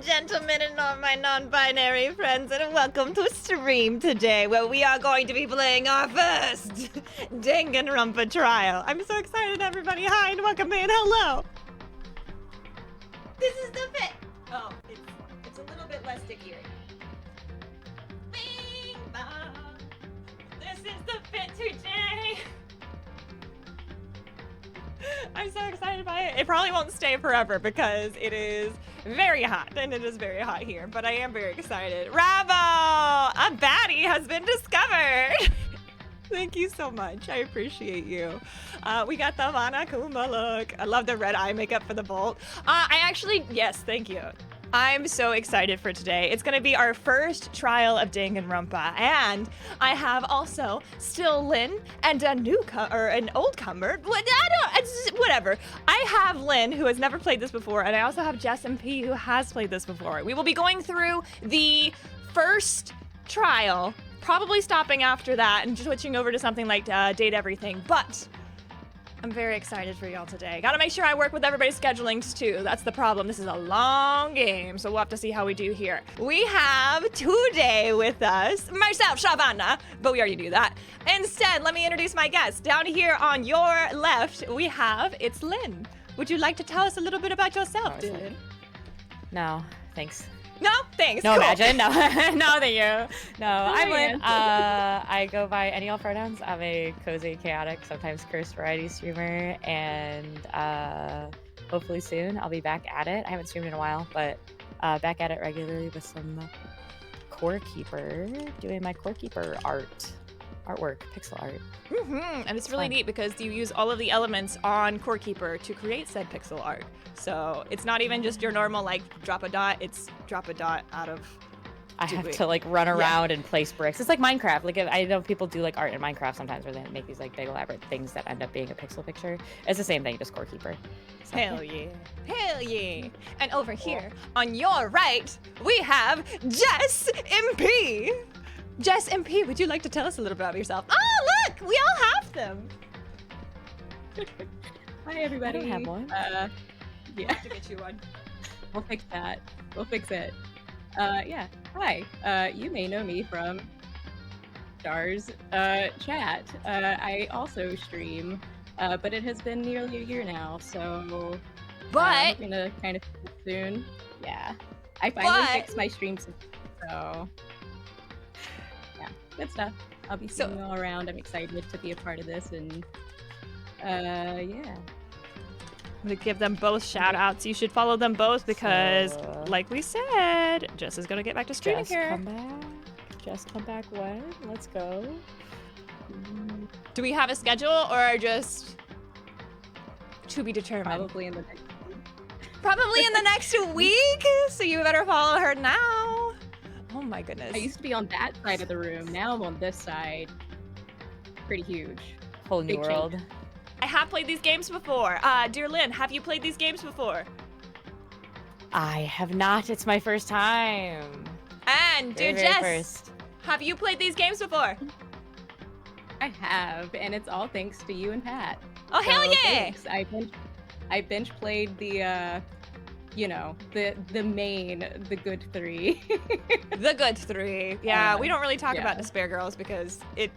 gentlemen, and all my non-binary friends, and welcome to stream today, where we are going to be playing our first Danganronpa trial. I'm so excited, everybody. Hi, and welcome in. Hello. This is the fit. Oh, it's a little bit less sticky. Bing bong. This is the fit today. I'm so excited by it. It probably won't stay forever because it is very hot, and it is very hot here, but I am very excited. Ravo! A baddie has been discovered! Thank you so much. I appreciate you. We got the Monokuma look. I love the red eye makeup for the Bolt. Yes, thank you. I'm so excited for today. It's gonna be our first trial of Danganronpa, and I have also still Lynn and an old comer. Whatever. I have Lynn, who has never played this before, and I also have Jess and P, who has played this before. We will be going through the first trial, probably stopping after that and switching over to something like Date Everything, but I'm very excited for y'all today. Gotta make sure I work with everybody's schedulings too. That's the problem. This is a long game, so we'll have to see how we do here. We have today with us myself, Charvana, but we already do that. Instead, let me introduce my guest. Down here on your left, it's Lynn. Would you like to tell us a little bit about yourself, Dylan? No, thanks. No, thanks. No, cool. Imagine. No, no, thank you. No, I'm Lynn. I go by any all pronouns. I'm a cozy, chaotic, sometimes cursed variety streamer, and hopefully soon I'll be back at it. I haven't streamed in a while, but back at it regularly with some Core Keeper, doing my Core Keeper artwork, pixel art. And it's really neat because you use all of the elements on Core Keeper to create said pixel art. So it's not even just your normal like drop a dot, it's drop a dot out of I have to like run around and place bricks. It's like Minecraft. Like I know people do like art in Minecraft sometimes where they make these like big elaborate things that end up being a pixel picture. It's the same thing, just Core Keeper. So, Hell yeah. Hell yeah. And over here on your right, we have Jess MP. Jess MP, would you like to tell us a little about yourself? Oh, look, we all have them. Hi, everybody. I don't have one. Yeah. We'll have to get you one. We'll fix that. We'll fix it. Yeah. Hi. You may know me from Star's chat. I also stream, but it has been nearly a year now, so I'm gonna kind of fix it soon. Yeah. I finally fixed my stream system, so yeah, good stuff. I'll be seeing you all around. I'm excited to be a part of this, and yeah. I'm gonna give them both shout outs. You should follow them both because, like we said, Jess is gonna get back to streaming here. Come back. Just come back when? Let's go. Do we have a schedule or just to be determined? Probably in the next week. Probably in the next week? So you better follow her now. Oh my goodness. I used to be on that side of the room. Now I'm on this side. Pretty huge. Whole new world. I have played these games before. Dear Lynn, have you played these games before? I have not. It's my first time. And dear Jess, have you played these games before? I have, and it's all thanks to you and Pat. Oh, so hell yeah! Thanks. I binge played the, you know, the main, the good three. The good three. Yeah, we don't really talk about Despair Girls because it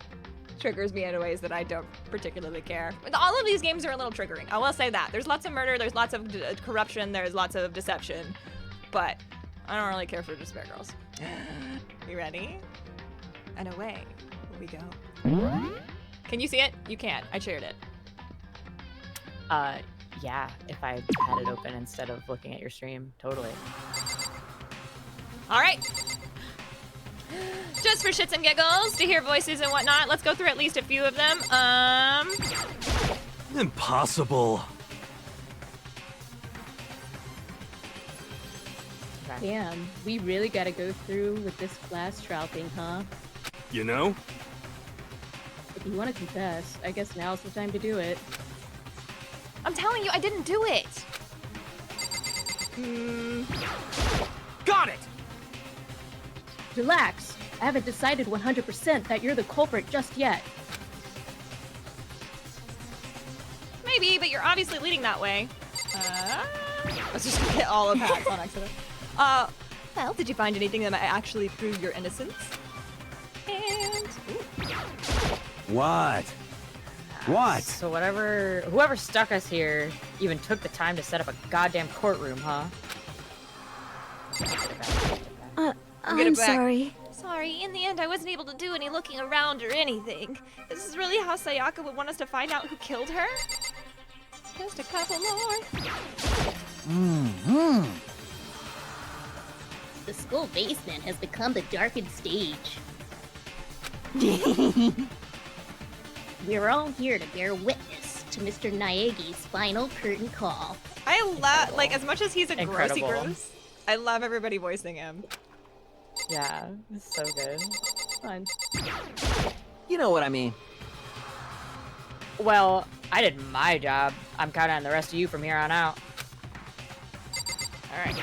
triggers me in ways that I don't particularly care. But all of these games are a little triggering. I will say that. There's lots of murder, there's lots of corruption, there's lots of deception, but I don't really care for Despair Girls. You ready? And away we go. Can you see it? You can't. I shared it. Yeah, if I had it open instead of looking at your stream, totally. All right. Just for shits and giggles, to hear voices and whatnot, let's go through at least a few of them. Impossible. Damn, we really gotta go through with this class trial thing, huh? You know? If you want to confess, I guess now's the time to do it. I'm telling you, I didn't do it. Got it! Relax. I haven't decided 100% that you're the culprit just yet. Maybe, but you're obviously leading that way. Let's just get all of hats on accident. Well, did you find anything that might actually prove your innocence? And What? What? So whoever stuck us here even took the time to set up a goddamn courtroom, huh? I'm sorry. Sorry, in the end I wasn't able to do any looking around or anything. This is really how Sayaka would want us to find out who killed her? Just a couple more. The school basement has become the darkened stage. We're all here to bear witness to Mr. Naegi's final curtain call. I love, like, as much as he's a grossy Incredible. gross, I love everybody voicing him. Yeah, it's so good. Fun. You know what I mean. Well, I did my job. I'm counting on the rest of you from here on out. Alright.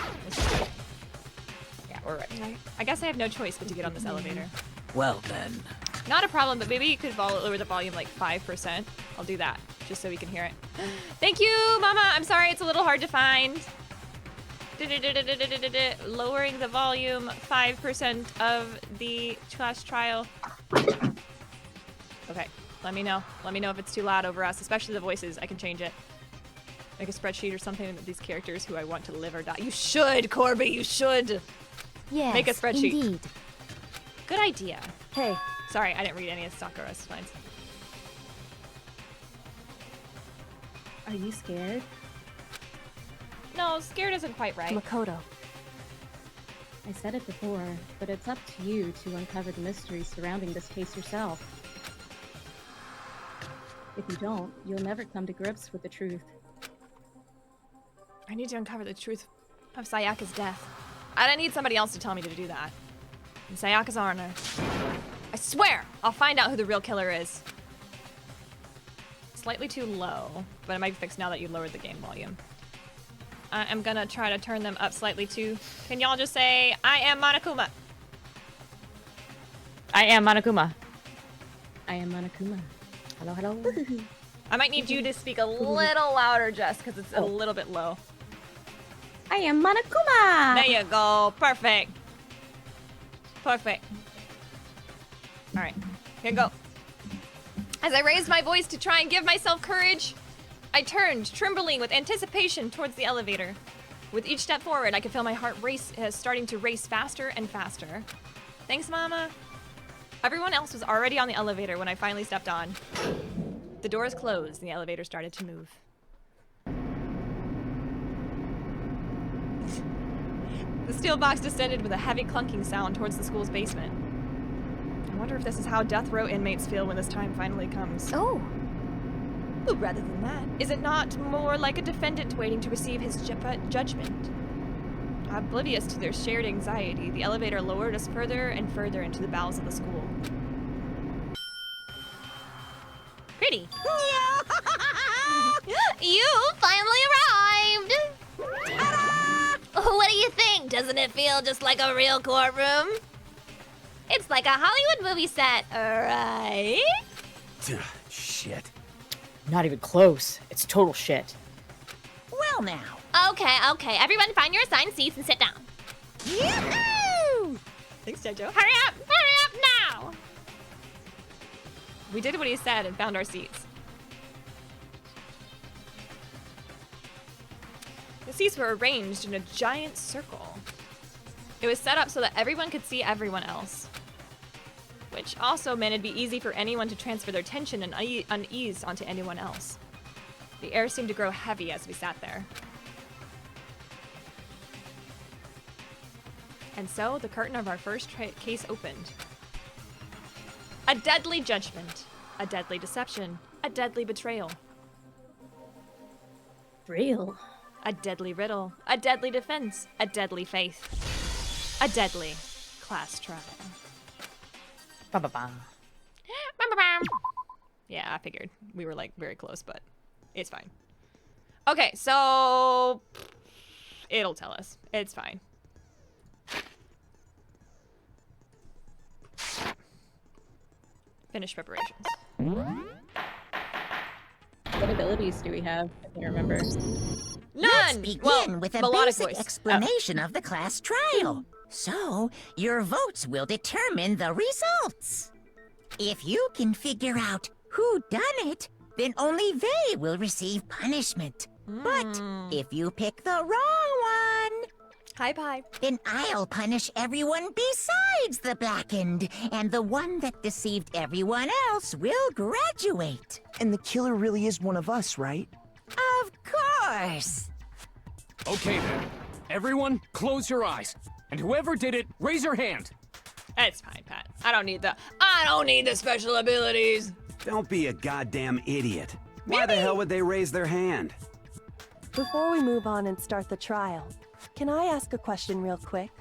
Yeah, we're ready. I guess I have no choice but to get on this elevator. Well then. Not a problem, but maybe you could lower the volume like 5%. I'll do that, just so we can hear it. Thank you, Mama! I'm sorry, it's a little hard to find. Lowering the volume 5% of the class trial. Okay, let me know. Let me know if it's too loud over us, especially the voices. I can change it. Make a spreadsheet or something of these characters who I want to live or die. You should, Corby, you should! Yes, Make a spreadsheet. Indeed. Good idea. Hey, Sorry, I didn't read any of Sakura's lines. Are you scared? No, scared isn't quite right. Makoto. I said it before, but it's up to you to uncover the mysteries surrounding this case yourself. If you don't, you'll never come to grips with the truth. I need to uncover the truth of Sayaka's death. I don't need somebody else to tell me to do that. In Sayaka's honor. I swear, I'll find out who the real killer is. Slightly too low, but it might be fixed now that you lowered the game volume. I'm gonna try to turn them up slightly too. Can y'all just say, I am Monokuma? I am Monokuma. I am Monokuma. Hello, hello. I might need you to speak a little louder, Jess, because it's a little bit low. I am Monokuma! There you go. Perfect. Perfect. All right, here we go. As I raised my voice to try and give myself courage, I turned, trembling with anticipation, towards the elevator. With each step forward, I could feel my heart starting to race faster and faster. Thanks, Mama. Everyone else was already on the elevator when I finally stepped on. The doors closed and the elevator started to move. The steel box descended with a heavy clunking sound towards the school's basement. I wonder if this is how death row inmates feel when this time finally comes. Oh, Ooh, rather than that, is it not more like a defendant waiting to receive his judgment? Oblivious to their shared anxiety, the elevator lowered us further and further into the bowels of the school. Pretty. you finally arrived! What do you think? Doesn't it feel just like a real courtroom? It's like a Hollywood movie set, right? Shit. Not even close. It's total shit. Well now. Okay. Everyone find your assigned seats and sit down. Yoo-hoo! Thanks, Jojo. Hurry up now! We did what he said and found our seats. The seats were arranged in a giant circle. It was set up so that everyone could see everyone else, which also meant it'd be easy for anyone to transfer their tension and unease onto anyone else. The air seemed to grow heavy as we sat there. And so the curtain of our first case opened. A deadly judgment, a deadly deception, a deadly betrayal, Real. a deadly riddle, a deadly defense, a deadly faith, a deadly class trial. Ba-ba-ba. Yeah, I figured. We were like very close, but it's fine. Okay, so it'll tell us. It's fine. Finish preparations. What abilities do we have? I can't remember. Let's None. begin Well, with a melodic basic voice. explanation of the class trial. So, your votes will determine the results. If you can figure out who done it, then only they will receive punishment. But if you pick the wrong one, Hi, Pie. then I'll punish everyone besides the blackened, and the one that deceived everyone else will graduate. And the killer really is one of us, right? Of course. Okay then. Everyone, close your eyes. And whoever did it, raise your hand. It's fine, Pat. I don't need the special abilities. Don't be a goddamn idiot. Why the hell would they raise their hand? Before we move on and start the trial, can I ask a question real quick?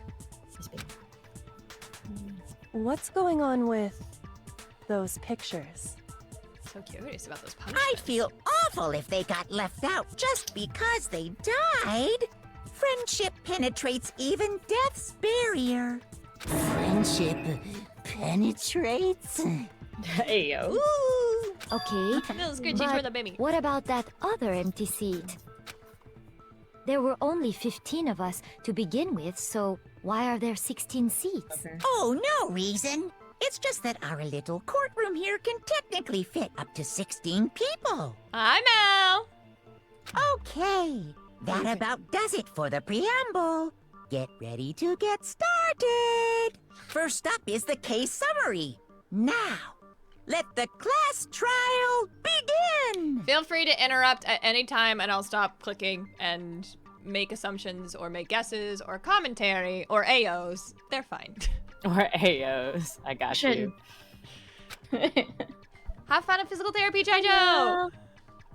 What's going on with those pictures? So curious about those punishments. I'd feel awful if they got left out just because they died. Friendship penetrates even death's barrier. Friendship penetrates? Hey, yo. Ooh. Okay, Little scritchy but for the baby. what about that other empty seat? There were only 15 of us to begin with, so why are there 16 seats? Oh, no reason. It's just that our little courtroom here can technically fit up to 16 people. Hi, Mel. Okay, that about does it for the preamble. Get ready to get started. First up is the case summary. Now, let the class trial begin. Feel free to interrupt at any time, and I'll stop clicking and make assumptions or make guesses or commentary or AOs. They're fine. Or AOs. I got you. Have fun at physical therapy, Jojo.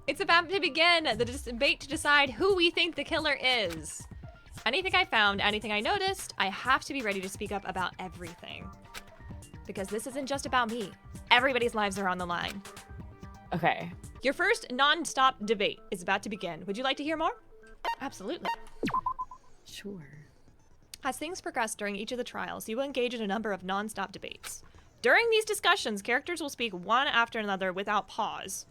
It's about to begin the debate to decide who we think the killer is. Anything I found, anything I noticed, I have to be ready to speak up about everything. Because this isn't just about me. Everybody's lives are on the line. Okay. Your first non-stop debate is about to begin. Would you like to hear more? Absolutely. Sure. As things progress during each of the trials, you will engage in a number of non-stop debates. During these discussions, characters will speak one after another without pause.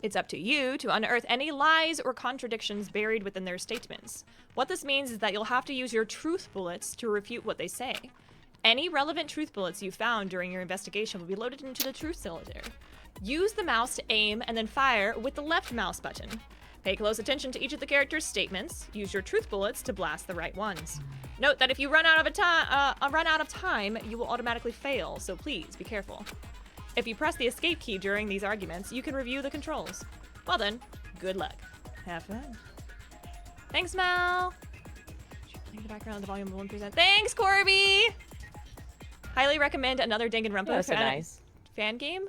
It's up to you to unearth any lies or contradictions buried within their statements. What this means is that you'll have to use your truth bullets to refute what they say. Any relevant truth bullets you found during your investigation will be loaded into the truth cylinder. Use the mouse to aim and then fire with the left mouse button. Pay close attention to each of the characters' statements. Use your truth bullets to blast the right ones. Note that if you run out of time, you will automatically fail, so please be careful. If you press the escape key during these arguments, you can review the controls. Well then, good luck. Have fun. Thanks, Mal. Playing the background, the volume of 1%. Thanks, Corby. Highly recommend another Danganronpa That's so nice. fan game.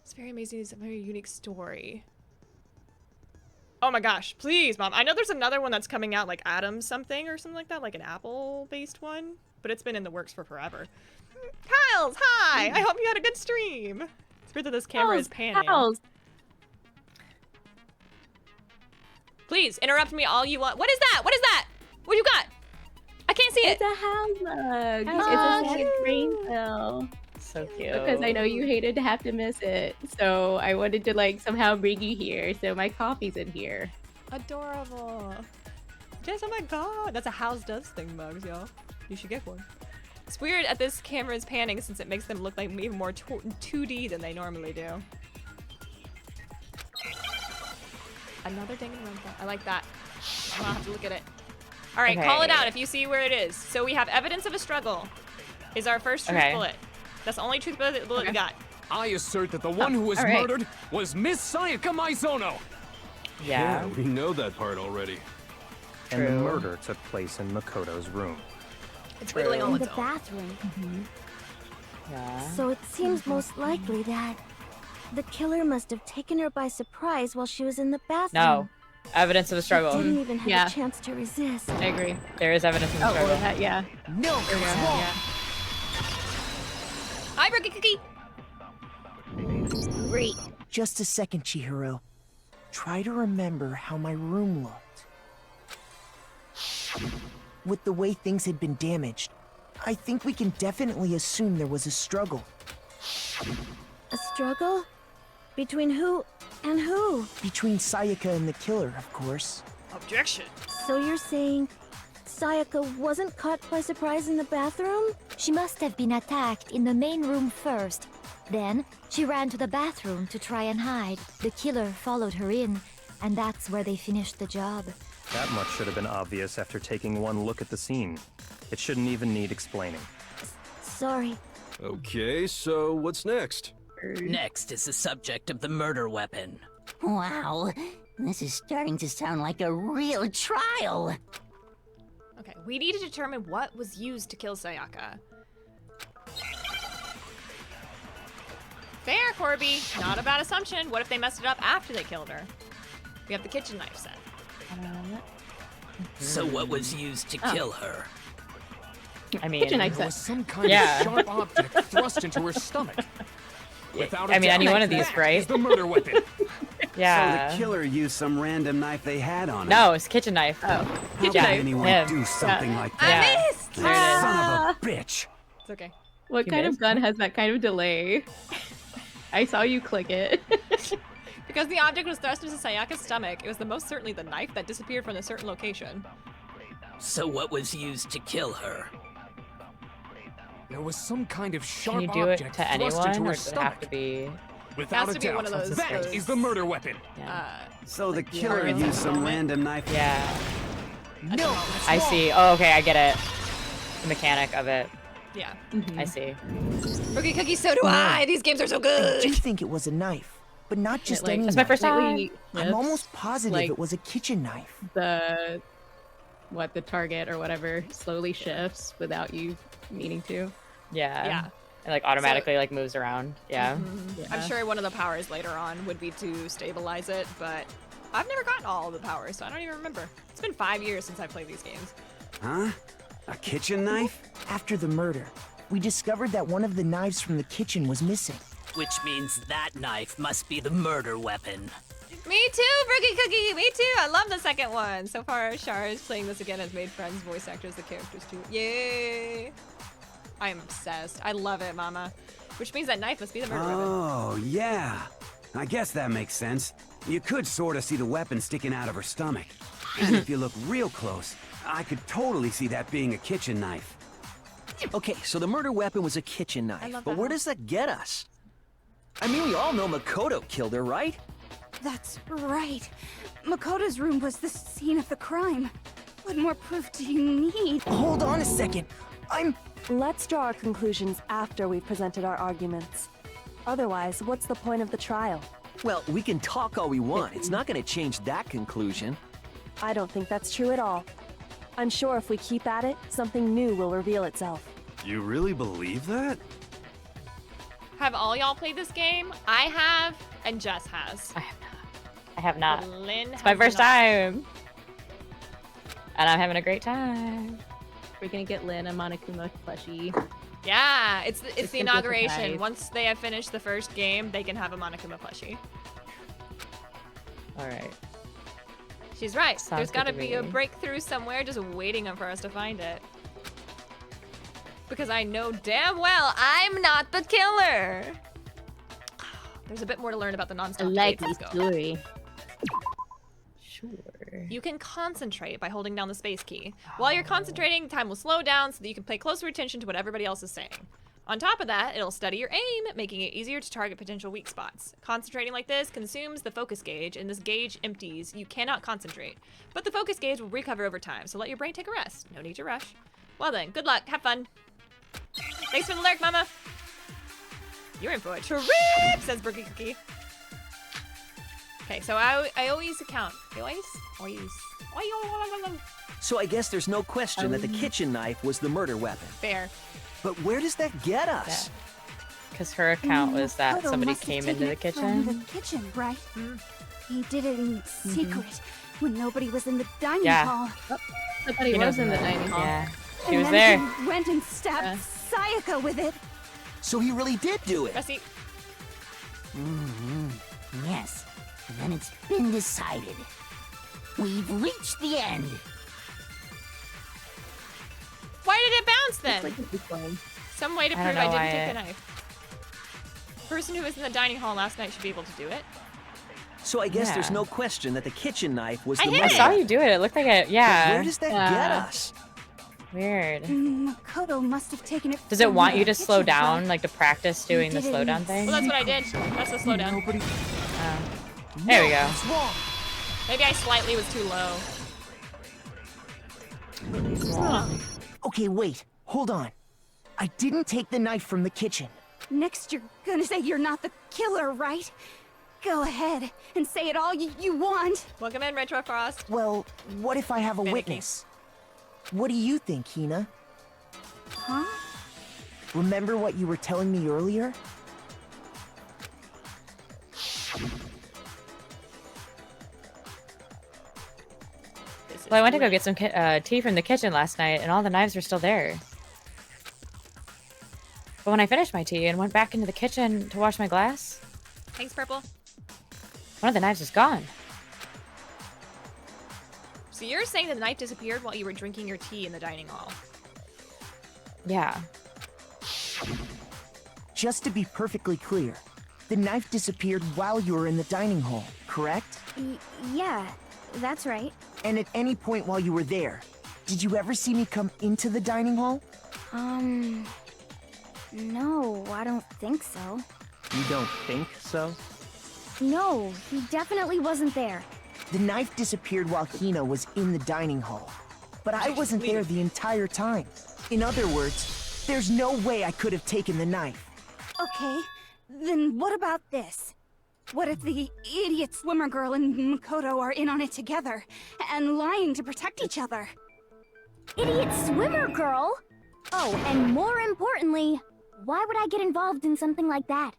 It's very amazing. It's a very unique story. Oh my gosh, please, Mom. I know there's another one that's coming out, like Atom something or something like that, like an Apple-based one, but it's been in the works for forever. Kyles, hi! I hope you had a good stream. It's weird that this camera is panning. Kyles. Please, interrupt me all you want. What is that? What is that? What do you got? I can't see it. It's a house bug. Oh, It's a sad brain cell. So cute. Because I know you hated to have to miss it. So I wanted to like somehow bring you here. So my coffee's in here. Adorable. Yes, oh my god. That's a House Does thing, Mugs, y'all. You should get one. It's weird that this camera is panning since it makes them look like even more 2D than they normally do. Another Danganronpa. I like that. I'll have to look at it. All right, Okay. call it out if you see where it is. So we have evidence of a struggle. Is our first truth bullet. That's the only truth bullet we got. I assert that the one who was murdered was Miss Sayaka Maizono. Yeah. We know that part already. And the murder took place in Makoto's room. It's wiggling on In its the own. bathroom. Yeah. So it seems most likely that the killer must have taken her by surprise while she was in the bathroom. No. Evidence of a struggle. She didn't even have Yeah. a chance to resist. I agree. There is evidence of a Oh, struggle. well, that, yeah. No, Yeah. Hi, Brookie Cookie. great. Just a second, Chihiro. Try to remember how my room looked. With the way things had been damaged, I think we can definitely assume there was a struggle. A struggle? Between who and who? Between Sayaka and the killer, of course. Objection. So you're saying Sayaka wasn't caught by surprise in the bathroom? She must have been attacked in the main room first. Then, she ran to the bathroom to try and hide. The killer followed her in, and that's where they finished the job. That much should have been obvious after taking one look at the scene. It shouldn't even need explaining. Sorry. Okay, so what's next? Next is the subject of the murder weapon. Wow, this is starting to sound like a real trial. Okay, we need to determine what was used to kill Sayaka. Fair, Corby. Not a bad assumption. What if they messed it up after they killed her? We have the kitchen knife set. So what was used to kill her? I mean, Kitchen knife There was set. some kind of sharp object thrust into her stomach. Without a I mean, doubt, any one of these, that right? is the murder weapon. Yeah. So the killer used some random knife they had on him. No, it's kitchen knife. Oh, How kitchen can knife. anyone Him. do something like I that? missed! There it is. Son of a bitch! It's okay. What You kind of missed? gun has that kind of delay? I saw you click it. Because the object was thrust into Sayaka's stomach, it was the most certainly the knife that disappeared from a certain location. So what was used to kill her? There was some kind of Can sharp you do it object to thrust anyone, into or her does it stomach. have to be? Without Has a to be doubt, one of those- that is the murder weapon. Yeah. So the Like, killer yeah. used some random knife. Yeah. No! I see. Oh, okay, I get it. The mechanic of it. Yeah. I see. Rookie Cookie, so do I! These games are so I good! do think it was a knife, but not just like- any That's my knife. first time. Completely I'm flips, almost positive like, it was a kitchen knife. the target or whatever slowly shifts without you meaning to. Yeah. Yeah. It like automatically like moves around. Yeah. Yeah. I'm sure one of the powers later on would be to stabilize it, but I've never gotten all of the powers, so I don't even remember. It's been 5 years since I played these games. Huh? A kitchen knife? After the murder, we discovered that one of the knives from the kitchen was missing. Which means that knife must be the murder weapon. Me too, Rookie Cookie! Me too! I love the second one. So far, Char is playing this again, has made friends, voice actors, the characters too. Yay! I am obsessed. I love it, mama. Which means that knife must be the murder weapon. Oh, yeah. I guess that makes sense. You could sort of see the weapon sticking out of her stomach. And if you look real close, I could totally see that being a kitchen knife. Okay, so the murder weapon was a kitchen knife. love But that where one. does that get us? I mean, we all know Makoto killed her, right? That's right. Makoto's room was the scene of the crime. What more proof do you need? Hold on a second. Let's draw our conclusions after we've presented our arguments. Otherwise, what's the point of the trial? Well, we can talk all we want. It's not going to change that conclusion. I don't think that's true at all. I'm sure if we keep at it, something new will reveal itself. You really believe that? Have all y'all played this game? I have, and Jess has. I have not. I have not. But Lynn It's my has first not. time. And I'm having a great time. We're gonna get Lynn a Monokuma plushie. Yeah, it's the Just inauguration. simplified. Once they have finished the first game, they can have a Monokuma plushie. All right. She's right. Sounds There's good got to to be a me. breakthrough somewhere just waiting for us to find it. Because I know damn well I'm not the killer. There's a bit more to learn about the non-stop gates. Let's go. story. Sure. You can concentrate by holding down the space key. While you're concentrating, time will slow down so that you can pay closer attention to what everybody else is saying. On top of that, it'll study your aim, making it easier to target potential weak spots. Concentrating like this consumes the focus gauge, and this gauge empties. You cannot concentrate. But the focus gauge will recover over time, so let your brain take a rest. No need to rush. Well then, good luck. Have fun. Thanks for the lurk, mama. You're in for a trip, says Brookie Cookie. Okay, so I always count. Always. So I guess there's no question that the kitchen knife was the murder weapon. Fair. But where does that get us? Because her account was that Makoto somebody must have came taken into the it from kitchen. the kitchen, right? He did it in secret when nobody was in the dining Yeah. hall. I thought he was in the dining hall. Yeah. She And was then there. He went and stabbed Sayaka with it. So he really did do it. Bessie. Yes, then it's been decided. We've reached the end. Why did it bounce then? Looks like it's fine. Some way to I prove don't I know didn't why take the knife. The person who was in the dining hall last night should be able to do it. So I guess there's Yeah. no question that the kitchen knife was the I murderer. saw you do it. It looked like it. Yeah. But where does that get us? Weird. Makoto must have taken it. Does it from want the you to slow kitchen, down, right? like to practice doing the did it slowdown in thing? Well, that's what I did. That's the slowdown. There we go. Maybe I slightly was too low. Okay, wait. Hold on. I didn't take the knife from the kitchen. Next, you're gonna say you're not the killer, right? Go ahead and say it all you want. Welcome in, Retro Frost. Well, what if I have a witness? What do you think, Hina? Huh? Remember what you were telling me earlier? Well, I went to go get some tea from the kitchen last night, and all the knives were still there. But when I finished my tea and went back into the kitchen to wash my glass, Thanks, Purple. one of the knives was gone. So you're saying the knife disappeared while you were drinking your tea in the dining hall? Yeah. Just to be perfectly clear, the knife disappeared while you were in the dining hall, correct? Yeah, that's right. And at any point while you were there, did you ever see me come into the dining hall? No, I don't think so. You don't think so? No, he definitely wasn't there. The knife disappeared while Hina was in the dining hall. But I wasn't there the entire time. In other words, there's no way I could have taken the knife. Okay, then what about this? What if the idiot swimmer girl and Makoto are in on it together and lying to protect each other? Idiot swimmer girl? Oh, and more importantly, why would I get involved in something like that?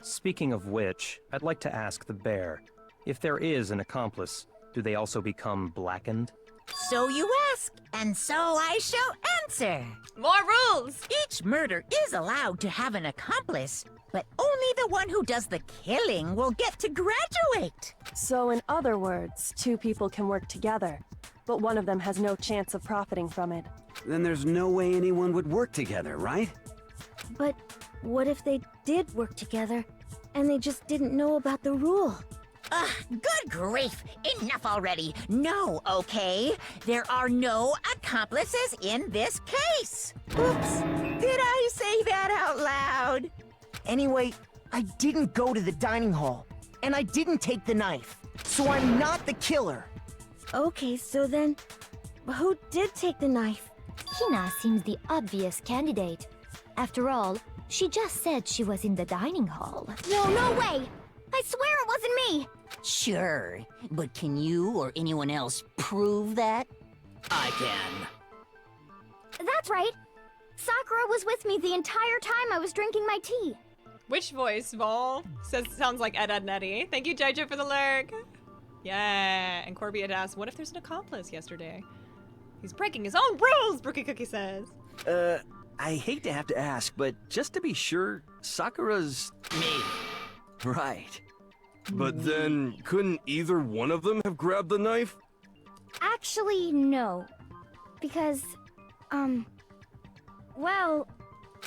Speaking of which, I'd like to ask the bear, if there is an accomplice, do they also become blackened? So you ask, and so I shall answer. More rules! Each murder is allowed to have an accomplice, but only the one who does the killing will get to graduate. So in other words, two people can work together, but one of them has no chance of profiting from it. Then there's no way anyone would work together, right? But what if they did work together, and they just didn't know about the rule? Ugh, good grief! Enough already! No, okay? There are no accomplices in this case! Oops! Did I say that out loud? Anyway, I didn't go to the dining hall, and I didn't take the knife, so I'm not the killer. Okay, so then, who did take the knife? Hina seems the obvious candidate. After all, she just said she was in the dining hall. No way! I swear it wasn't me! Sure, but can you or anyone else prove that? I can. That's right. Sakura was with me the entire time I was drinking my tea. Which voice, Vol? Sounds like Ed, and Eddie. Thank you, Jojo, for the lurk. Yeah, and Corby had asked, what if there's an accomplice yesterday? He's breaking his own rules, Brookie Cookie says. I hate to have to ask, but just to be sure, Sakura's... Me. Right. But then, couldn't either one of them have grabbed the knife? Actually, no. Because, well...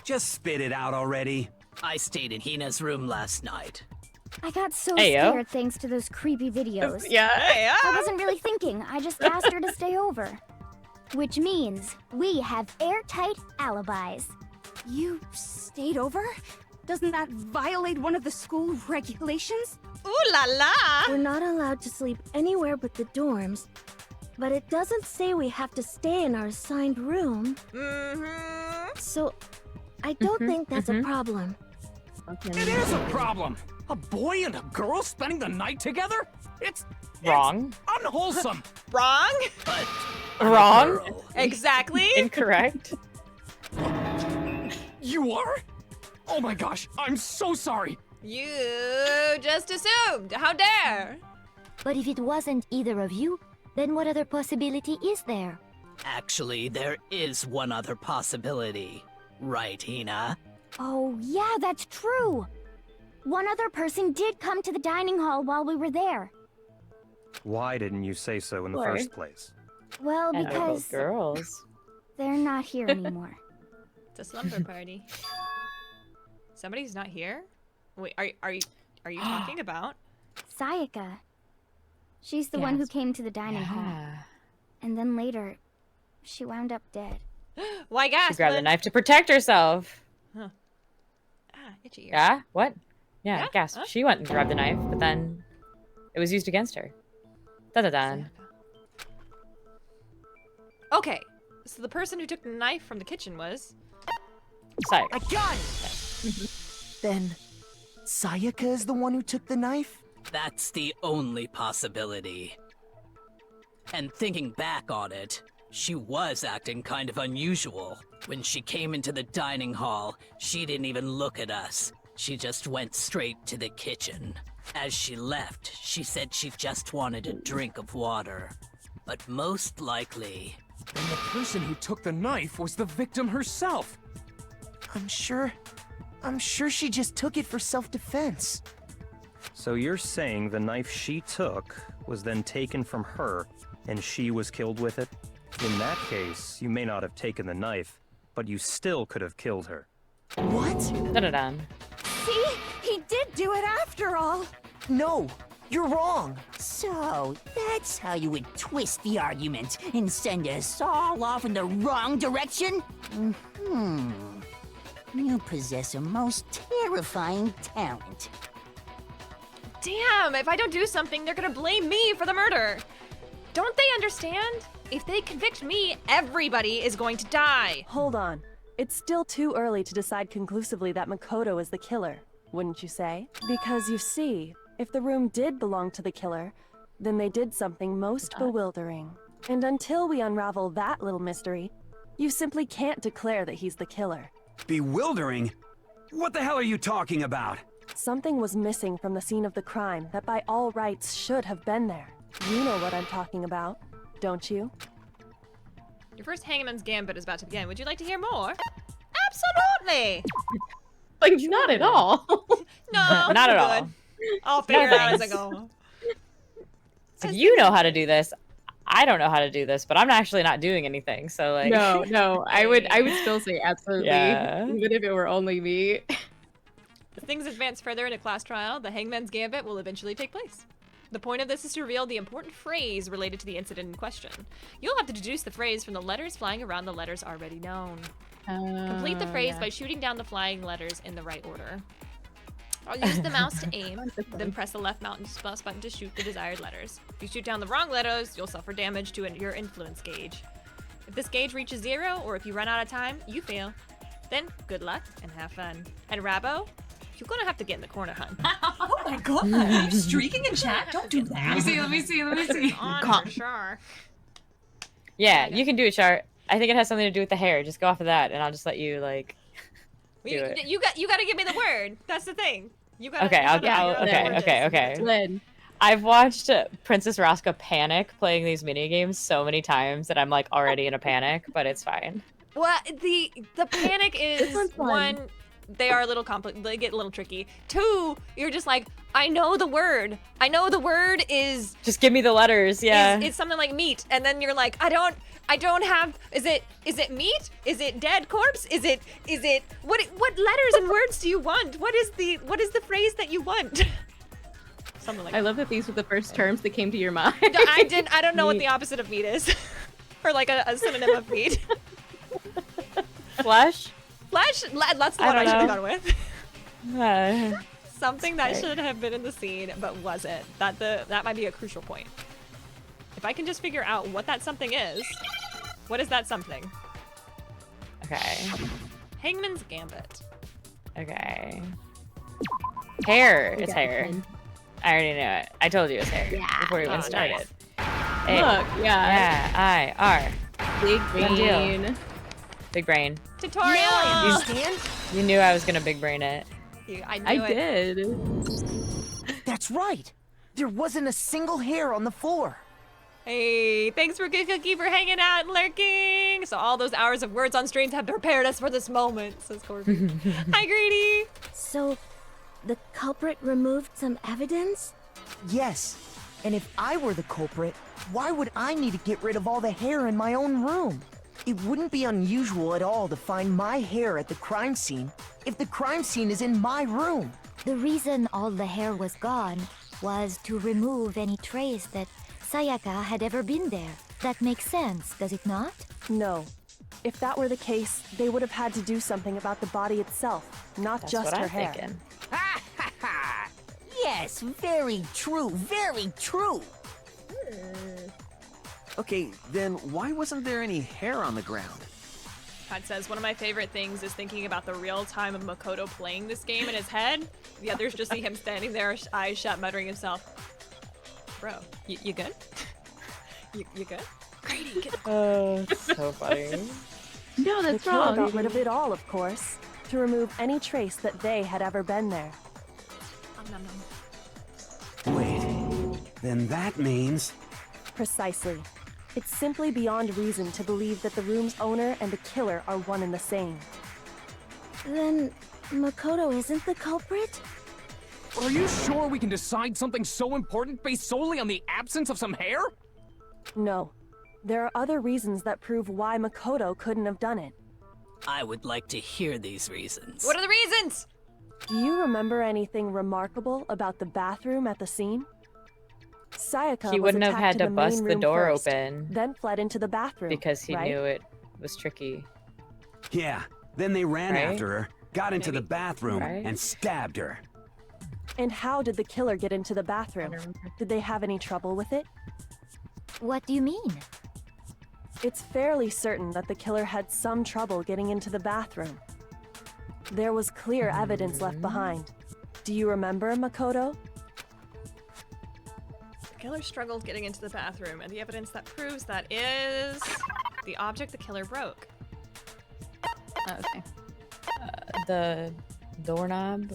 Just spit it out already. I stayed in Hina's room last night. I got so Heyo. scared thanks to those creepy videos. Yeah. I wasn't really thinking. I just asked her to stay over. Which means we have airtight alibis. You stayed over? Doesn't that violate one of the school regulations? Ooh la la! We're not allowed to sleep anywhere but the dorms. But it doesn't say we have to stay in our assigned room. So, I don't think that's a problem. It is a problem! A boy and a girl spending the night together? It's Wrong. unwholesome! Wrong? But Wrong. Exactly. Incorrect. You are? Oh my gosh, I'm so sorry! You just assumed. How dare? But if it wasn't either of you, then what other possibility is there? actually, there is one other possibility. Right, Hina? Oh, yeah, that's true. One other person did come to the dining hall while we were there. Why didn't you say so in the Why? first place? Well, And they're because both girls. they're not here anymore. It's a slumber party. Somebody's not here? Wait, are you talking about? Sayaka. She's the one who came to the dining hall. And then later, she wound up dead. Why gasp? She grabbed the knife to protect herself. Huh. Ah, itchy ear. Yeah? What? Yeah, Yeah? gasp. Huh? She went and grabbed the knife, but then it was used against her. Da-da-dan. Okay, so the person who took the knife from the kitchen was... Sayaka. I got it! Then, Sayaka is the one who took the knife? That's the only possibility. And thinking back on it, she was acting kind of unusual. When she came into the dining hall, she didn't even look at us. She just went straight to the kitchen. As she left, she said she just wanted a drink of water. But most likely... Then the person who took the knife was the victim herself. I'm sure she just took it for self-defense. So you're saying the knife she took was then taken from her, and she was killed with it? In that case, you may not have taken the knife, but you still could have killed her. What? Da-da-dan. See? He did do it after all. No, you're wrong. So, that's how you would twist the argument and send us all off in the wrong direction? You possess a most terrifying talent. Damn, if I don't do something, they're gonna blame me for the murder. Don't they understand? If they convict me, everybody is going to die. Hold on. It's still too early to decide conclusively that Makoto is the killer, wouldn't you say? Because you see, if the room did belong to the killer, then they did something most bewildering. And until we unravel that little mystery, you simply can't declare that he's the killer. Bewildering? What the hell are you talking about? Something was missing from the scene of the crime that by all rights should have been there. You know what I'm talking about, don't you? Your first Hangman's Gambit is about to begin. Would you like to hear more? Absolutely! Like, not at all. No, Not at good. all. I'll figure it out as I thanks. go. So you know how to do this. I don't know how to do this, but I'm actually not doing anything, so like... No, I would still say absolutely, Yeah. even if it were only me. As things advance further in a class trial, the Hangman's Gambit will eventually take place. The point of this is to reveal the important phrase related to the incident in question. You'll have to deduce the phrase from the letters flying around the letters already known. Complete the phrase by shooting down the flying letters in the right order. I'll use the mouse to aim, then press the left mouse button to shoot the desired letters. If you shoot down the wrong letters, you'll suffer damage to your influence gauge. If this gauge reaches 0, or if you run out of time, you fail. Then, good luck and have fun. And Rabo, you're gonna have to get in the corner, hun. Oh my god, are you streaking in chat? Don't do that. Let me see. On for sure. Yeah, you can do it, Char. I think it has something to do with the hair. Just go off of that, and I'll just let you, like, do it. You gotta give me the word. That's the thing. You gotta. Okay, okay. Lynn. I've watched Princess Raska panic playing these mini games so many times that I'm like already in a panic, but it's fine. Well, the panic is one's fun. one, they are a little they get a little tricky. 2, you're just like, I know the word. I know the word is. Just give me the letters, yeah. It's something like meat, and then you're like, I don't have. Is it meat? Is it dead corpse? Is it what letters and words do you want? What is the phrase that you want? Something like I love that these were the first terms that came to your mind. I don't know what the opposite of meat is. Or like a synonym of meat. Flesh? Flesh? That's the one I should have gone with. Uh, Something that should have been in the scene, but wasn't. That might be a crucial point. If I can just figure out what that something is. What is that something? okay. Hangman's Gambit. Okay. Hair. You It's got it, hair. Lynn. I already knew it. I told you it's hair before we even started. Nice. Hey. Look, yeah. Yeah, Big Done deal. brain. Big brain. Tutorial! I understand. You knew I was gonna big brain it. I knew I it. did. That's right. There wasn't a single hair on the floor. Hey, thanks for Good Cookie for hanging out and lurking. So all those hours of words on streams have prepared us for this moment, says Corbin. Hi, Greedy. So, the culprit removed some evidence? Yes. And if I were the culprit, why would I need to get rid of all the hair in my own room? It wouldn't be unusual at all to find my hair at the crime scene if the crime scene is in my room. The reason all the hair was gone was to remove any trace that Sayaka had ever been there. That makes sense, does it not? No. If that were the case, they would have had to do something about the body itself, not That's just what her I'm hair. thinking. Yes, very true, very true. Okay, then why wasn't there any hair on the ground? Pat says, one of my favorite things is thinking about the real time of Makoto playing this game in his head. The others just see him standing there, eyes shut, muttering himself, bro, you good? you good? Grady, get Oh, so funny. No, that's the killer got rid of it all, of course, to remove any trace that they had ever been there. Wait, then that means... Precisely. It's simply beyond reason to believe that the room's owner and the killer are one and the same. Then Makoto isn't the culprit? Are you sure we can decide something so important based solely on the absence of some hair? No. There are other reasons that prove why Makoto couldn't have done it. I would like to hear these reasons. What are the reasons? Do you remember anything remarkable about the bathroom at the scene? Sayaka He wouldn't was have had attacked to in the bust main the room door first, open then fled into the bathroom, because he right? knew it was tricky. Yeah, then they ran Right? after her, got into the bathroom, Right? and stabbed her. And how did the killer get into the bathroom? Did they have any trouble with it? What do you mean? It's fairly certain that the killer had some trouble getting into the bathroom. There was clear evidence left behind. Do you remember, Makoto? The killer struggled getting into the bathroom, and the evidence that proves that is the object the killer broke. Okay. The doorknob.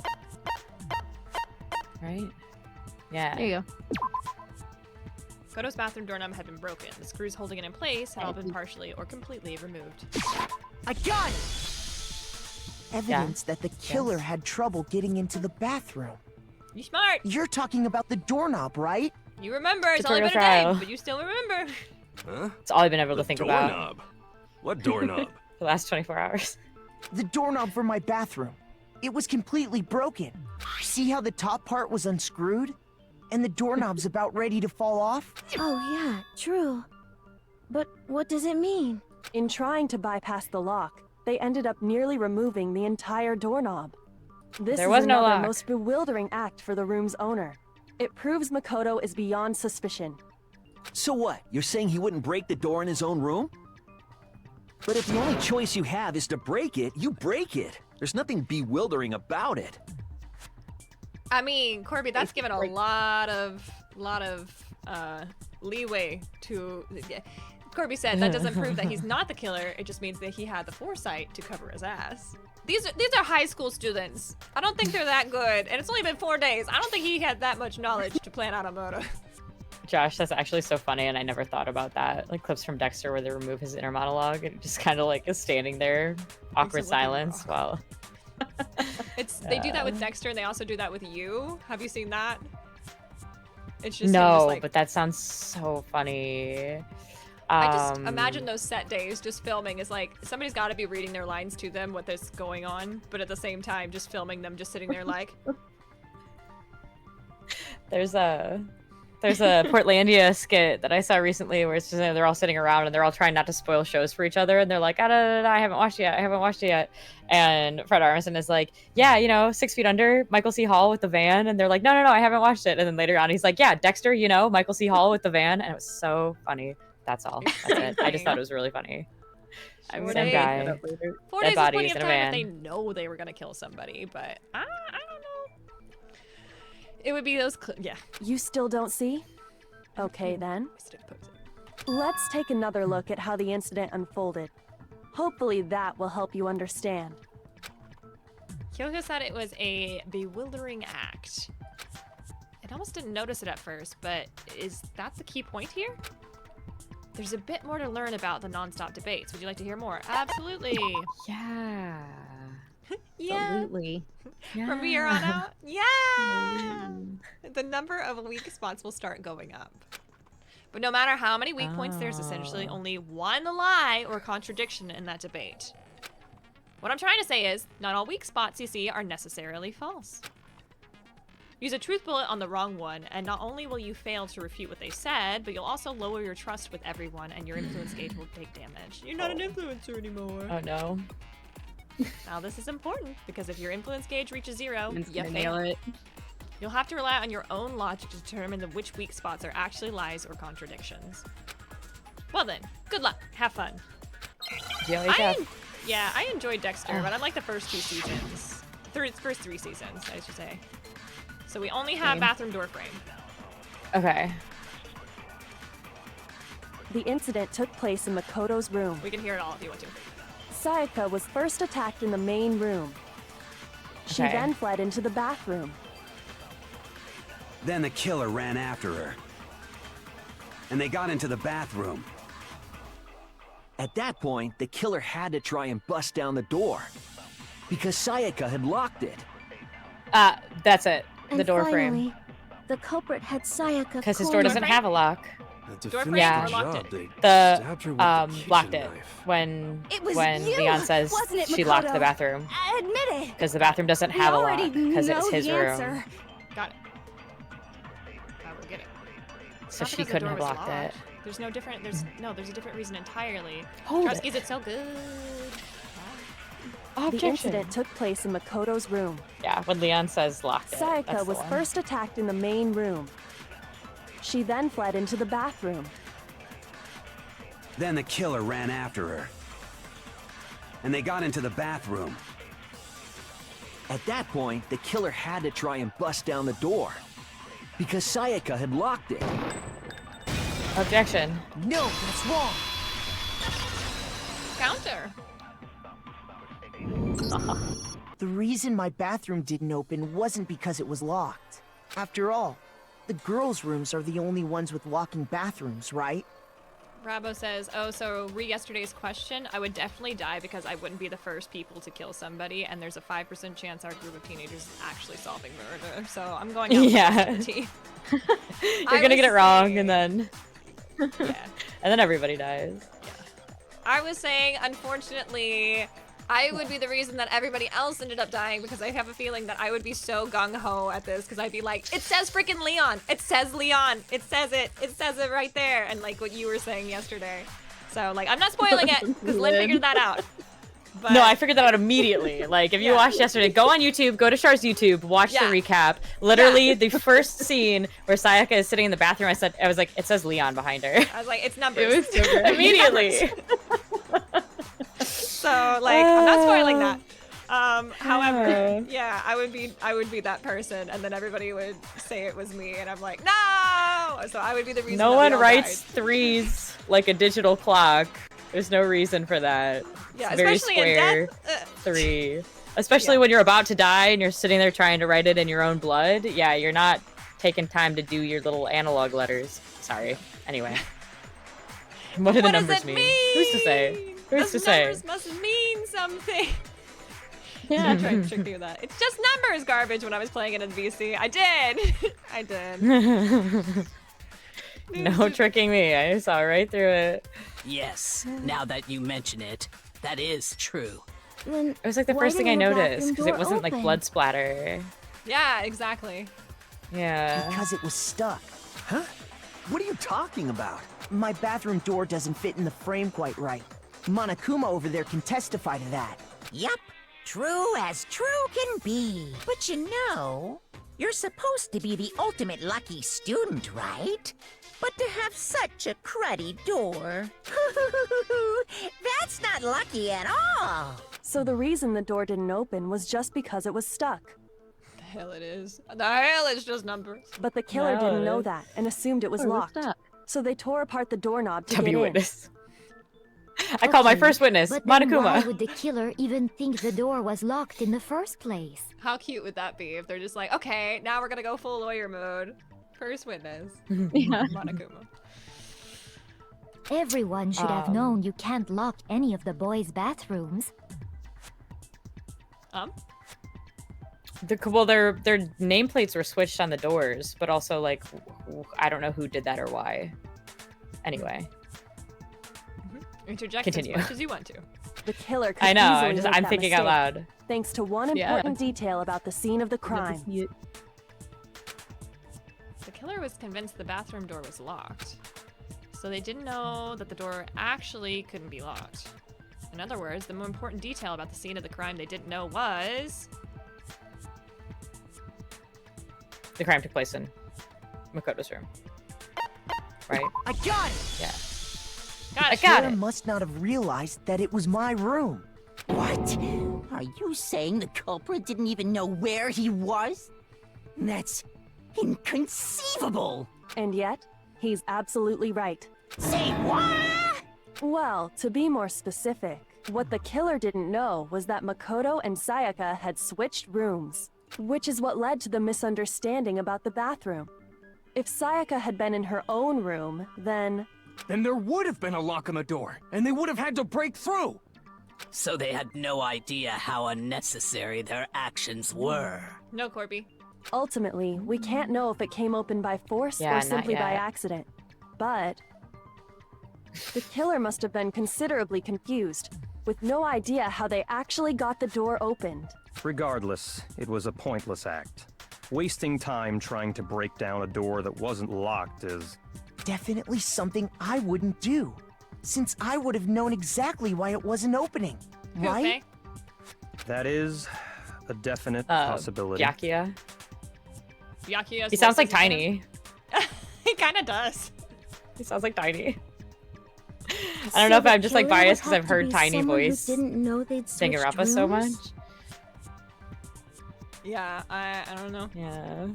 Right? Yeah. There you go. Makoto's bathroom doorknob had been broken. The screws holding it in place had all been partially or completely removed. I got it! Evidence that the killer had trouble getting into the bathroom. You smart! You're talking about the doorknob, right? You remember, it's only Tutorial been a day, trial. but you still remember. Huh? It's all I've been able to think about. Doorknob? What doorknob? The last 24 hours. The doorknob for my bathroom. It was completely broken. See how the top part was unscrewed? And the doorknob's about ready to fall off? Oh yeah, true. But what does it mean? In trying to bypass the lock, they ended up nearly removing the entire doorknob. This There is was no another lock. most bewildering act for the room's owner. It proves Makoto is beyond suspicion. So what? You're saying he wouldn't break the door in his own room? But if the only choice you have is to break it, you break it. There's nothing bewildering about it. I mean, Corby, that's given a lot of leeway to. Corby said that doesn't prove that he's not the killer. It just means that he had the foresight to cover his ass. These are high school students. I don't think they're that good, and it's only been 4 days. I don't think he had that much knowledge to plan out a murder. Josh, that's actually so funny, and I never thought about that. Like clips from Dexter where they remove his inner monologue, and it just kind of like is standing there, awkward silence while. They do that with Dexter, and they also do that with You. Have you seen that? It's just him No, just, like, but that sounds so funny. I just imagine those set days just filming is like somebody's got to be reading their lines to them what is going on, but at the same time just filming them just sitting there like. There's a Portlandia skit that I saw recently where it's just they're all sitting around and they're all trying not to spoil shows for each other, and they're like, I haven't watched it yet. And Fred Armisen is like, yeah, 6 Feet Under, Michael C. Hall with the van, and they're like, no, I haven't watched it. And then later on he's like, yeah, Dexter, Michael C. Hall with the van, and it was so funny. That's all. That's it. I just thought it was really funny. Same guy. 4 Dead days is bodies plenty in of a time van. if they know they were gonna kill somebody, but I don't know. It would be those. Yeah. You still don't see? Okay then. Let's take another look at how the incident unfolded. Hopefully that will help you understand. Kyoko said it was a bewildering act. I almost didn't notice it at first, but is that the key point here? There's a bit more to learn about the non-stop debates. Would you like to hear more? Absolutely. Yeah. Yeah. Absolutely. From here on out. Yeah. The number of weak spots will start going up. But no matter how many weak points, there's essentially only one lie or contradiction in that debate. What I'm trying to say is, not all weak spots you see are necessarily false. Use a truth bullet on the wrong one, and not only will you fail to refute what they said, but you'll also lower your trust with everyone, and your influence gauge will take damage. You're not an influencer anymore. Oh no. Now this is important, because if your influence gauge reaches 0, It's you gonna fail. nail it. You'll have to rely on your own logic to determine which weak spots are actually lies or contradictions. Well then, good luck. Have fun. Yeah, I enjoyed Dexter, but I like the first 2 seasons. First 3 seasons, I should say. So we only have bathroom door frame. Okay. The incident took place in Makoto's room. We can hear it all if you want to. Sayaka was first attacked in the main room. She Okay. then fled into the bathroom. Then the killer ran after her. And they got into the bathroom. At that point, the killer had to try and bust down the door. Because Sayaka had locked it. That's it. The And door finally, frame. the culprit had Sayaka Because his door doesn't have a lock. Door frame Yeah. or locked it? Locked it when It was when you, Leon says wasn't it, she locked the Makoto? bathroom Admit it. because the bathroom doesn't We have a lock already because it's know his the room, answer. Got it. I will get it. It's so not she because the couldn't door have was locked locked. it. There's no different. There's a different reason entirely. Hold it. Trusky's it's so good. The incident took place in Makoto's room. Yeah, when Leon says locked it. Sayaka that's the was one. first attacked in the main room. She then fled into the bathroom. Then the killer ran after her. And they got into the bathroom. At that point, the killer had to try and bust down the door. Because Sayaka had locked it. Objection. No, that's wrong. Counter. The reason my bathroom didn't open wasn't because it was locked. After all, the girls' rooms are the only ones with locking bathrooms, right? Rabo says, oh, so yesterday's question, I would definitely die because I wouldn't be the first people to kill somebody, and there's a 5% chance our group of teenagers is actually solving murder. So I'm going out Yeah. with the team. You're gonna get it wrong, and then and then everybody dies. I was saying, unfortunately, I would be the reason that everybody else ended up dying because I have a feeling that I would be so gung-ho at this because I'd be like, it says freaking Leon. It says Leon. It says it. It says it right there. And like what you were saying yesterday. So like, I'm not spoiling it because Lynn figured that out. But No, I figured that out immediately. Like, if you watched yesterday, go on YouTube, go to Char's YouTube, watch the recap. Literally, the first scene where Sayaka is sitting in the bathroom, I was like, it says Leon behind her. I was like, it's numbers. It was so good. Immediately. So like, I'm not spoiling that. However, yeah, I would be that person, and then everybody would say it was me, and I'm like, no. So I would be the reason. No that we one all writes died. threes like a digital clock. There's no reason for that. Yeah, It's very especially in square death. 3. Especially when you're about to die and you're sitting there trying to write it in your own blood. Yeah, you're not taking time to do your little analog letters. Sorry. Anyway. What do the What does numbers it mean? Who's to say? Who's to Those say? numbers must mean something. Yeah. I'm trying to trick you with that. It's just numbers garbage when I was playing it in VC. I did. I did. No tricking me. I saw right through it. Yes, now that you mention it, that is true. It was like the why first thing I didn't the noticed bathroom because it door wasn't like open? blood splatter. Yeah, exactly. Yeah. Because it was stuck. Huh? What are you talking about? My bathroom door doesn't fit in the frame quite right. Monokuma over there can testify to that. Yup, true as true can be. But you know, you're supposed to be the ultimate lucky student, right? But to have such a cruddy door, that's not lucky at all. So the reason the door didn't open was just because it was stuck. The hell it is. The hell is just numbers. But the killer No, didn't it know is. that and assumed it was Oh, it was locked. stuck. So they tore apart the doorknob to W get in. witness. I call my Okay, first witness, But then why Monokuma. would the killer even think the door was locked in the first place? How cute would that be if they're just like, okay, now we're gonna go full lawyer mode. First witness. Yeah. Monokuma. Everyone should have known you can't lock any of the boys' bathrooms. Well, their nameplates were switched on the doors, but also like I don't know who did that or why. Anyway, Interject Continue. as much as you want to. The killer could I know. easily make I'm that thinking out mistake, loud. thanks to one Yeah. important detail about the scene of the crime. killer was convinced the bathroom door was locked. So they didn't know that the door actually couldn't be locked. In other words, the more important detail about the scene of the crime they didn't know was... The crime took place in Makoto's room. Right? I got it! Yeah. The killer must not have realized that it was my room. What? Are you saying the culprit didn't even know where he was? That's inconceivable! And yet, he's absolutely right. Say what? Well, to be more specific, what the killer didn't know was that Makoto and Sayaka had switched rooms, which is what led to the misunderstanding about the bathroom. If Sayaka had been in her own room, then there would have been a lock on the door, and they would have had to break through! So they had no idea how unnecessary their actions were. No, Corby. Ultimately, we can't know if it came open by force Yeah, or not simply by yet. accident. But the killer must have been considerably confused, with no idea how they actually got the door opened. Regardless, it was a pointless act. Wasting time trying to break down a door that wasn't locked is... Definitely something I wouldn't do, since I would have known exactly why it wasn't opening, right? That is a definite possibility. Byakuya. Byakuya's He sounds voice like is Tiny. He kind of does. He sounds like Tiny. I don't know if I'm just like biased because I've heard Tiny voice Didn't know they'd Danganronpa so much. Yeah, I don't know. Yeah.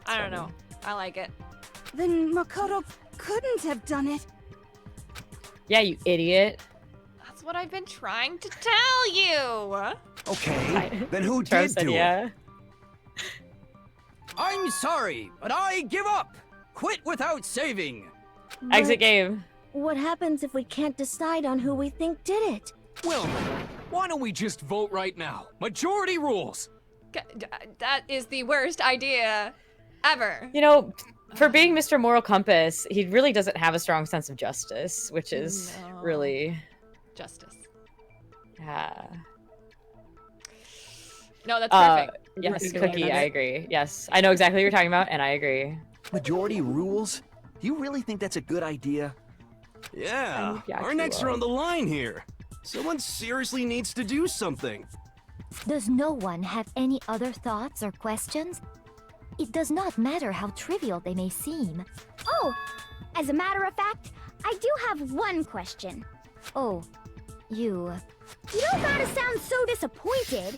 I don't know. I like it. Then Makoto couldn't have done it. Yeah, you idiot. That's what I've been trying to tell you. Okay, then who Charv did said do yeah. it? I'm sorry, but I give up. Quit without saving. Exit game. What happens if we can't decide on who we think did it? Well, why don't we just vote right now? Majority rules. That is the worst idea ever. You know, for being Mr. Moral Compass, he really doesn't have a strong sense of justice, which is really... Justice. Yeah. No, that's perfect. Yes, Cookie, I agree. Yes, I know exactly what you're talking about, and I agree. Majority rules? Do you really think that's a good idea? Yeah, our necks are on the line here. Someone seriously needs to do something. Does no one have any other thoughts or questions? It does not matter how trivial they may seem. Oh, as a matter of fact, I do have one question. Oh, you... You don't gotta sound so disappointed.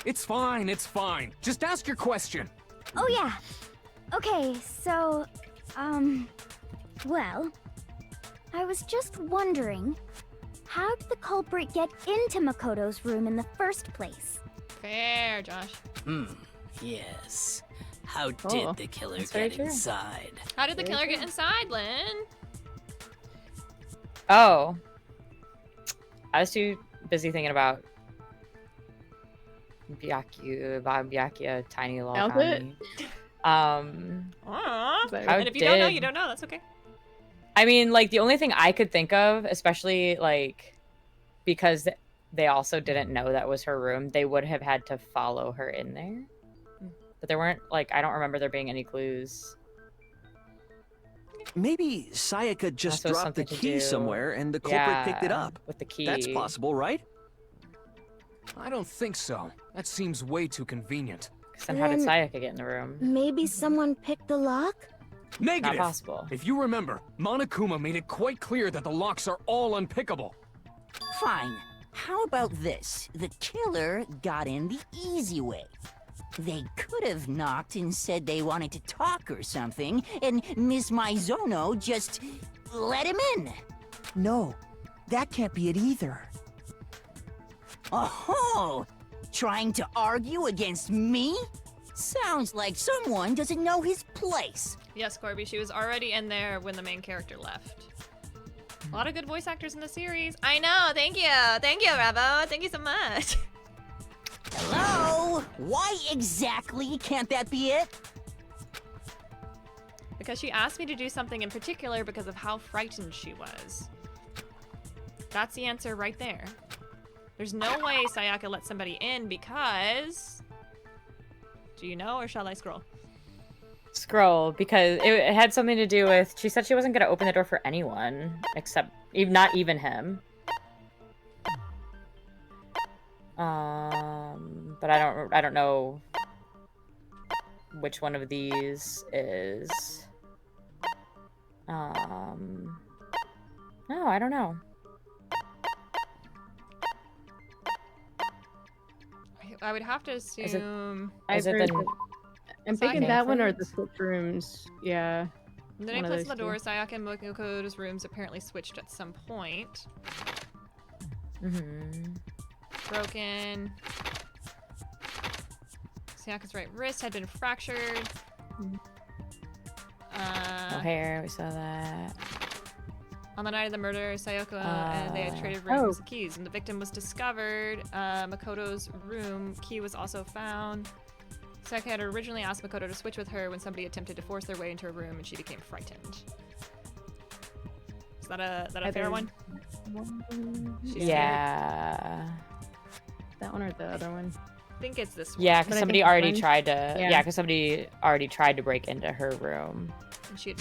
It's fine, it's fine. Just ask your question. Oh yeah. Okay, so, well, I was just wondering, how did the culprit get into Makoto's room in the first place? Fair, Josh. Yes. How did the killer get inside? How did the killer get inside, Lynn? Oh. I was too busy thinking about Byakuya, Tiny Logami. And if you don't know, you don't know. That's okay. I mean, like, the only thing I could think of, especially, like, because they also didn't know that was her room, they would have had to follow her in there. But there weren't, like, I don't remember there being any clues. Maybe Sayaka just Also dropped the something to key do- somewhere and the culprit picked it Yeah, up. with the key. That's possible, right? I don't think so. That seems way too convenient. Then how did Then- Sayaka get in the room? Maybe someone picked the lock? Negative! Not possible. If you remember, Monokuma made it quite clear that the locks are all unpickable. Fine. How about this? The killer got in the easy way. They could have knocked and said they wanted to talk or something, and Miss Maizono just let him in. No, that can't be it either. Oh, trying to argue against me? Sounds like someone doesn't know his place. Yes, Corby, she was already in there when the main character left. A lot of good voice actors in the series. I know, thank you. Thank you, Ravo. Thank you so much. Hello? Why exactly can't that be it? Because she asked me to do something in particular because of how frightened she was. That's the answer right there. There's no way Sayaka let somebody in because... Do you know, or shall I scroll? scroll because it had something to do with. She said she wasn't going to open the door for anyone except not even him. But I don't know which one of these is. No, I don't know. I would have to assume. I'm thinking that one or the switch rooms. Yeah. The name plates on the door, Sayaka and Mokoto's rooms apparently switched at some point. Broken. Sayaka's right wrist had been fractured. No hair, we saw that. On the night of the murder, Sayaka and they had traded rooms of keys. When the victim was discovered, Makoto's room key was also found. Sayaka had originally asked Makoto to switch with her when somebody attempted to force their way into her room and she became frightened. Is that a fair one? Yeah. That one or the other one? I think it's this one. Yeah, because somebody already tried to. Yeah, because somebody already tried to break into her room. And she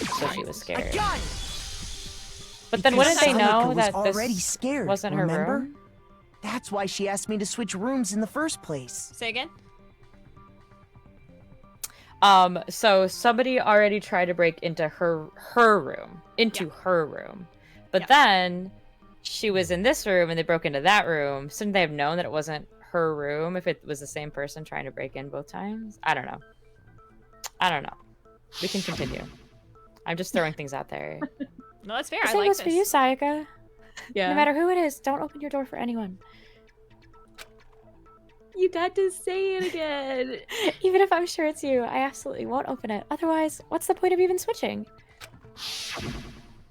was scared. Gun! But then, wouldn't they know was that already this scared, wasn't her remember? room? That's why she asked me to switch rooms in the first place. Say again? So somebody already tried to break into her room, her room. But then she was in this room and they broke into that room. Shouldn't they have known that it wasn't her room if it was the same person trying to break in both times? I don't know. We can continue. I'm just throwing things out there. No, that's fair. The I same like goes this. for you, Sayaka. Yeah. No matter who it is, don't open your door for anyone. You got to say it again. Even if I'm sure it's you, I absolutely won't open it. Otherwise, what's the point of even switching?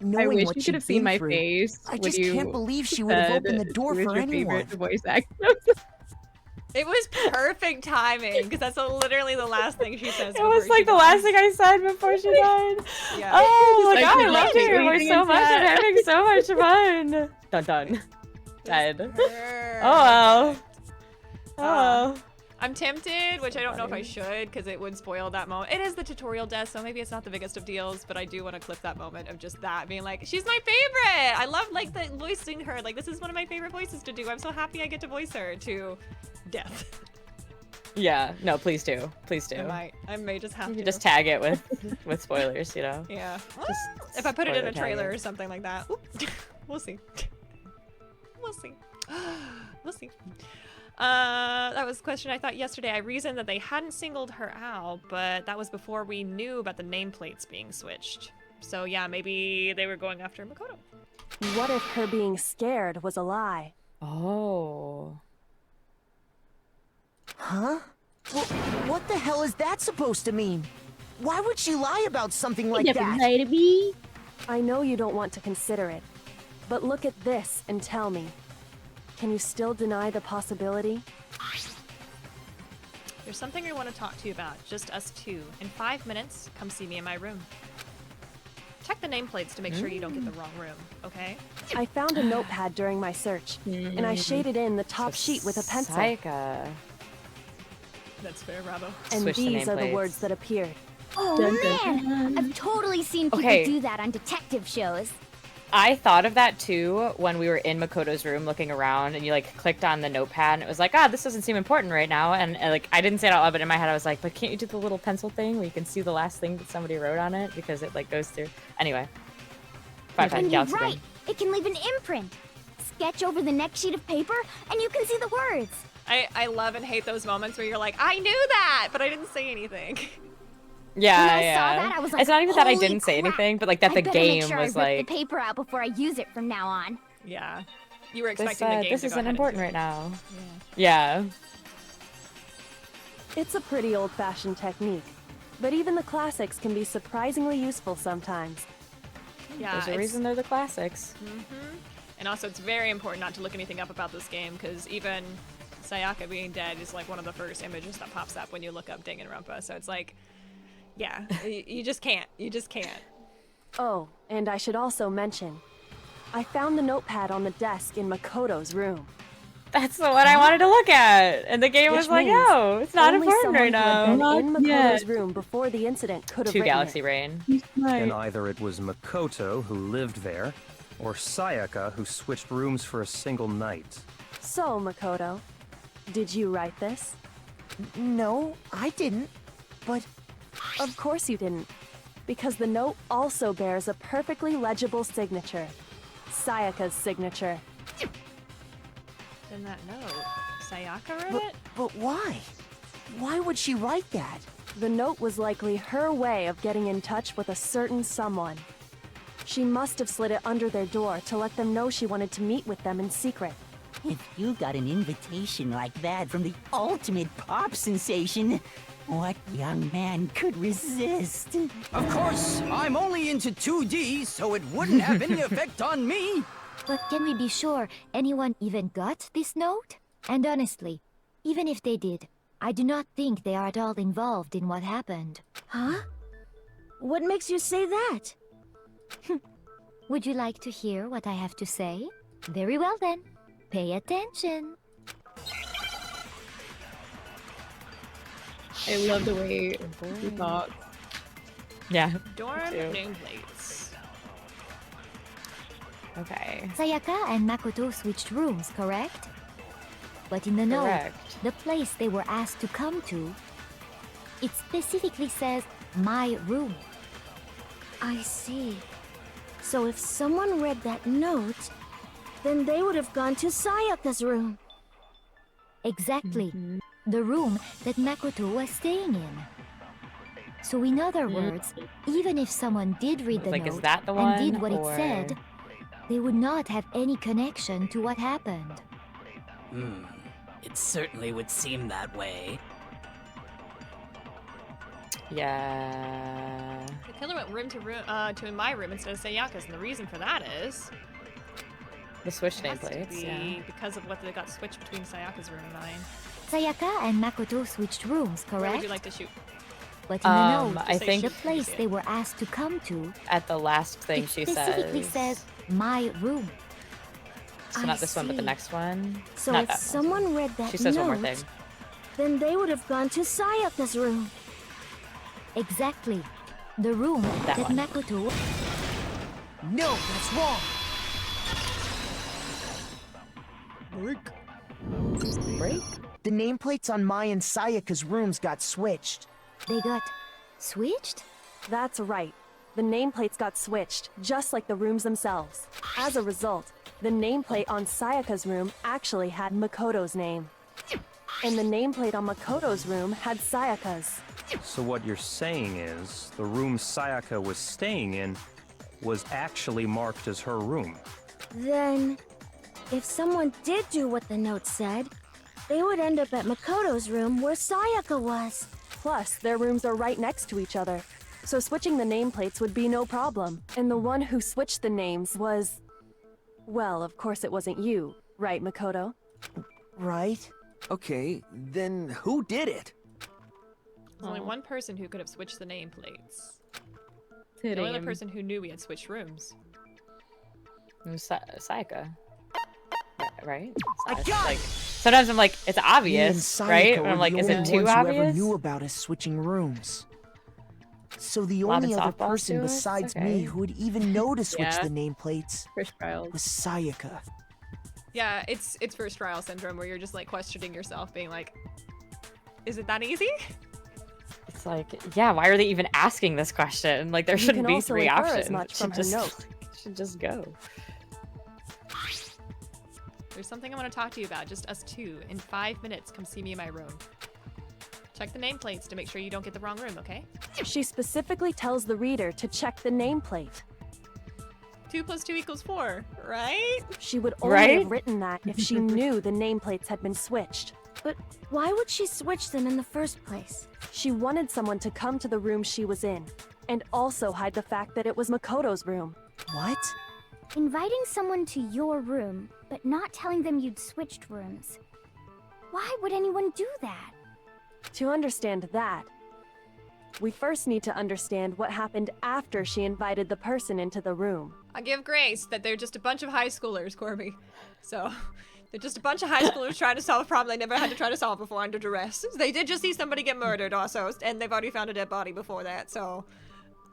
Knowing I wish what you she'd could have seen been my through, face. I when just you can't believe she would have said opened the door she was for your anyone. favorite voice actor. It was perfect timing because that's literally the last thing she says. It was like the last thing I said before she died. Yeah. Oh my Like, god, we I love loved you. her Leaving so in much. I'm chat. having so much fun. Dun dun. Dead. Oh well. Oh well. I'm tempted, which I don't know if I should because it would spoil that moment. It is the tutorial death, so maybe it's not the biggest of deals, but I do want to clip that moment of just that being like, she's my favorite. I love like the voicing her. Like this is one of my favorite voices to do. I'm so happy I get to voice her to death. Yeah. No, please do. Please do. I may just have You to. just tag it with spoilers, you know. Yeah. Just If I put it in spoiler a tag trailer it. or something like that. Oop. We'll see. We'll see. We'll see. That was a question I thought yesterday. I reasoned that they hadn't singled her out, but that was before we knew about the nameplates being switched. So yeah, maybe they were going after Makoto. What if her being scared was a lie? Oh. Huh? Well, what the hell is that supposed to mean? Why would she lie about something like that? lie to me. I know you don't want to consider it, but look at this and tell me. Can you still deny the possibility? There's something I want to talk to you about, just us two. In 5 minutes, come see me in my room. Check the nameplates to make sure you don't get the wrong room, okay? I found a notepad during my search, and I shaded in the top sheet with a pencil. Sayaka. That's fair, Bravo. And Switch the these are the nameplates. words that appeared. Oh man, I've totally seen people Okay. do that on detective shows. I thought of that too when we were in Makoto's room looking around and you like clicked on the notepad and it was like, this doesn't seem important right now. And like, I didn't say it out loud, but in my head I was like, but can't you do the little pencil thing where you can see the last thing that somebody wrote on it because it like goes through. Anyway. Fine, And yeah, you're it's good. right, it can leave an imprint. Sketch over the next sheet of paper and you can see the words. I love and hate those moments where you're like, I knew that, but I didn't say anything. Yeah, When I yeah. saw that, I was like, it's not even that I "Holy didn't say crap, anything, but like that I the better make game sure was I rip like, the paper out before I use it from now on. Yeah. You were this, expecting the game this to go isn't ahead and important do it. right now. Yeah. It's a pretty old-fashioned technique, but even the classics can be surprisingly useful sometimes. Yeah, There's a it's- reason they're the classics. And also, it's very important not to look anything up about this game because even Sayaka being dead is like one of the first images that pops up when you look up Danganronpa. So it's like, yeah, you just can't. You just can't. Oh, and I should also mention, I found the notepad on the desk in Makoto's room. That's the one I wanted to look at, and the game Which was like, means "No, it's not only important right someone now." who had been in Makoto's room before the incident could have Two written Galaxy it. Rain. And either it was Makoto who lived there, or Sayaka who switched rooms for a single night. So, Makoto, did you write this? No, I didn't. But of course you didn't. Because the note also bears a perfectly legible signature. Sayaka's signature. In that note, Sayaka wrote it? But why? Why would she write that? The note was likely her way of getting in touch with a certain someone. She must have slid it under their door to let them know she wanted to meet with them in secret. If you got an invitation like that from the ultimate pop sensation, what young man could resist? Of course, I'm only into 2D, so it wouldn't have any effect on me. But can we be sure anyone even got this note? And honestly, even if they did, I do not think they are at all involved in what happened. Huh? What makes you say that? Would you like to hear what I have to say? Very well then. Pay attention. I love the way he talks. Yeah. Dorm too. nameplates. Okay. Sayaka and Makoto switched rooms, correct? But in the note, Correct. the place they were asked to come to, it specifically says, my room. I see. So if someone read that note, then they would have gone to Sayaka's room. Exactly. The room that Makoto was staying in. So in other words, even if someone did read the Like, note is that the and did one, what or- it said, they would not have any connection to what happened. It certainly would seem that way. Yeah. The killer went room to my room instead of Sayaka's, and the reason for that is The Switch it has to nameplates, be yeah. because of what they got switched between Sayaka's room and mine. Sayaka and Makoto switched rooms, Where would correct? you like to shoot? But in the note, I think the place they were asked to come to, at the last thing it she specifically says. says, my room. So I not this one, but the see. next one. So Not if that one. someone read that She says note, one more thing. then they would have gone to Sayaka's room. Exactly. The room That one. Makoto... No, that's wrong. Break? The nameplates on Mai and Sayaka's rooms got switched. They got switched? That's right. The nameplates got switched, just like the rooms themselves. As a result, the nameplate on Sayaka's room actually had Makoto's name. And the nameplate on Makoto's room had Sayaka's. So what you're saying is, the room Sayaka was staying in was actually marked as her room. Then, if someone did do what the note said, they would end up at Makoto's room where Sayaka was. Plus, their rooms are right next to each other, so switching the nameplates would be no problem. And the one who switched the names was... Well, of course it wasn't you, right, Makoto? Right? Okay, then who did it? There's only one person who could have switched the nameplates. Did The only other him. person who knew we had switched rooms. It was Sayaka. Right? I It's got like, it! sometimes I'm like, it's Me and obvious, Sayaka right? were And I'm like, the is only it too ones who ever obvious? knew about us switching rooms. So the Lobbing only other softballs person to us? besides Okay. me who would even know to switch Yeah. the nameplates First trials. was Sayaka. Yeah, it's first trial syndrome where you're just like questioning yourself, being like, is it that easy? It's like, yeah, why are they even asking this question? Like, there You shouldn't can be also three infer as options. much It from should her just, note. it should just go. There's something I want to talk to you about, just us two. In 5 minutes, come see me in my room. Check the nameplates to make sure you don't get the wrong room, okay? She specifically tells the reader to check the nameplate. 2 + 2 = 4, right? She would only Right? have written that if she knew the nameplates had been switched. But why would she switch them in the first place? She wanted someone to come to the room she was in, and also hide the fact that it was Makoto's room. What? Inviting someone to your room, but not telling them you'd switched rooms. Why would anyone do that? To understand that, we first need to understand what happened after she invited the person into the room. I give grace that they're just a bunch of high schoolers, Corby. So, They're just a bunch of high schoolers trying to solve a problem they never had to try to solve before under duress. They did just see somebody get murdered also, and they've already found a dead body before that, so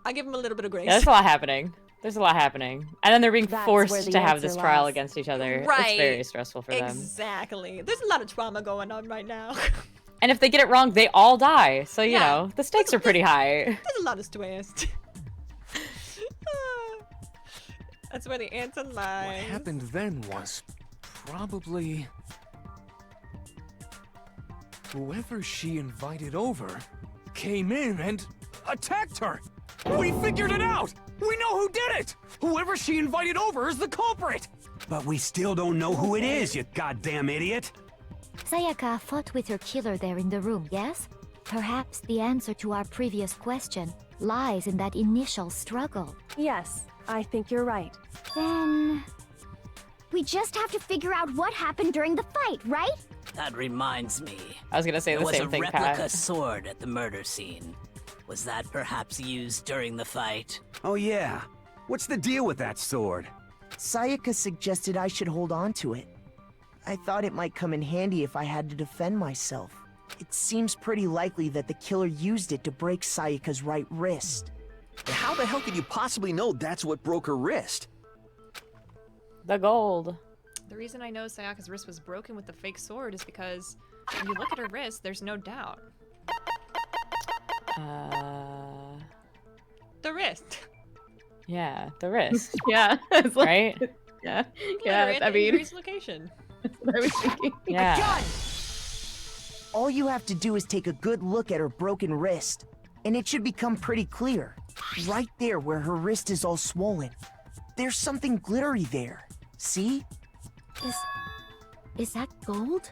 I give them a little bit of grace. Yeah, there's a lot happening. There's a lot happening. And then they're being That's forced where the to have answer this trial lies. against each other. Right. It's very stressful for them. Exactly. There's a lot of trauma going on right now. And if they get it wrong, they all die. So, you Yeah. know, the stakes are pretty high. There's a lot of stress. That's where the answer lies. What happened then was probably whoever she invited over came in and attacked her. We figured it out. We know who did it. Whoever she invited over is the culprit. But we still don't know who it is, you goddamn idiot. Sayaka fought with her killer there in the room, yes? Perhaps the answer to our previous question lies in that initial struggle. Yes, I think you're right. Then... we just have to figure out what happened during the fight, right? That reminds me. I was gonna say the same thing, There was a replica Pat. sword at the murder scene. Was that perhaps used during the fight? Oh yeah. What's the deal with that sword? Sayaka suggested I should hold on to it. I thought it might come in handy if I had to defend myself. It seems pretty likely that the killer used it to break Sayaka's right wrist. How the hell could you possibly know that's what broke her wrist? The gold. The reason I know Sayaka's wrist was broken with the fake sword is because when you look at her wrist, there's no doubt. The wrist. Yeah, the wrist. Yeah. It's like, Right? Yeah. Glitter Yeah, at I the mean, injury's location. that's what I was thinking. Yeah. Gun! All you have to do is take a good look at her broken wrist, and it should become pretty clear. Right there where her wrist is all swollen. There's something glittery there. See? Is that gold?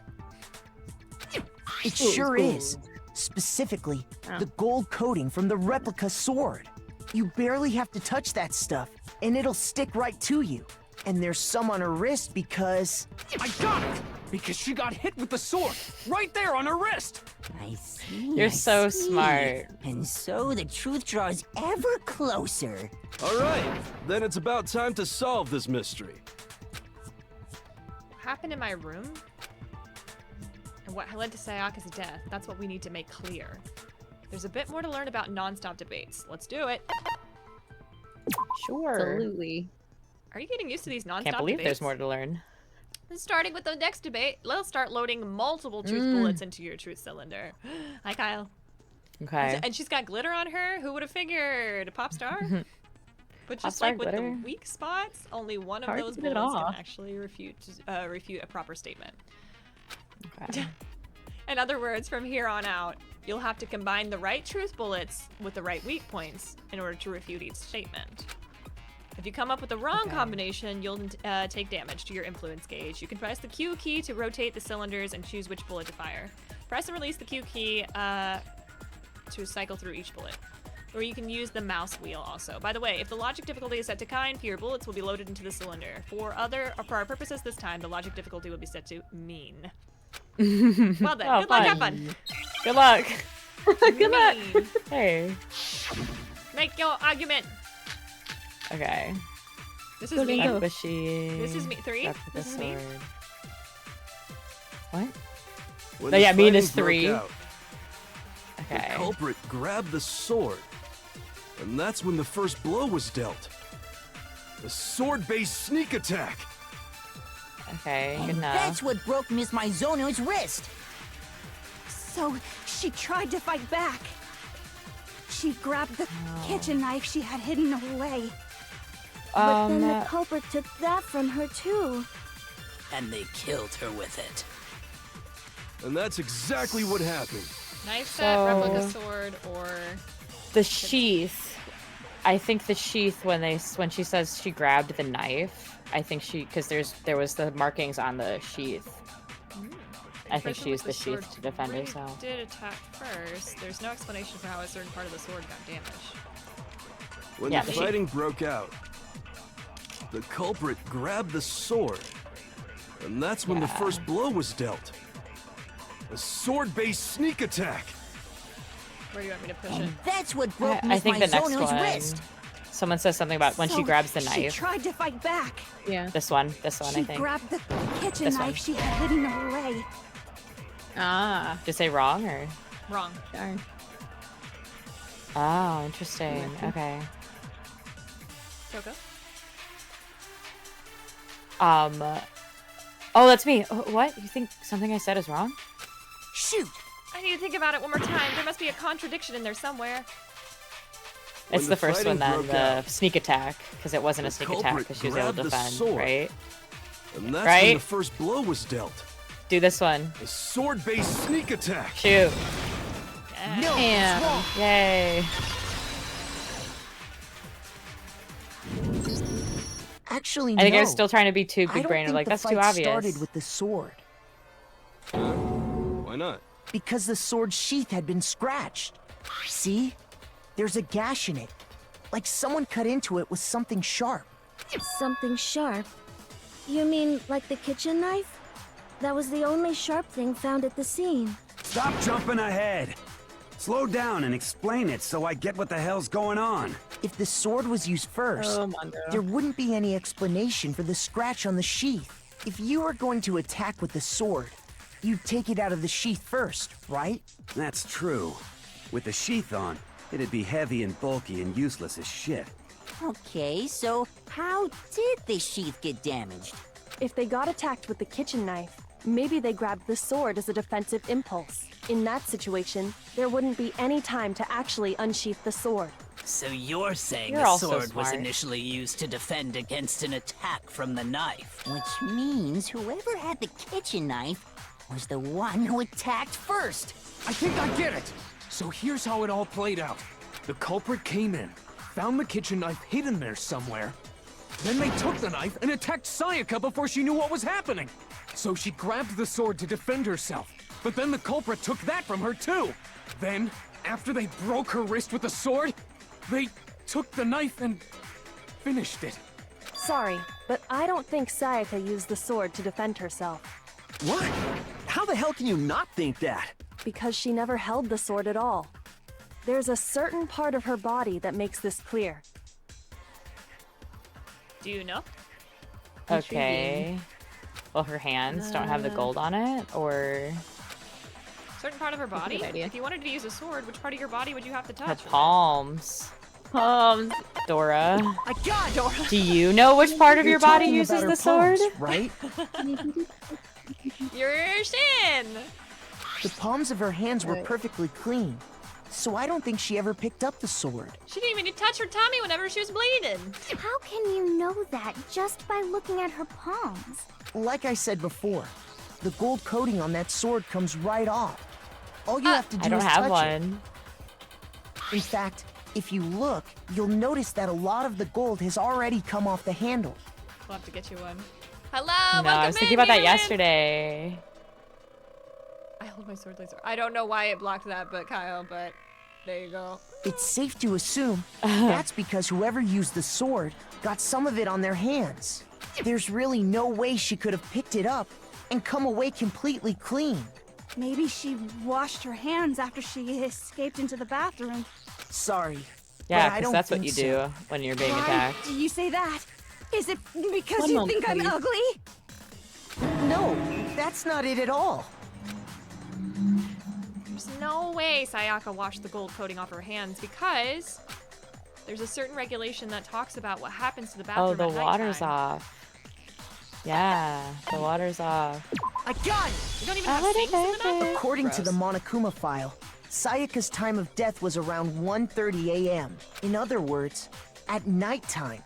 It sure is. Specifically, the gold coating from the replica sword. You barely have to touch that stuff, and it'll stick right to you. And there's some on her wrist because... I got it! Because she got hit with the sword, right there on her wrist! I see. You're I so see. smart. And so the truth draws ever closer. All right, then it's about time to solve this mystery. What happened in my room? And what led to Sayaka's death? That's what we need to make clear. There's a bit more to learn about non-stop debates. Let's do it. Sure. Absolutely. Are you getting used to these non-stop Can't believe debates? there's more to learn. Starting with the next debate, let's start loading multiple truth bullets into your truth cylinder. Hi, Kyle. Okay. And she's got glitter on her. Who would have figured? A pop star? But just Pop like star with glitter? the weak spots, only one of Hard to those get it bullets off. can actually refute a proper statement. Okay. In other words, from here on out, you'll have to combine the right truth bullets with the right weak points in order to refute each statement. If you come up with the wrong combination, you'll take damage to your influence gauge. You can press the Q key to rotate the cylinders and choose which bullet to fire. Press and release the Q key to cycle through each bullet. Or you can use the mouse wheel also. By the way, if the logic difficulty is set to kind, fewer bullets will be loaded into the cylinder. For our purposes this time, the logic difficulty will be set to mean. Well then, Oh, good luck, have fun. Good luck. Good luck. Hey. Make your argument. Okay. This is me. Bushy. This is me. 3. This is me. What? When No, the yeah, mean is fighting broke 3. out, Okay. the culprit grabbed the sword, and that's when the first blow was dealt. A sword-based sneak attack. Okay, good And enough. that's what broke Miss Maizono's wrist. So she tried to fight back. She grabbed the kitchen knife she had hidden away. But then the culprit took that from her too. And they killed her with it. And that's exactly what happened. Knife set, replica So- sword, or The sheath. I think the sheath when she says she grabbed the knife. I think because there was the markings on the sheath. I think she used the sheath to defend herself. Did attack first. There's no explanation for how a certain part of the sword got damaged. When Yeah, the the fighting broke out, the culprit grabbed the sword, and that's when the first blow was dealt. A sword-based sneak attack. Where do you want me to push it? And that's what broke I Miss think the next Maizono's one. wrist. Someone says something about when she So grabs the She knife. tried to fight back. Yeah. This one, I She think. grabbed the kitchen This knife one. she had hidden away. Ah. Just say wrong or? Wrong. Darn. Oh, interesting. Okay. Coco? Oh, that's me. What? You think something I said is wrong? Shoot! I need to think about it one more time. There must be a contradiction in there somewhere. It's the first one then, broke the out, sneak attack, because it wasn't a the sneak attack culprit because she was able to grabbed the defend, sword. right? And that's when Right? the first blow was dealt. Do this one. A sword-based sneak attack. Shoot. No, Damn. it's wrong. Yay. Actually, I think no. I was still trying to be too I big don't brain. think Like, the that's too fight obvious. started with the sword. Why not? Because the sword's sheath had been scratched. See? There's a gash in it. Like someone cut into it with something sharp. Something sharp? You mean like the kitchen knife? That was the only sharp thing found at the scene. Stop jumping ahead. Slow down and explain it so I get what the hell's going on. If the sword was used first, Oh, Mondo. there wouldn't be any explanation for the scratch on the sheath. If you were going to attack with the sword, you'd take it out of the sheath first, right? That's true. With the sheath on, it'd be heavy and bulky and useless as shit. Okay, so how did the sheath get damaged? If they got attacked with the kitchen knife, maybe they grabbed the sword as a defensive impulse. In that situation, there wouldn't be any time to actually unsheath the sword. So you're saying You're the also sword was smart. initially used to defend against an attack from the knife? Which means whoever had the kitchen knife was the one who attacked first. I think I get it. So here's how it all played out. The culprit came in, found the kitchen knife hidden there somewhere. Then they took the knife and attacked Sayaka before she knew what was happening. So she grabbed the sword to defend herself. But then the culprit took that from her too. Then, after they broke her wrist with the sword, they took the knife and finished it. Sorry, but I don't think Sayaka used the sword to defend herself. What? How the hell can you not think that? Because she never held the sword at all. There's a certain part of her body that makes this clear. Do you know? Okay. Well, her hands don't have the gold on it, or Certain part of her body? good idea. If you wanted to use a sword, which part of your body would you have to her touch? palms. Palms. Dora, I got Dora. do you know which part of You're your body talking uses about the her sword? palms, right? Your shin! The palms of her hands were perfectly clean, so I don't think she ever picked up the sword. She didn't even touch her tummy whenever she was bleeding. How can you know that just by looking at her palms? Like I said before, the gold coating on that sword comes right off. All you have to do I don't is have touch one. it. In fact, if you look, you'll notice that a lot of the gold has already come off the handle. We'll have to get you one. Hello, No, I was thinking about that yesterday. I hold my sword laser. I don't know why it blocked that, but Kyle, but there you go. It's safe to assume that's because whoever used the sword got some of it on their hands. There's really no way she could have picked it up and come away completely clean. Maybe she washed her hands after she escaped into the bathroom. Sorry. Yeah, but I because don't that's what think you so. do when you're being Why attacked. do you say that? Is it because One you moment, think I'm please. ugly? No, that's not it at all. There's no way Sayaka washed the gold coating off her hands because there's a certain regulation that talks about what happens to the bathroom Oh, the at water's nighttime. off. Yeah, the water's off. I got it! You don't even have sinks in the bathroom? According to the Monokuma file, Sayaka's time of death was around 1:30 a.m. In other words, at nighttime.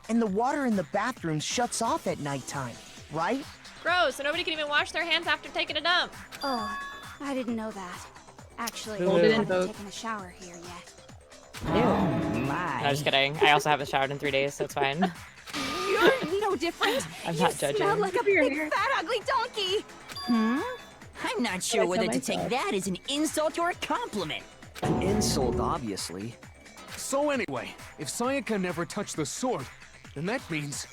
And the water in the bathroom shuts off at nighttime, right? Gross, so nobody can even wash their hands after taking a dump. Oh, I didn't know that. Actually, Hold I it in, haven't vote. taken a shower here yet. Ew. No, I'm just kidding. I also haven't showered in 3 days, so it's fine. You're no different. I'm you not smell judging. like a big fat ugly donkey. I'm not sure I whether tell to take myself. that as an insult or a compliment. An insult, obviously. So anyway, if Sayaka never touched the sword, then that means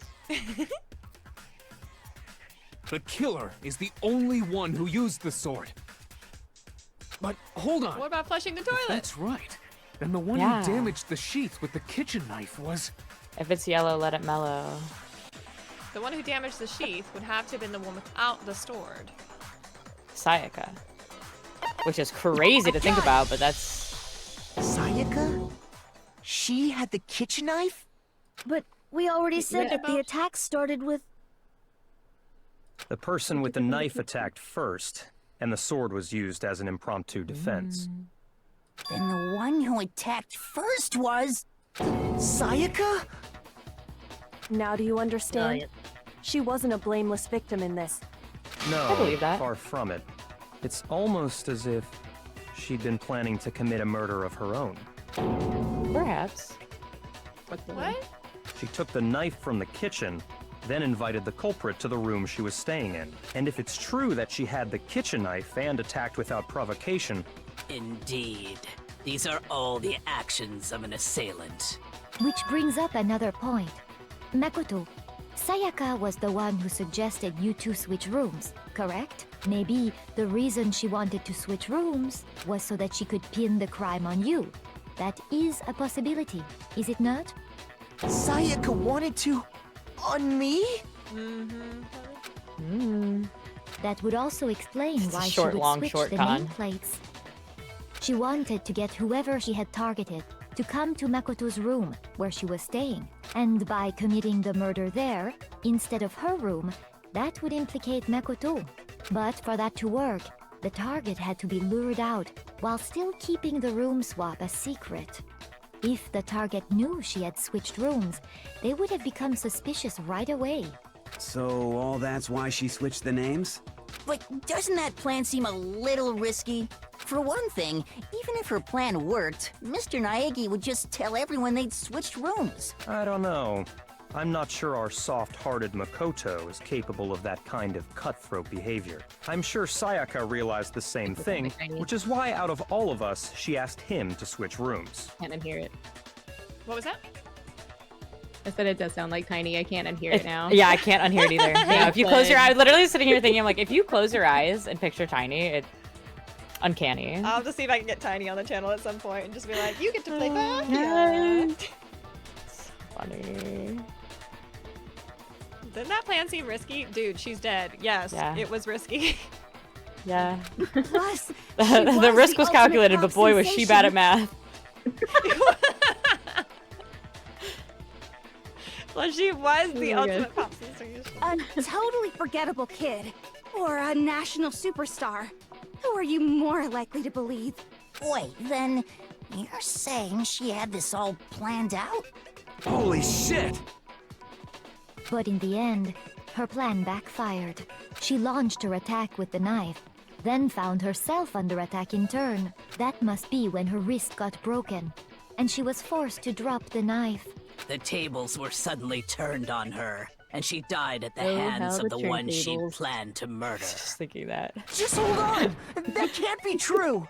the killer is the only one who used the sword. But hold on. What about flushing the If toilet? that's right, then the one Yeah. who damaged the sheath with the kitchen knife was... If it's yellow, let it mellow. The one who damaged the sheath would have to have been the one without the sword. Sayaka. Which is crazy to think about, but that's... Sayaka? She had the kitchen knife? But we already said that the attack started with... The person with the knife attacked first, and the sword was used as an impromptu defense. Then the one who attacked first was... Sayaka? Now do you understand? She wasn't a blameless victim in this. No, I believe that. far from it. It's almost as if she'd been planning to commit a murder of her own. Perhaps. What? She took the knife from the kitchen, then invited the culprit to the room she was staying in. And if it's true that she had the kitchen knife and attacked without provocation... Indeed. These are all the actions of an assailant. Which brings up another point. Makoto, Sayaka was the one who suggested you two switch rooms, correct? Maybe the reason she wanted to switch rooms was so that she could pin the crime on you. That is a possibility, is it not? Sayaka wanted to... on me? That would also explain It's a why short, she would long, switch short the con. nameplates. She wanted to get whoever she had targeted to come to Makoto's room where she was staying. And by committing the murder there, instead of her room, that would implicate Makoto. But for that to work, the target had to be lured out while still keeping the room swap a secret. If the target knew she had switched rooms, they would have become suspicious right away. So all that's why she switched the names? But doesn't that plan seem a little risky? For one thing, even if her plan worked, Mr. Naegi would just tell everyone they'd switched rooms. I don't know. I'm not sure our soft-hearted Makoto is capable of that kind of cutthroat behavior. I'm sure Sayaka realized the same thing, which is why out of all of us, she asked him to switch rooms. Can't unhear it. What was that? I said it does sound like Tiny. I can't unhear it now. Yeah, I can't unhear it either. Yeah, if you close your eyes, literally sitting here thinking, I'm like, if you close your eyes and picture Tiny, it's uncanny. I'll have to see if I can get Tiny on the channel at some point and just be like, you get to play back. It's funny. Didn't that plan seem risky? Dude, she's dead. Yes, it was risky. Yeah. Plus, the risk was calculated, but boy, was she bad at math. Well, she was the ultimate pop sensation. A totally forgettable kid. Or a national superstar. Who are you more likely to believe? Wait, then you're saying she had this all planned out? Holy shit! But in the end, her plan backfired. She launched her attack with the knife, then found herself under attack in turn. That must be when her wrist got broken, and she was forced to drop the knife. The tables were suddenly turned on her, and she died at the Oh, hands how of the the one she turntables. planned to murder. Just thinking that. Just hold on! That can't be true!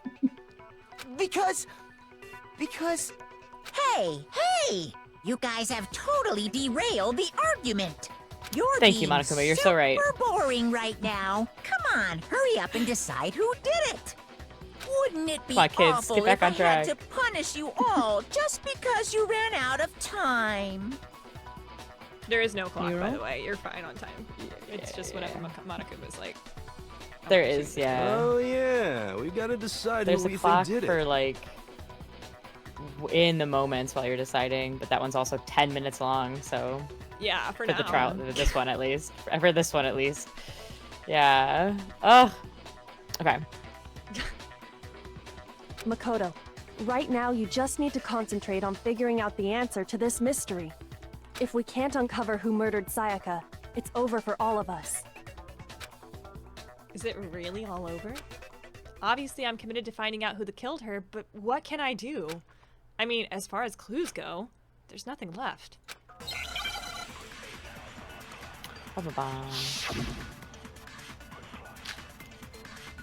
Because... Hey! You guys have totally derailed the argument! You're Thank you, being Monokuma, you're so right. super boring right now. Come on, hurry up and decide who did it! Wouldn't it be Come on, kids, awful get back if on I track. had to punish you all just because you ran out of time? There is no clock, by the way. You're fine on time. It's just whatever Monokuma's like. There is, yeah. Oh yeah, we gotta decide There's who a we clock think did for it. like in the moments while you're deciding, but that one's also 10 minutes long, so Yeah, for the now. trial, this one at least, for this one at least. Yeah. Oh. Okay. Makoto, right now you just need to concentrate on figuring out the answer to this mystery. If we can't uncover who murdered Sayaka, it's over for all of us. Is it really all over? Obviously, I'm committed to finding out who killed her, but what can I do? I mean, as far as clues go, there's nothing left.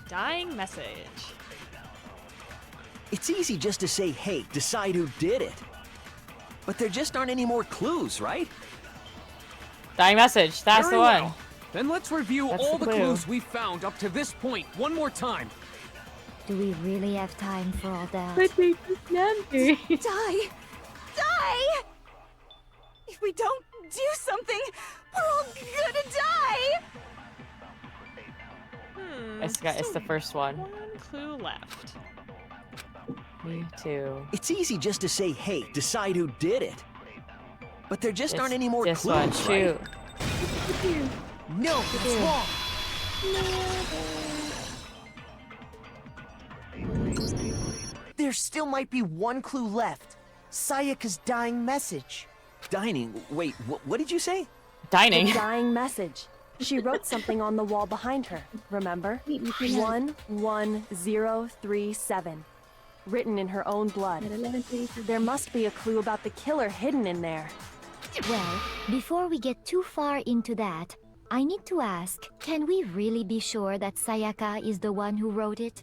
Dying message. It's easy just to say, hey, decide who did it. But there just aren't any more clues, right? Dying message. That's Very the one. well. Then let's review That's all the the clue. clues we've found up to this point one more time. Do we really have time for all that? Die! Die! If we don't do something! We're all gonna die! It's the first one. One clue left. Me too. It's easy just to say, hey, decide who did it. But there just aren't any more this clues, one, right? shoot. No, that's wrong. There still might be one clue left. Sayaka's dying message. Dining? Wait, what did you say? Dining? The dying message. She wrote something on the wall behind her, remember? 11037. Written in her own blood. There must be a clue about the killer hidden in there. Well, before we get too far into that, I need to ask, can we really be sure that Sayaka is the one who wrote it?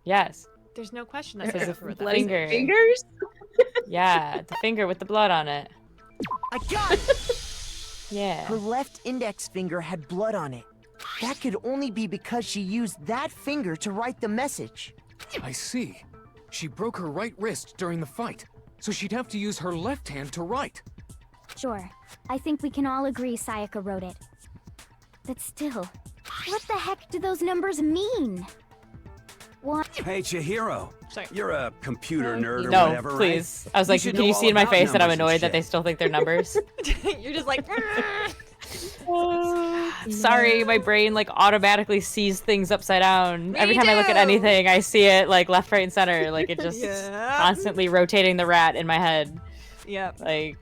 Yes. There's no question that's There's a for finger. Fingers? Yeah, the finger with the blood on it. I got it! Yeah. Her left index finger had blood on it. That could only be because she used that finger to write the message. I see. She broke her right wrist during the fight, so she'd have to use her left hand to write. Sure. I think we can all agree Sayaka wrote it. But still, what the heck do those numbers mean? What? Hey, Chihiro. Sorry. You're a computer nerd or No, whatever, please. right? I was like, should can know you all see in my about face that I'm numbers and annoyed that they shit. still think they're numbers? You're just like, Sorry, my brain like automatically sees things upside down. Me Every time I look at too. anything, I see it like left, right, and center. Like it just Yeah. constantly rotating the rat in my head. Yep. Like,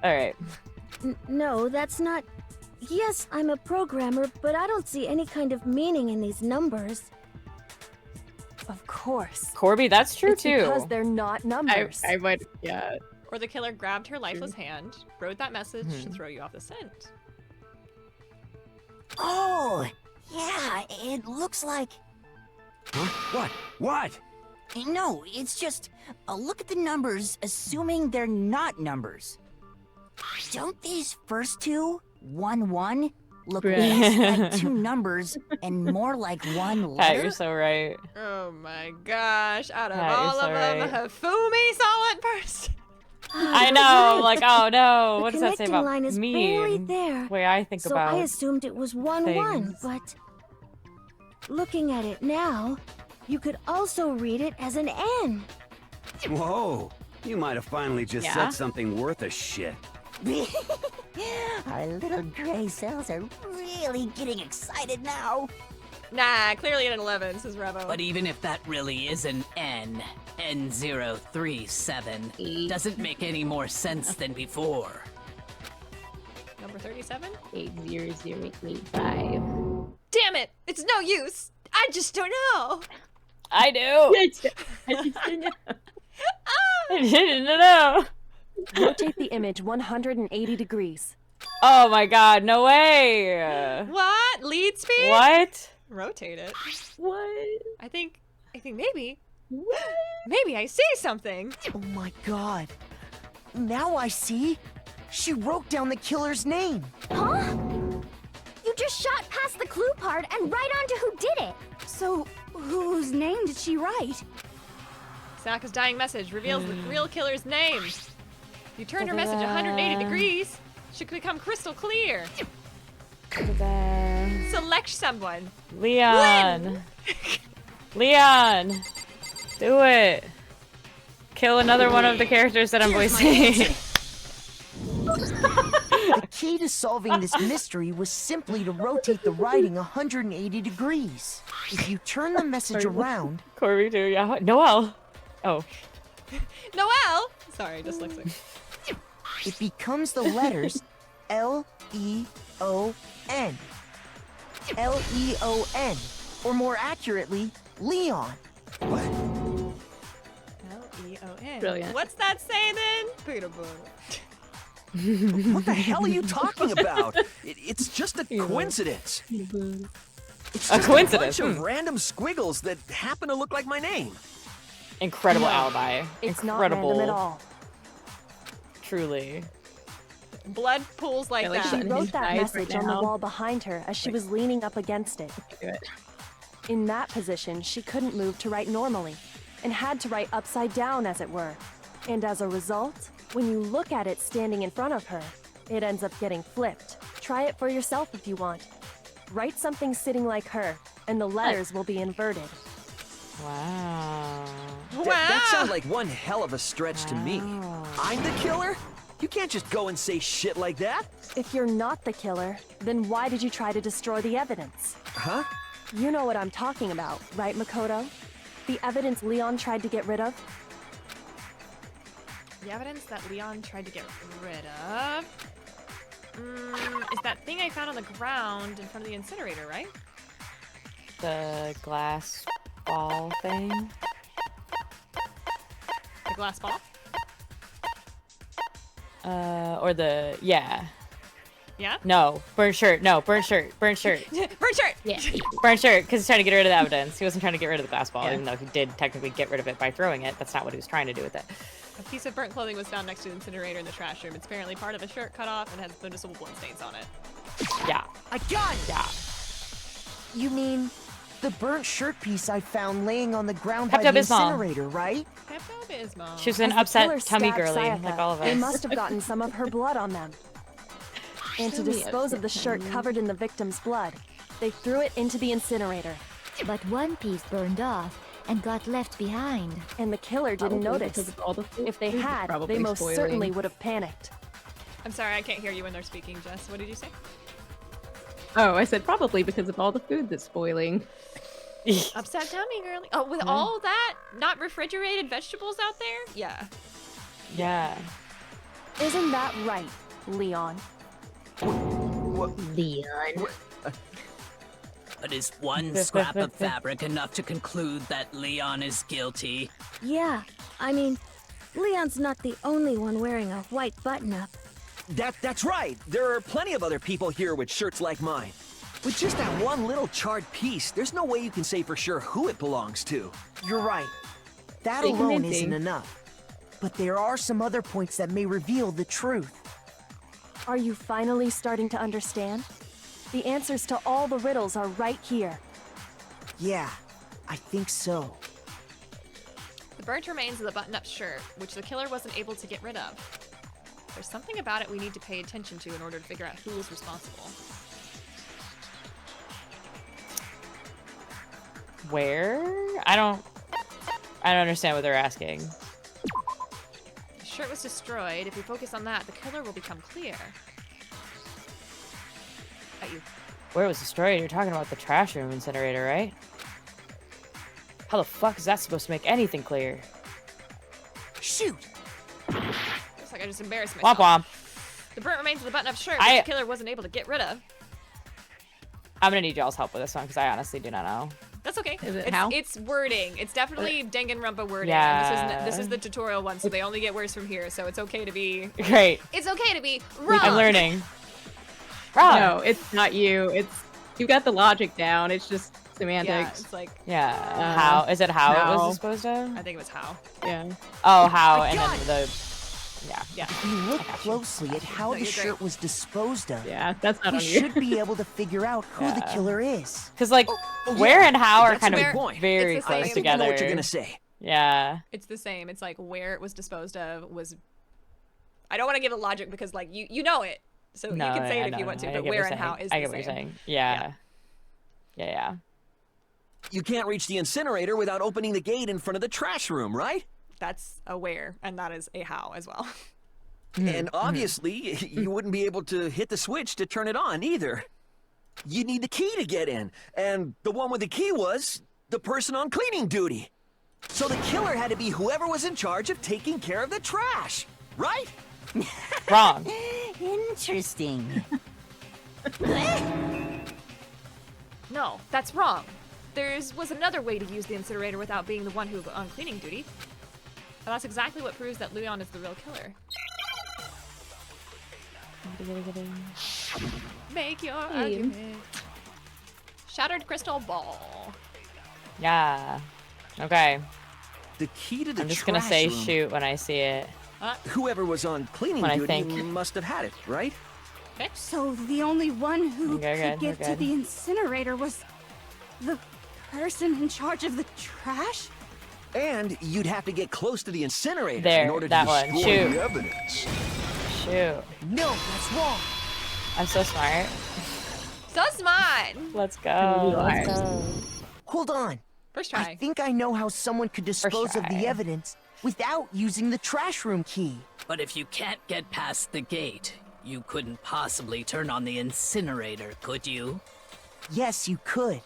all right. No, that's not... Yes, I'm a programmer, but I don't see any kind of meaning in these numbers. Of course. Corby, that's true It's too. because they're not numbers. I would, yeah. Or the killer grabbed her lifeless hand, wrote that message to Mhm. throw you off the scent. Oh, yeah, it looks like... Huh? What? What? No, it's just, look at the numbers, assuming they're not numbers. Don't these first two, 1-1, look less like two numbers and more like one Pat, letter? you're so right. Oh my gosh, out of Pat, all you're of so them, right. Hifumi saw it first. I know, like, oh no, The what does that say connecting about line is me? barely and there. the way I think So about I assumed it was 1-1, things. but looking at it now, you could also read it as an N. Whoa. You might have finally just Yeah? said something worth a shit. Our little gray cells are really getting excited now. Nah, clearly an 11, says Revo. But even if that really is an N, N037, doesn't make any more sense than before. Number 37? 80085. Damn it! It's no use! I just don't know! I do! I just didn't know. I didn't know. Rotate the image 180 degrees. Oh my god, no way! What? Lead speed? What? Rotate it. What? I think maybe. Maybe I see something. Oh my god. Now I see. She wrote down the killer's name. Huh? You just shot past the clue part and right onto who did it. So, whose name did she write? Sayaka's dying message reveals the real killer's name. If you turn her message 180 degrees, she could become crystal clear. Select someone. Leon! Leon! Do it! Kill another one of the characters that I'm voicing. The key to solving this mystery was simply to rotate the writing 180 degrees. If you turn the message around... Corby too, yeah. Noel! Oh. Noel! Sorry, dyslexic. It becomes the letters L-E-O-N. L-E-O-N. Or more accurately, Leon. L-E-O-N. Brilliant. What's that say then? Peekaboo. What the hell are you talking about? It's just a coincidence. It's A just coincidence, a bunch of random squiggles that happen to look like my name. Incredible No, alibi. It's Incredible. not random at all. Truly. Blood pools like like that. She wrote that Right message on the now. wall behind her as she was leaning up against it. Do it. In that position, she couldn't move to write normally, and had to write upside down, as it were. And as a result, when you look at it standing in front of her, it ends up getting flipped. Try it for yourself if you want. Write something sitting like her, and the letters will be inverted. Wow. That sounds like one hell of a stretch to me. I'm the killer? You can't just go and say shit like that. If you're not the killer, then why did you try to destroy the evidence? Huh? You know what I'm talking about, right, Makoto? The evidence Leon tried to get rid of? The evidence that Leon tried to get rid of is that thing I found on the ground in front of the incinerator, right? The glass ball thing? The glass ball? Or the, yeah. Yeah? No, burnt shirt. No, burnt shirt. Burnt shirt. Burnt shirt! Yeah. Burnt shirt, because he's trying to get rid of the evidence. He wasn't trying to get rid of the glass ball, Yeah. even though he did technically get rid of it by throwing it. That's not what he was trying to do with it. A piece of burnt clothing was found next to the incinerator in the trash room. It's apparently part of a shirt cut off and has noticeable blood stains on it. Yeah. I got it! Yeah. You mean the burnt shirt piece I found laying on the ground by the Pepto-Bismol. incinerator, right? Pepto-Bismol. She was an As the upset killer tummy stabbed girly, Sayaka, like all of us. They must have gotten some of her blood on them. And to Tummy dispose of the upset shirt tummy. covered in the victim's blood, they threw it into the incinerator. But one piece burned off and got left behind. And the killer didn't Probably notice. because of all the food If they that's had, probably they most spoiling. certainly would have panicked. I'm sorry, I can't hear you when they're speaking, Jess. What did you say? Oh, I said probably because of all the food that's spoiling. Upset tummy, girly. Oh, with all that not refrigerated vegetables out there? Yeah. Yeah. Isn't that right, Leon? Leon. But is one scrap of fabric enough to conclude that Leon is guilty? Yeah, I mean, Leon's not the only one wearing a white button-up. That's right. There are plenty of other people here with shirts like mine. With just that one little charred piece, there's no way you can say for sure who it belongs to. You're right. That Stay alone convincing. isn't enough. But there are some other points that may reveal the truth. Are you finally starting to understand? The answers to all the riddles are right here. Yeah, I think so. The burnt remains of the button-up shirt, which the killer wasn't able to get rid of. There's something about it we need to pay attention to in order to figure out who was responsible. Where? I don't understand what they're asking. The shirt was destroyed. If we focus on that, the killer will become clear. At you. Where it was destroyed? You're talking about the trash room incinerator, right? How the fuck is that supposed to make anything clear? Shoot! Looks like I just embarrassed Womp myself. womp. The burnt remains of the button-up shirt, which the killer wasn't able to get rid of. I'm gonna need y'all's help with this one because I honestly do not know. That's okay. Is it how? It's wording. It's definitely Danganronpa wording. Yeah. And this is the tutorial one, so they only get words from here. So it's okay to be Great. It's okay to be wrong. I'm learning. Wrong. No, it's not you. It's you got the logic down. It's just Yeah, semantics. it's like Yeah. How is it? How it was disposed of? I think it was how. Yeah. Oh, how and then the. Yeah. Yeah. If you look closely at how No, the you're great. shirt was disposed of, Yeah, that's not you on you. should be able to figure out who the Yeah. killer is. Because like where and how are That's kind a of good point. very It's the same. close I think I know together. what you're gonna say. Yeah. It's the same. It's like where it was disposed of was. I don't want to give a logic because like you know it, so No, you can say I it if know, you want to. I But get what where you're and how saying. is I the get what you're same. saying. Yeah. Yeah. You can't reach the incinerator without opening the gate in front of the trash room, right? That's a where, and that is a how as well. And obviously, you wouldn't be able to hit the switch to turn it on either. You need the key to get in, and the one with the key was the person on cleaning duty. So the killer had to be whoever was in charge of taking care of the trash, right? Wrong. Interesting. No, that's wrong. Was another way to use the incinerator without being the one who on cleaning duty. And that's exactly what proves that Leon is the real killer. Make your argument. Shattered crystal ball. Yeah. Okay. The key to the I'm just trash gonna say room. shoot when I see it. Whoever was on cleaning When I duty think. must have had it, right? So the only one who Okay, could good, get we're to good. the incinerator was the person in charge of the trash? And you'd have to get close to the incinerator There, in order that to one. destroy Shoot. the evidence. Shoot. No, that's wrong. I'm so smart. So smart. Let's go. Let's go. Hold on. First I try. think I know how someone could dispose of try. the evidence without using the trash room key. But if you can't get past the gate, you couldn't possibly turn on the incinerator, could you? Yes, you could.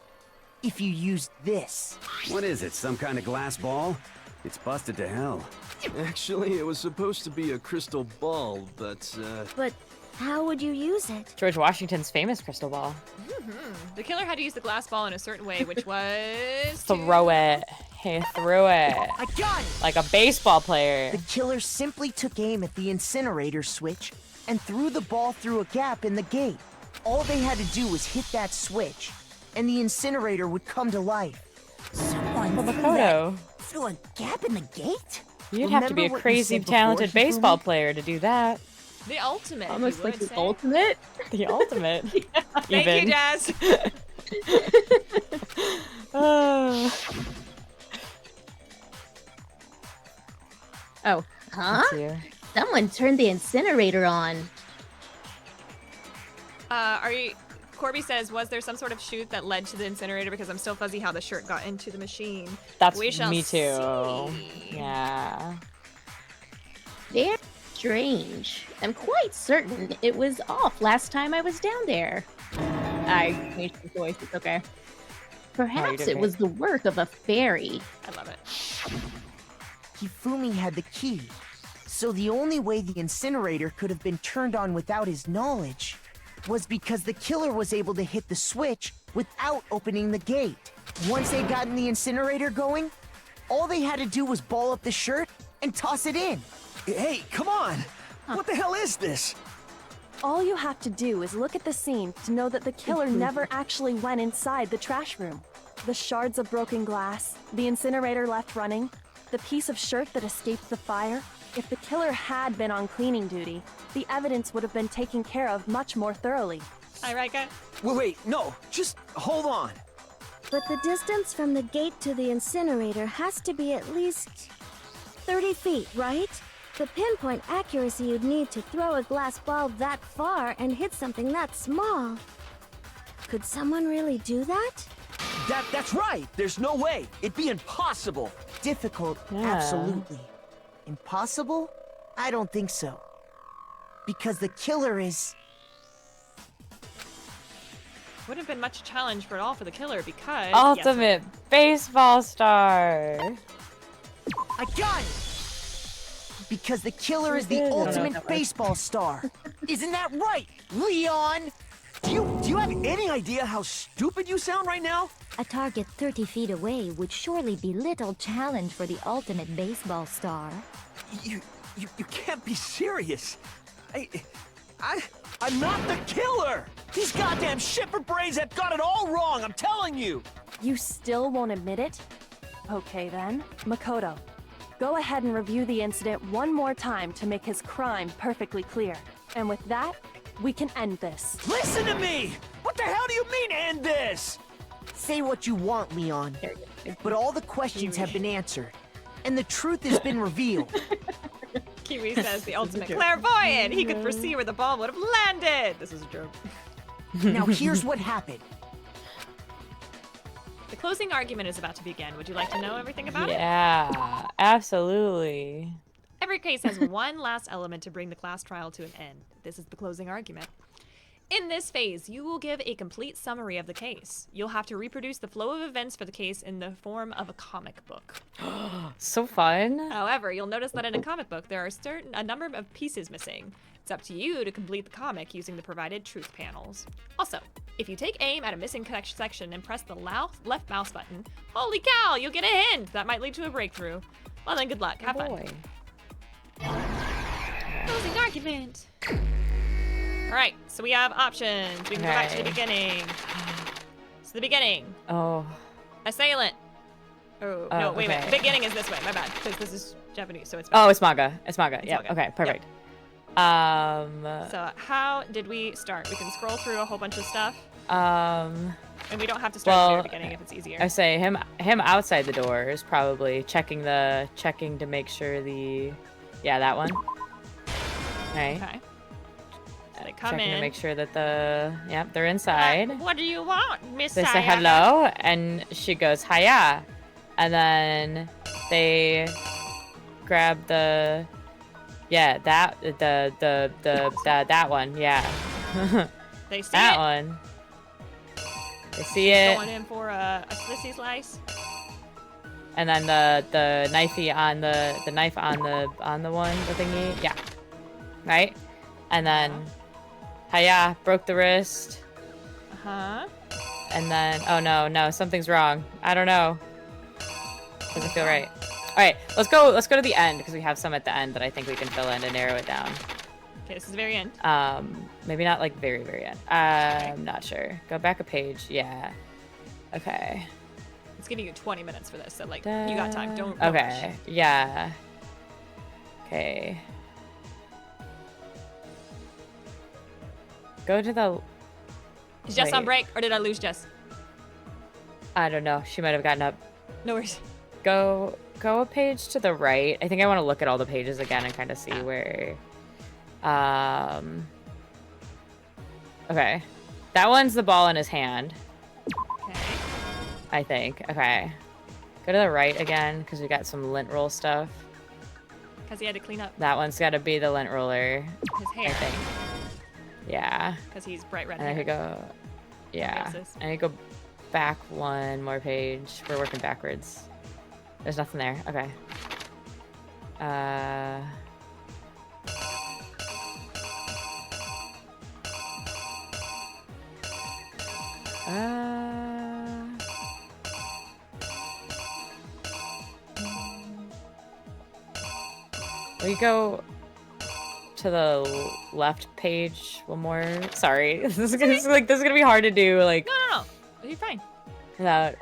If you used this. What is it, some kind of glass ball? It's busted to hell. Actually, it was supposed to be a crystal ball, but, But how would you use it? George Washington's famous crystal ball. The killer had to use the glass ball in a certain way, which was Throw it. He threw it. I got it! Like a baseball player. The killer simply took aim at the incinerator switch and threw the ball through a gap in the gate. All they had to do was hit that switch, and the incinerator would come to life. Someone Well, threw Makoto. through a gap in the gate? You'd have to be a Remember what you crazy said before, talented Hifumi? baseball player to do that. the ultimate. Almost you like would the say. ultimate. The ultimate. Thank Even. you, Jazz. Oh. Oh, huh? That's you. Someone turned the incinerator on. Are you? Corby says, was there some sort of chute that led to the incinerator? Because I'm still fuzzy how the shirt got into the machine. That's We shall me too. see. Yeah. Very strange. I'm quite certain it was off last time I was down there. I changed the voice. It's okay. Perhaps did it great. was the work of a fairy. I love it. Hifumi had the key, so the only way the incinerator could have been turned on without his knowledge was because the killer was able to hit the switch without opening the gate. Once they'd gotten the incinerator going, all they had to do was ball up the shirt and toss it in. Hey, come on! What the hell is this? All you have to do is look at the scene to know that the killer never actually went inside the trash room. The shards of broken glass, the incinerator left running, the piece of shirt that escaped the fire. If the killer had been on cleaning duty, the evidence would have been taken care of much more thoroughly. Hi, Rika. Wait, no, just hold on. But the distance from the gate to the incinerator has to be at least 30 feet, right? The pinpoint accuracy you'd need to throw a glass ball that far and hit something that small. Could someone really do that? That's right! There's no way! It'd be impossible! Difficult, Yeah. absolutely. Impossible? I don't think so. Because the killer is... Wouldn't have been much challenge for all for the killer because Ultimate baseball star. I got it! Because the killer is the did. I don't know what ultimate that was. baseball star. Isn't that right, Leon? Do you have any idea how stupid you sound right now? A target 30 feet away would surely be little challenge for the ultimate baseball star. You can't be serious. I'm not the killer! These goddamn shipper brains have got it all wrong, I'm telling you! You still won't admit it? Okay then. Makoto, go ahead and review the incident one more time to make his crime perfectly clear. And with that, we can end this. Listen to me! What the hell do you mean, end this? Say what you want, Leon. But all the questions have been answered. And the truth has been revealed. Kiwi says the ultimate clairvoyant. He could foresee where the ball would have landed. This is a joke. Now here's what happened. The closing argument is about to begin. Would you like to know everything about it? Yeah, absolutely. Every case has one last element to bring the class trial to an end. This is the closing argument. In this phase, you will give a complete summary of the case. You'll have to reproduce the flow of events for the case in the form of a comic book. So fun. However, you'll notice that in a comic book, there are a number of pieces missing. It's up to you to complete the comic using the provided truth panels. Also, if you take aim at a missing section and press the left mouse button, holy cow, you'll get a hint! That might lead to a breakthrough. Well then, good luck. Have fun. Closing argument. Alright, so we have options. We can go back to the beginning. So the beginning. Oh. Assailant. Oh, no, wait a minute. okay. Beginning is this way. My bad. Because this is Japanese, so it's Oh, it's manga. It's manga. It's Yeah. manga. Okay. Perfect. So how did we start? We can scroll through a whole bunch of stuff. And we don't have to start at the very beginning if it's easier. I say him outside the door is probably checking to make sure that one. Right. Okay. They come Checking in. to make sure that they're inside. What do you want, Miss They say Sayaka? hello, and she goes hiya, and then they grab that one, yeah. They see that it. one. They see it. Going in for a slissy slice. And then the knifey on the knife on the thingy, yeah, right. And then, hiya, broke the wrist. And then, oh no, something's wrong. I don't know. Doesn't feel right. All right, let's go to the end because we have some at the end that I think we can fill in to narrow it down. Okay, this is the very end. Maybe not like very end. I'm not sure. Go back a page. Yeah. Okay. It's giving you 20 minutes for this, so like you got time. Don't. Okay. Rush. Yeah. Okay. Go to the. Is Jess on break, or did I lose Jess? I don't know. She might have gotten up. No worries. Go a page to the right. I think I want to look at all the pages again and kind of see where. Okay. That one's the ball in his hand. Okay. I think. Okay. Go to the right again, because we got some lint roll stuff. Because he had to clean up That one's got to be the lint roller. his hair. I think. Yeah. Because he's bright red And I hair. could go. Yeah. Basis. I need to go back one more page. We're working backwards. There's nothing there. Okay. We go to the left page one more. Sorry, this is gonna be hard to do. Like No. You're fine. without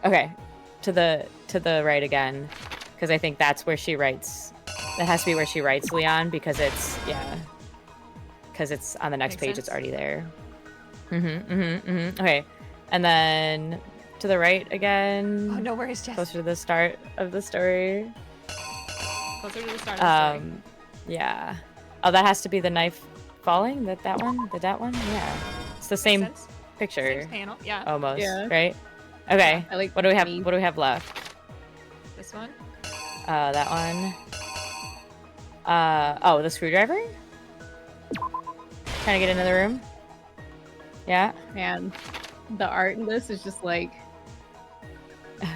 Okay, to the right again, because I think that's where she writes. That has to be where she writes Leon, because it's because it's on the next Makes page. sense. It's already there. Okay, and then to the right again. Oh, no worries, Jess. Closer to the start of the story. Closer to the start of the story. Yeah. Oh, that has to be the knife falling. That one. Yeah. It's the same sense. picture. Same panel. Yeah. Almost. Yeah. Right. Okay. I like what do we have? What do we have left? This one. That one. Oh, the screwdriver. Trying to get into the room. Yeah. Man, the art in this is just like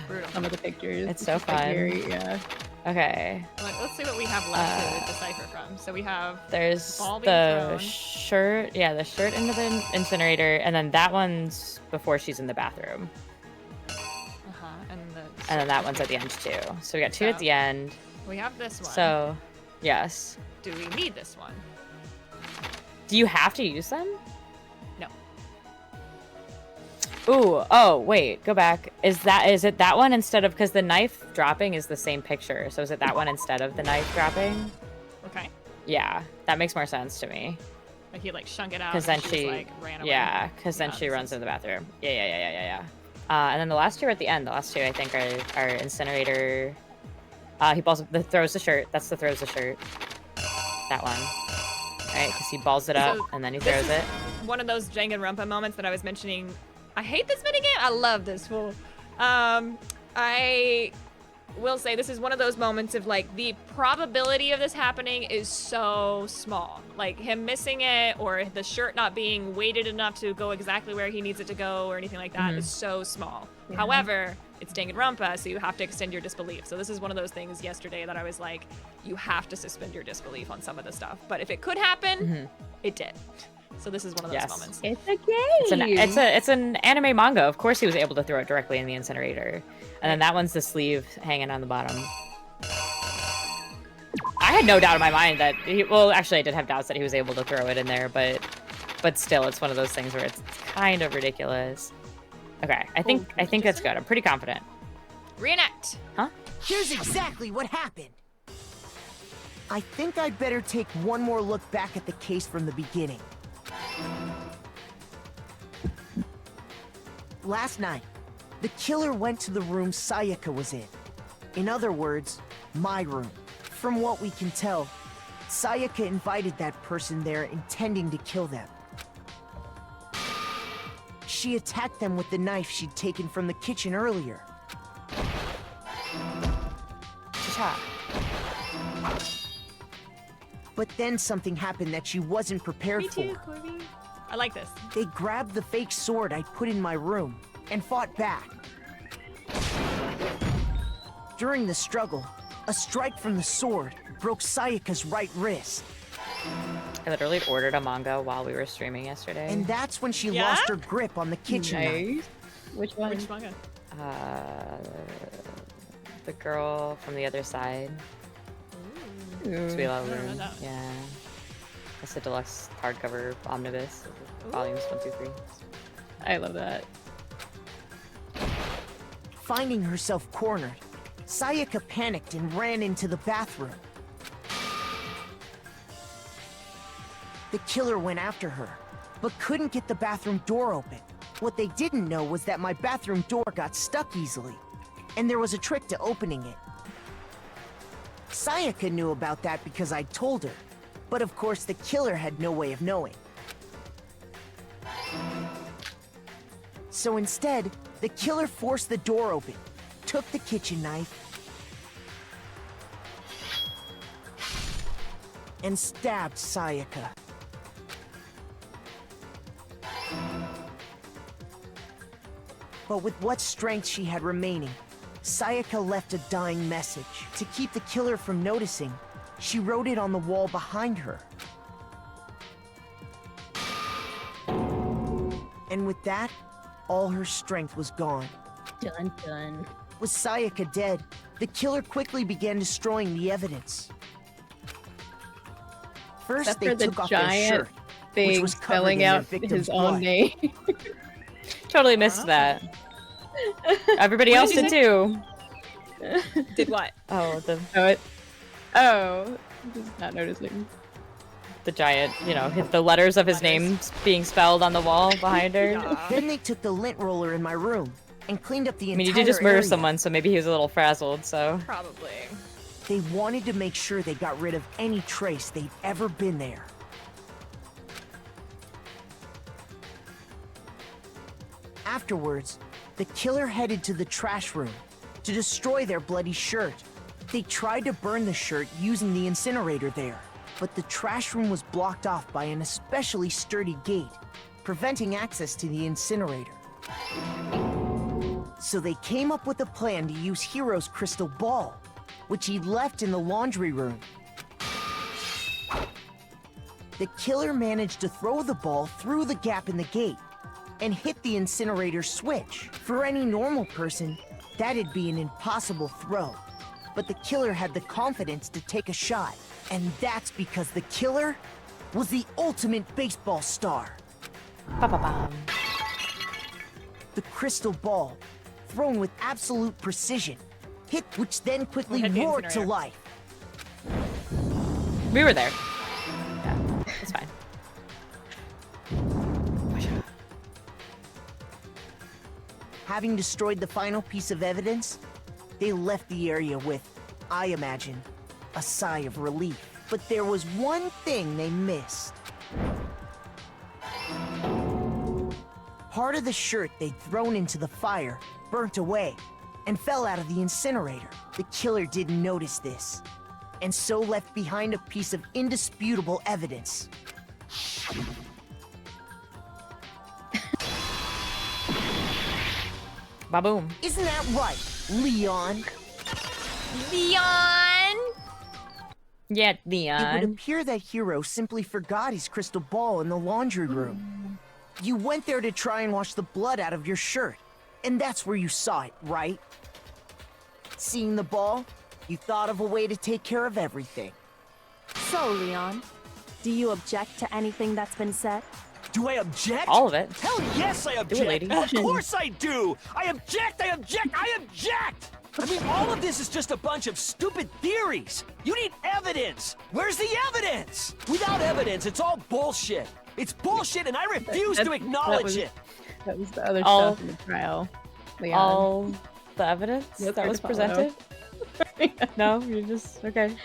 Brutal. some of the pictures. It's so just, like, fun. very, yeah. Okay. Let's see what we have left to decipher from. So we have There's ball being the thrown. shirt. Yeah, the shirt into the incinerator, and then that one's before she's in the bathroom. And then that one's at the end too. So we got two at the end. We have this one. So, yes. Do we need this one? Do you have to use them? No. Ooh, oh, wait, go back. Is it that one instead of, because the knife dropping is the same picture. So is it that one instead of the knife dropping? Okay. Yeah, that makes more sense to me. Like he like shunk it out. Because then and she, like, ran away. yeah, because then she runs into the bathroom. Yeah. And then the last two are at the end. The last two, I think, are incinerator. He throws the shirt. That's the throws the shirt. That one. Right, because he balls it up So and then he this throws is it. One of those Danganronpa moments that I was mentioning. I hate this minigame. I love this fool. I will say this is one of those moments of like the probability of this happening is so small. Like him missing it or the shirt not being weighted enough to go exactly where he needs it to go or anything like that is so small. Yeah. However, it's Danganronpa, so you have to extend your disbelief. So this is one of those things yesterday that I was like, you have to suspend your disbelief on some of the stuff. But if it could happen, it did. So this is one of those moments. It's a game. It's an anime manga. Of course he was able to throw it directly in the incinerator. And then that one's the sleeve hanging on the bottom. I had no doubt in my mind that actually I did have doubts that he was able to throw it in there, but still it's one of those things where it's kind of ridiculous. Okay, I think that's good. I'm pretty confident. Reenact. Huh? Here's exactly what happened. I think I'd better take one more look back at the case from the beginning. last night, the killer went to the room Sayaka was in. In other words, my room. From what we can tell, Sayaka invited that person there intending to kill them. She attacked them with the knife she'd taken from the kitchen earlier. But then something happened that she wasn't prepared Me too, for. Corby. I like this. They grabbed the fake sword I'd put in my room and fought back. During the struggle, a strike from the sword broke Sayaka's right wrist. I literally ordered a manga while we were streaming yesterday. And that's when she lost her grip on the kitchen knife. Which one? Which manga? The girl from the other side. Sweet Love Room. Yeah. That's the deluxe hardcover omnibus. Volumes 1, 2, 3. I love that. Finding herself cornered, Sayaka panicked and ran into the bathroom. The killer went after her, but couldn't get the bathroom door open. What they didn't know was that my bathroom door got stuck easily, and there was a trick to opening it. Sayaka knew about that because I told her, but of course the killer had no way of knowing. So instead, the killer forced the door open, took the kitchen knife, and stabbed Sayaka. But with what strength she had remaining, Sayaka left a dying message. To keep the killer from noticing, she wrote it on the wall behind her. And with that, all her strength was gone. Dun dun. With Sayaka dead, the killer quickly began destroying the evidence. First, Except they for the took off their giant shirt, which thing was covered spelling in their out victim's his blood. own name. Totally missed that. Everybody else did too. Did what? Oh, Just not noticing. the giant, you know, the letters of his name being spelled on the wall behind her. Then they took the lint roller in my room and cleaned up the I mean, entire you did just murder area. someone, so maybe he was a little frazzled, so. Probably. They wanted to make sure they got rid of any trace they'd ever been there. Afterwards, the killer headed to the trash room to destroy their bloody shirt. They tried to burn the shirt using the incinerator there, but the trash room was blocked off by an especially sturdy gate, preventing access to the incinerator. So they came up with a plan to use Hiro's crystal ball, which he'd left in the laundry room. The killer managed to throw the ball through the gap in the gate and hit the incinerator switch. For any normal person, that'd be an impossible throw. But the killer had the confidence to take a shot, and that's because the killer was the ultimate baseball star. Ba-ba-bam. The crystal ball, thrown with absolute precision, hit which then quickly Hit the roared to incinerator. life. We were there. Yeah, it's fine. Having destroyed the final piece of evidence, they left the area with, I imagine, a sigh of relief. But there was one thing they missed. Part of the shirt they'd thrown into the fire burnt away and fell out of the incinerator. The killer didn't notice this, and so left behind a piece of indisputable evidence. Ba-boom. Isn't that right, Leon? Leon! Yeah, It would Leon. appear that Hiro simply forgot his crystal ball in the laundry room. You went there to try and wash the blood out of your shirt, and that's where you saw it, right? Seeing the ball, you thought of a way to take care of everything. So, Leon, do you object to anything that's been said? Do I object? All of it. Hell yes, I Do object. it, lady. Of course I do. I object. I object. I object. I mean, all of this is just a bunch of stupid theories. You need evidence. Where's the evidence? Without evidence, it's all bullshit. It's bullshit, and I refuse to acknowledge it. That was the other All- stuff in the trial. Leon. All the evidence No that card was to follow. presented? No, you just okay.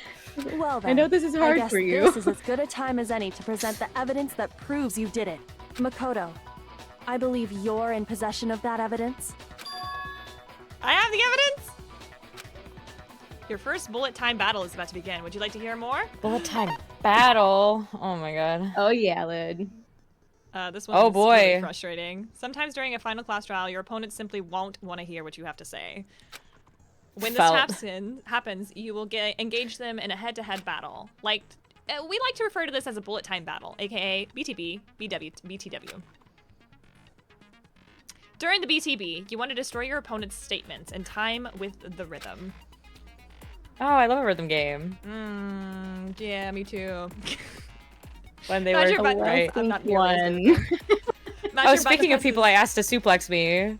Well then, I know this is I hard guess for you. this is as good a time as any to present the evidence that proves you did it. Makoto, I believe you're in possession of that evidence. I have the evidence! Your first bullet time battle is about to begin. Would you like to hear more? Bullet time battle. Oh my god. Oh yeah, Lid. This one's Oh, boy. really frustrating. Sometimes during a final class trial, your opponent simply won't want to hear what you have to say. When this Felt. happens, you will engage them in a head-to-head battle. Like, we like to refer to this as a bullet time battle, aka BTB, BTW. During the BTB, you want to destroy your opponent's statements in time with the rhythm. Oh, I love a rhythm game. Yeah, me too. When they Match were your buttons. right. I'm not One. Match Oh, your speaking button of people I asked to suplex me.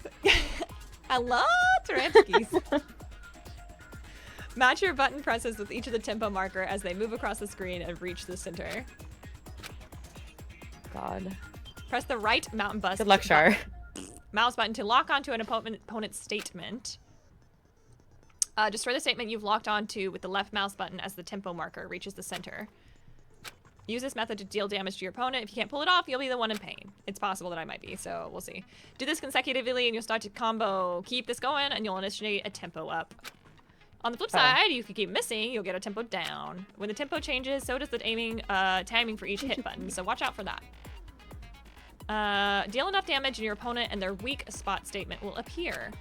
Hello, Taranskis. Match your button presses with each of the tempo marker as they move across the screen and reach the center. God. Press the right Good luck, Char. mouse button to lock onto an opponent's statement. Destroy the statement you've locked onto with the left mouse button as the tempo marker reaches the center. Use this method to deal damage to your opponent. If you can't pull it off, you'll be the one in pain. It's possible that I might be, so we'll see. Do this consecutively and you'll start to combo. Keep this going and you'll initiate a tempo up. On the flip side, if you keep missing, you'll get a tempo down. When the tempo changes, so does the timing for each hit button, so watch out for that. Deal enough damage and your opponent and their weak spot statement will appear.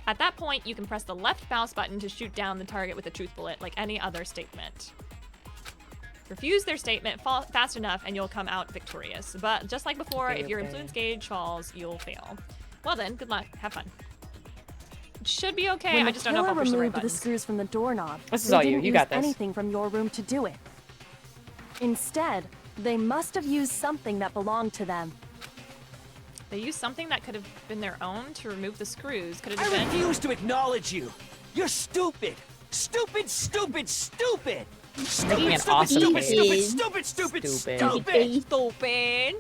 At that point, you can press the left mouse button to shoot down the target with a truth bullet, like any other statement. Refuse their statement fast enough and you'll come out victorious. But just like before, if your influence gauge falls, you'll fail. Well then, good luck. Have fun. It should be okay. When I the just don't know if killer I'll push the right removed the buttons. screws from the doorknob, This is they all you. didn't You use got this. anything from your room to do it. Instead, they must have used something that belonged to them. They used something that could have been their own to remove the screws. Could it I have been? refuse to acknowledge you. You're stupid. Stupid, stupid, stupid. Making Stupid, an stupid, awesome stupid, game. stupid, stupid, stupid, Stupid. stupid.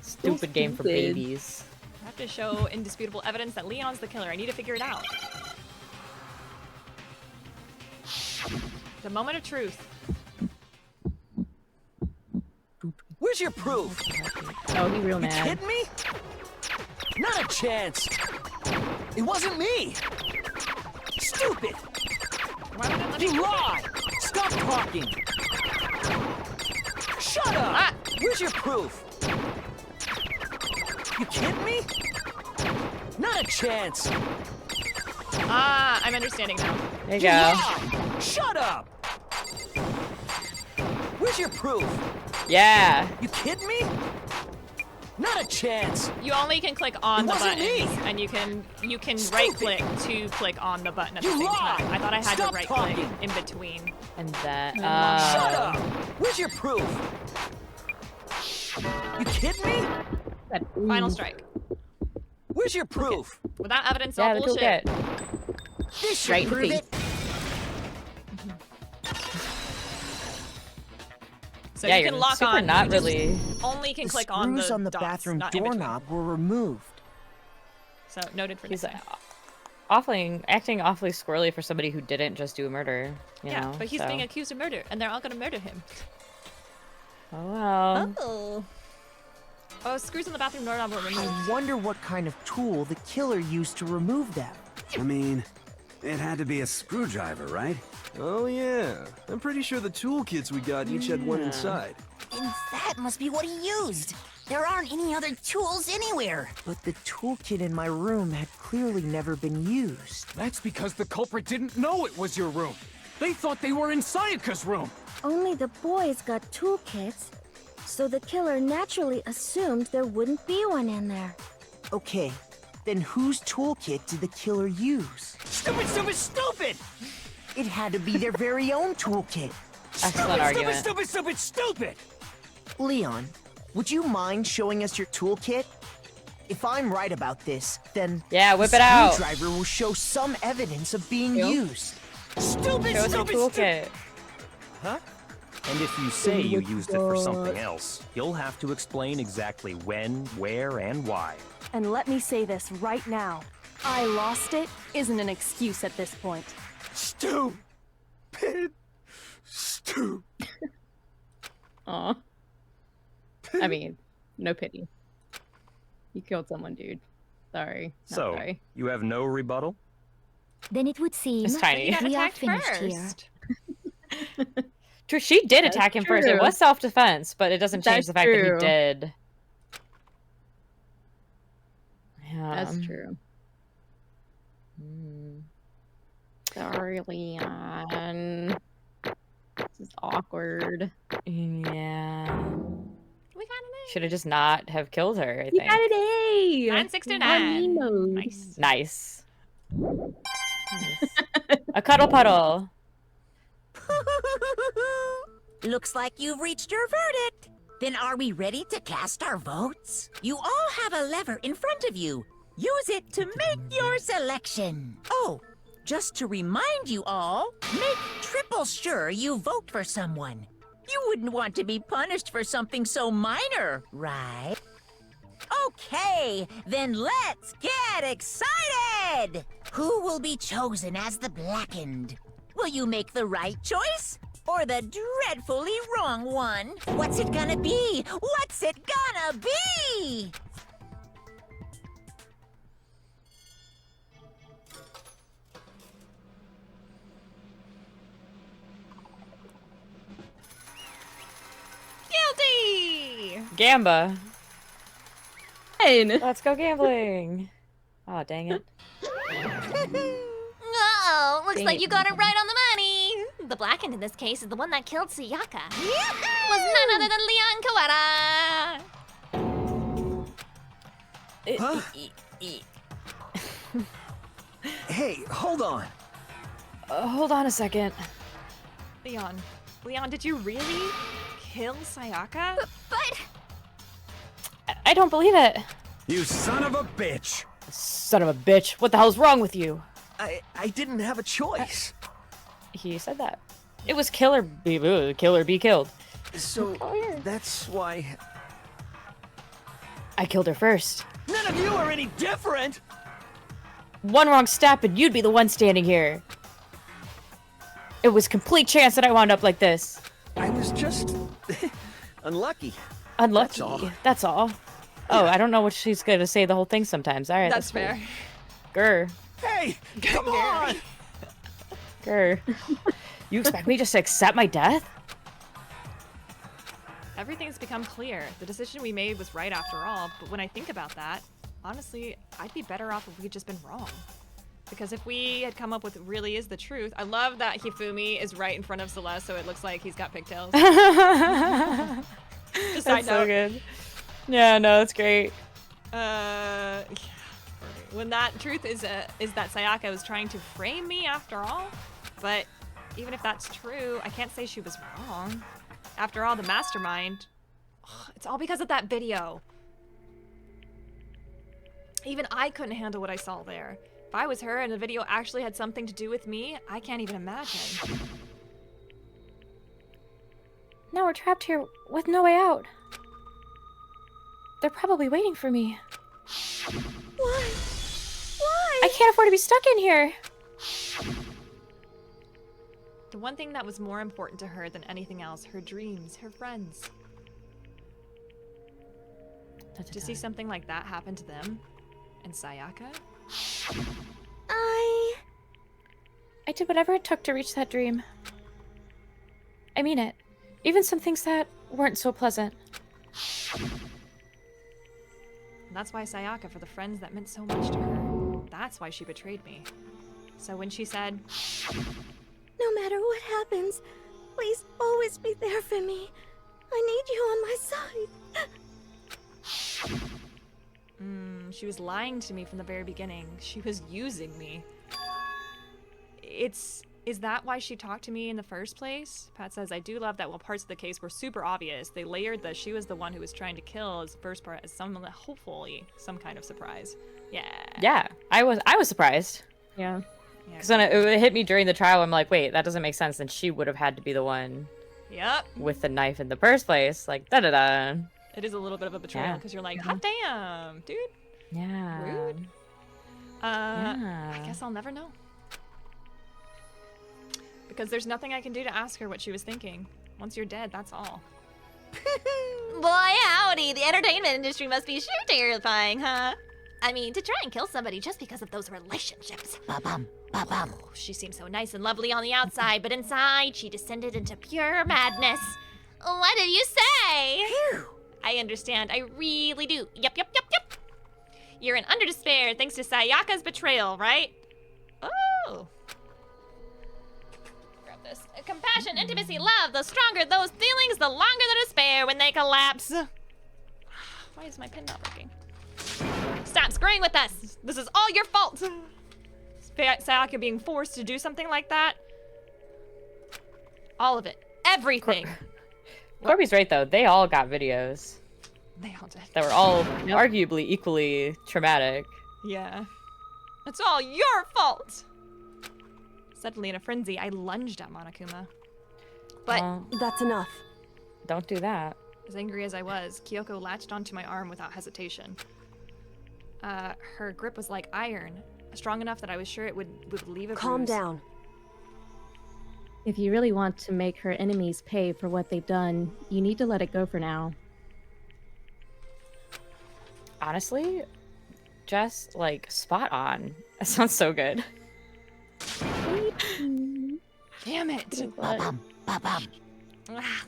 Stupid game for Stupid. babies. I have to show indisputable evidence that Leon's the killer. I need to figure it out. The moment of truth. Where's your proof? Oh, he real You mad. kidding me? Not a chance. It wasn't me. Stupid. You lie. Stop talking. Shut up. Where's your proof? You kidding me? Not a chance. Ah, I'm understanding now. There you You go. lie. Shut up. Where's your proof? Yeah. You kidding me? Not a chance. You only can click on It the wasn't buttons, me. and you can Stupid. right click to click on the button at the You same lie. time. I thought I had Stop to right talking. click in between. And that. Shut up. Where's your proof? You kidding me? Final strike. Where's your proof? Without evidence, Yeah, all the bullshit. toolkit. This should Right in the prove face. it. So Yeah, you you're can lock super on. not you just really. only can The click on the screws on the dots, bathroom not in between. doorknob were removed. So noted for He's this. acting awfully squirrely for somebody who didn't just do a murder. You Yeah, know, but he's so. being accused of murder, and they're all gonna murder him. Oh well. Oh, screws on the bathroom doorknob were removed. I wonder what kind of tool the killer used to remove them. I mean, it had to be a screwdriver, right? Oh yeah, I'm pretty sure the toolkits we got each had one inside. And that must be what he used. There aren't any other tools anywhere. But the toolkit in my room had clearly never been used. That's because the culprit didn't know it was your room. They thought they were in Sayaka's room. Only the boys got toolkits, so the killer naturally assumed there wouldn't be one in there. Okay, then whose toolkit did the killer use? Stupid, stupid, stupid! It had to be their very own toolkit. Excellent argument. Stupid, stupid, stupid! Leon, would you mind showing us your toolkit? If I'm right about this, then Yeah, whip the it out. screwdriver will show some evidence of being used. Stupid, Show us your stupid, toolkit. Huh? And if you say you used it for something else, you'll have to explain exactly when, where, and why. And let me say this right now. I lost it isn't an excuse at this point. Stupid. Aw. I mean, no pity. You killed someone, dude. Sorry. Not So, sorry. you have no rebuttal? Then it would seem It's tiny. we are attacked finished first. here. True, she did That's attack him first. It true. was self-defense, but it doesn't change That's the fact that true. he did. That's true. Sorry, Leon. This is awkward. Yeah. We got an Should have just not have killed her, I You think. got an A! 969. Nice. Nice. A cuddle puddle. Looks like you've reached your verdict. Then are we ready to cast our votes? You all have a lever in front of you. Use it to make your selection. Oh, just to remind you all, make triple sure you vote for someone. You wouldn't want to be punished for something so minor, right? Okay, then let's get excited! Who will be chosen as the Blackened? Will you make the right choice? Or the dreadfully wrong one? What's it gonna be? What's it gonna be? Guilty! Gamba. Fine. Let's go gambling. Oh, dang it. Uh-oh, looks like you got it right on the money. The Blackened in this case is the one that killed Sayaka. Was none other than Leon Kawara. Huh? Hey, hold on. Hold on a second. Leon, did you really kill Sayaka? But I don't believe it. You son of a bitch! Son of a bitch. What the hell's wrong with you? I didn't have a choice. He said that. It was kill or be killed. So that's why I killed her first. none of you are any different. One wrong step and you'd be the one standing here. It was complete chance that I wound up like this. I was just unlucky. Unlucky. That's all. Oh, I don't know what she's gonna say the whole thing sometimes. All right, That's cool. fair. Grr. Hey, come on! Grr. You expect me just to accept my death? Everything's become clear. The decision we made was right after all, but when I think about that, honestly, I'd be better off if we'd just been wrong. Because if we had come up with what really is the truth, I love that Hifumi is right in front of Celeste, so it looks like he's got pigtails. Just side That's so note. good. Yeah, no, it's great. When that truth is that Sayaka was trying to frame me after all, but even if that's true, I can't say she was wrong. After all, the mastermind, it's all because of that video. Even I couldn't handle what I saw there. If I was her and the video actually had something to do with me, I can't even imagine. Now we're trapped here with no way out. They're probably waiting for me. Why? Why? I can't afford to be stuck in here. The one thing that was more important to her than anything else, her dreams, her friends. To see something like that happen to them, and Sayaka? I did whatever it took to reach that dream. I mean it. Even some things that weren't so pleasant. And that's why Sayaka, for the friends that meant so much to her, that's why she betrayed me. So when she said, No matter what happens, please always be there for me. I need you on my side. she was lying to me from the very beginning. She was using me. Is that why she talked to me in the first place? Pat says, I do love that while parts of the case were super obvious, they layered that she was the one who was trying to kill as the first part as hopefully some kind of surprise. Yeah. Yeah, I was surprised. Yeah. Because when it hit me during the trial, I'm like, wait, that doesn't make sense. Then she would have had to be the one Yep. with the knife in the first place. Like, da-da-da. It is a little bit of a betrayal Yeah. because you're like, hot damn, dude. Yeah. Rude. I guess I'll never know. Because there's nothing I can do to ask her what she was thinking. Once you're dead, that's all. Boy, howdy, the entertainment industry must be sure terrifying, huh? I mean, to try and kill somebody just because of those relationships. Ba-bum, ba-bum. Oh, she seems so nice and lovely on the outside, but inside, she descended into pure madness. What did you say? I understand, I really do. Yep. You're in under despair thanks to Sayaka's betrayal, right? Oh. Grab this. Compassion, intimacy, love. The stronger those feelings, the longer the despair when they collapse. Why is my pen not working? Stop screwing with us. This is all your fault. Sayaka being forced to do something like that. All of it. Everything. Corby's right, though. They all got videos. They all did. That were all arguably equally traumatic. Yeah. It's all your fault. Suddenly in a frenzy, I lunged at Monokuma. But that's enough. Don't do that. As angry as I was, Kyoko latched onto my arm without hesitation. Her grip was like iron, strong enough that I was sure it would leave a Calm bruise. down. If you really want to make her enemies pay for what they've done, you need to let it go for now. Honestly, just like spot on. That sounds so good. Damn it. Ba-bum, ba-bum.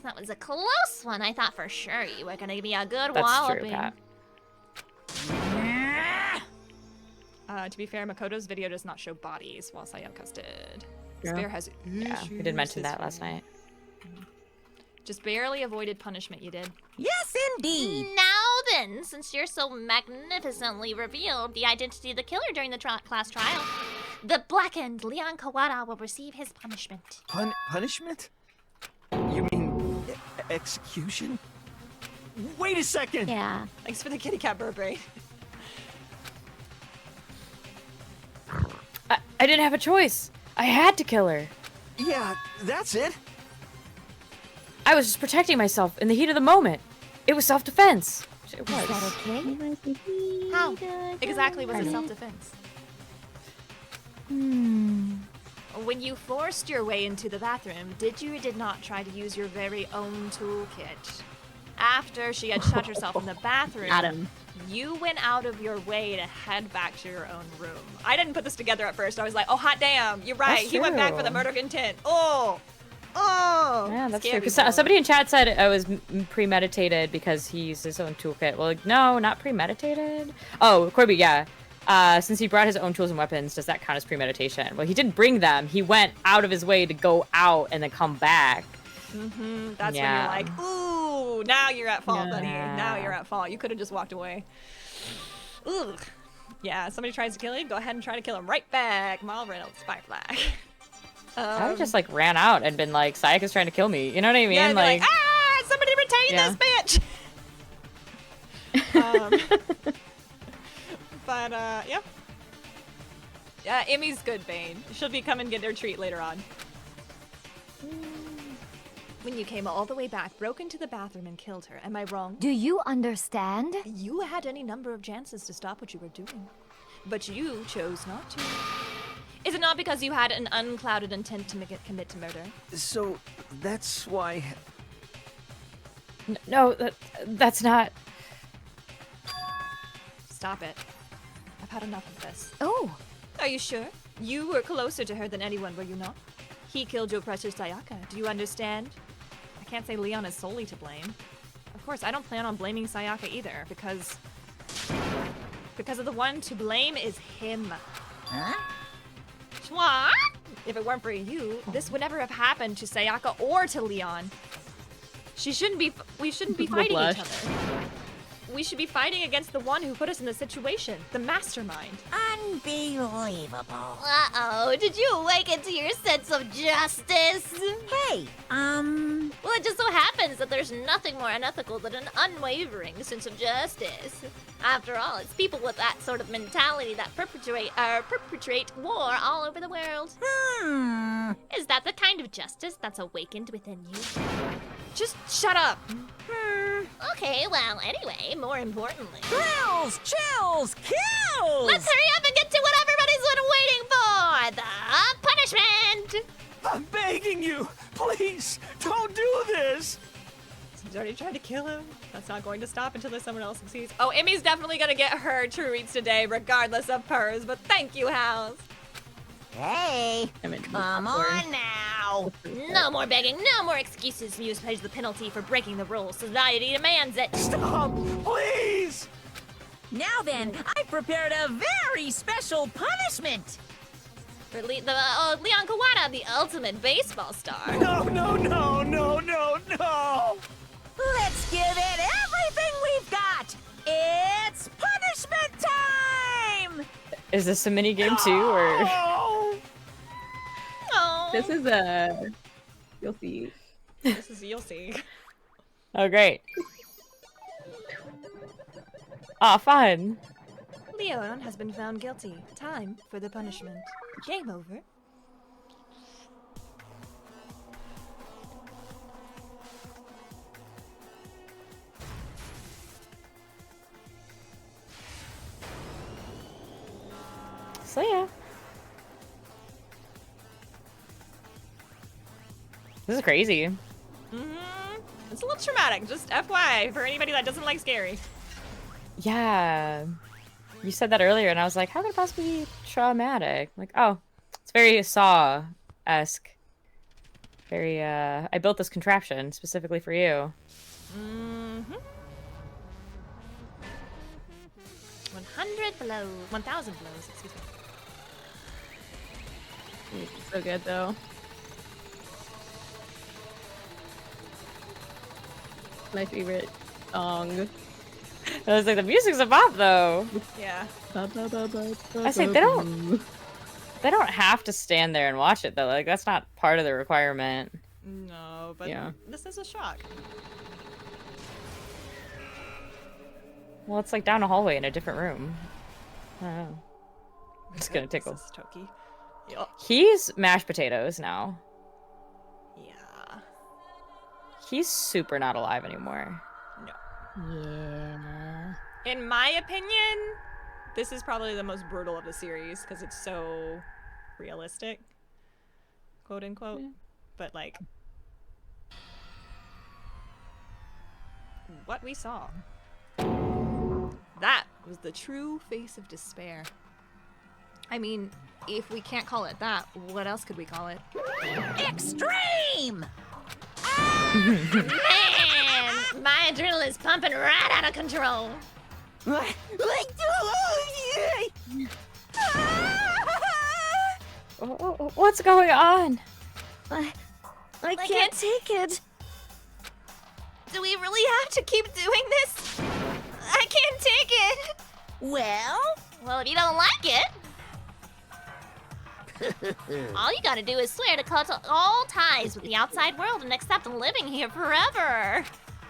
That was a close one. I thought for sure you were gonna give me a good That's walloping. true, Pat. To be fair, Makoto's video does not show bodies, while Sayaka's did. Yeah. Spare has Yeah, we did mention that last night. Just barely avoided punishment, you did. Yes, indeed. Now then, since you're so magnificently revealed the identity of the killer during the class trial, the blackened Leon Kawada will receive his punishment. Punishment? You mean execution? Wait a second! Yeah. Thanks for the kitty cat Burberry. I didn't have a choice. I had to kill her. Yeah, that's it. I was just protecting myself in the heat of the moment. It was self-defense. It was. Is that okay? How exactly was it self-defense? When you forced your way into the bathroom, did you or did not try to use your very own toolkit? After she had shut herself in the bathroom, Adam. You went out of your way to head back to your own room. I didn't put this together at first. I was like, oh, hot damn, you're right. That's He went back for the true. murder intent. Oh, Yeah, that's true. Scary Because boy. somebody in chat said it was premeditated because he used his own toolkit. Well, like, no, not premeditated. Oh, Corby, yeah. Since he brought his own tools and weapons, does that count as premeditation? Well, he didn't bring them. He went out of his way to go out and then come back. That's Yeah. when you're like, ooh, now you're at fault, buddy. Yeah. Now you're at fault. You could have just walked away. Ugh. Yeah, somebody tries to kill you, go ahead and try to kill him right back. Mal Reynolds, spy flag. I would just like ran out and been like, Sayaka's trying to kill me. You know what I mean? Yeah, like, ah, somebody retain this bitch. But yeah. Yeah, Emmy's good, Bane. She'll be coming get her treat later on. When you came all the way back, broke into the bathroom and killed her, am I wrong? Do you understand? You had any number of chances to stop what you were doing, but you chose not to. Is it not because you had an unclouded intent to commit to murder? So, that's why... No, that's not... Stop it. I've had enough of this. Oh. Are you sure? You were closer to her than anyone, were you not? He killed your precious Sayaka. Do you understand? I can't say Leon is solely to blame. Of course, I don't plan on blaming Sayaka either, because of the one to blame is him. Huh? What? If it weren't for you, this would never have happened to Sayaka or to Leon. We shouldn't be fighting each other. We should be fighting against the one who put us in the situation, the mastermind. Unbelievable. Uh-oh, did you awaken to your sense of justice? Hey, Well, it just so happens that there's nothing more unethical than an unwavering sense of justice. After all, it's people with that sort of mentality that perpetrate war all over the world. Is that the kind of justice that's awakened within you? Just shut up. Okay, well, anyway, more importantly. Thrills, chills, kills! Let's hurry up and get to what everybody's been waiting for! The punishment! I'm begging you, please, don't do this. He's already tried to kill him. That's not going to stop until there's someone else succeeds. Oh, Emmy's definitely gonna get her treats today, regardless of hers, but thank you, House. Hey, come on now. No more begging, no more excuses. You pays the penalty for breaking the rules. Society demands it. Stop, please! Now then, I prepared a very special punishment. For Leon Kawada, the ultimate baseball star. No, no, no, no, no, no! Let's give it everything we've got. It's punishment time! Is this a mini game too, or? Oh. This is you'll see. This is you'll see. Oh, great. Aw, fun. Leon has been found guilty. Time for the punishment. Game over. So yeah. This is crazy. It's a little traumatic, just FYI, for anybody that doesn't like scary. Yeah. You said that earlier, and I was like, how could it possibly be traumatic? Like, oh, it's very Saw-esque. Very, I built this contraption specifically for you. 100 blows. 1,000 blows, excuse me. It's so good, though. My favorite song. I was like, the music's a bop, though. Yeah. I say they don't have to stand there and watch it though. Like that's not part of the requirement. No, but yeah. This is a shock. Well, it's like down a hallway in a different room. I don't know. It's gonna tickle. This is Toki. Yup. He's mashed potatoes now. Yeah. He's super not alive anymore. No. Yeah. In my opinion, this is probably the most brutal of the series because it's so realistic, quote unquote. Yeah. But like, what we saw, that was the true face of despair. I mean, if we can't call it that, what else could we call it? Extreme! Man, my adrenaline's pumping right out of control. What's going on? I can't take it. Do we really have to keep doing this? I can't take it. Well, if you don't like it, all you gotta do is swear to cut all ties with the outside world and accept living here forever.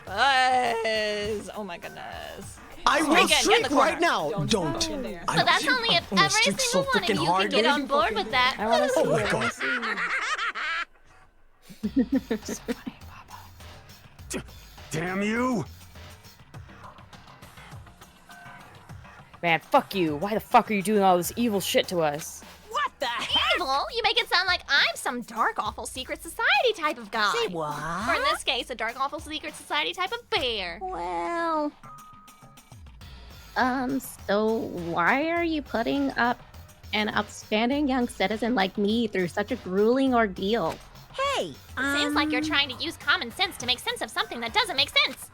Buzz! Oh my goodness. I will streak right now. Don't. But that's only if every single one of you can get on board with that. I want to see. Oh my god. Damn you! Man, fuck you. Why the fuck are you doing all this evil shit to us? What the evil? You make it sound like I'm some dark, awful secret society type of guy. Say what? Or in this case, a dark, awful secret society type of bear. Well, so why are you putting up an outstanding young citizen like me through such a grueling ordeal? Hey, it seems like you're trying to use common sense to make sense of something that doesn't make sense.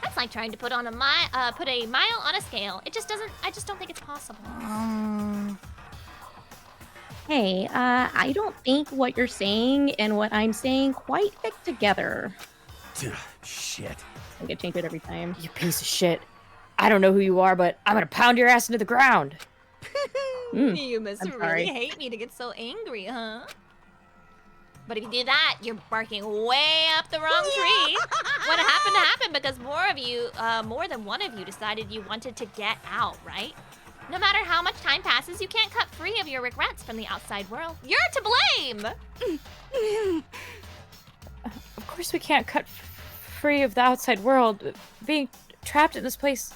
That's like trying to put a mile on a scale. I just don't think it's possible. Hey, I don't think what you're saying and what I'm saying quite fit together. Shit. I get change it every time. You piece of shit. I don't know who you are, but I'm gonna pound your ass into the ground. You must I'm really sorry. hate me to get so angry, huh? But if you do that, you're barking way up the wrong tree. What happened because more than one of you decided you wanted to get out, right? No matter how much time passes, you can't cut free of your regrets from the outside world. You're to blame! Of course we can't cut free of the outside world, being trapped in this place,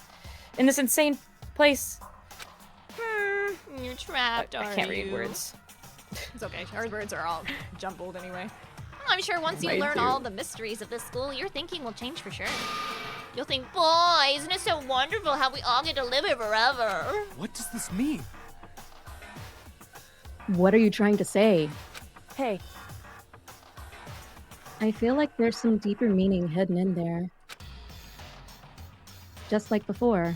in this insane place. You're trapped, I can't read words. It's okay. Our words are all jumbled anyway. I'm sure once you Mine learn too. all the mysteries of this school, your thinking will change for sure. You'll think, boy, isn't it so wonderful how we all get to live here forever? What does this mean? What are you trying to say? Hey. I feel like there's some deeper meaning hidden in there. Just like before.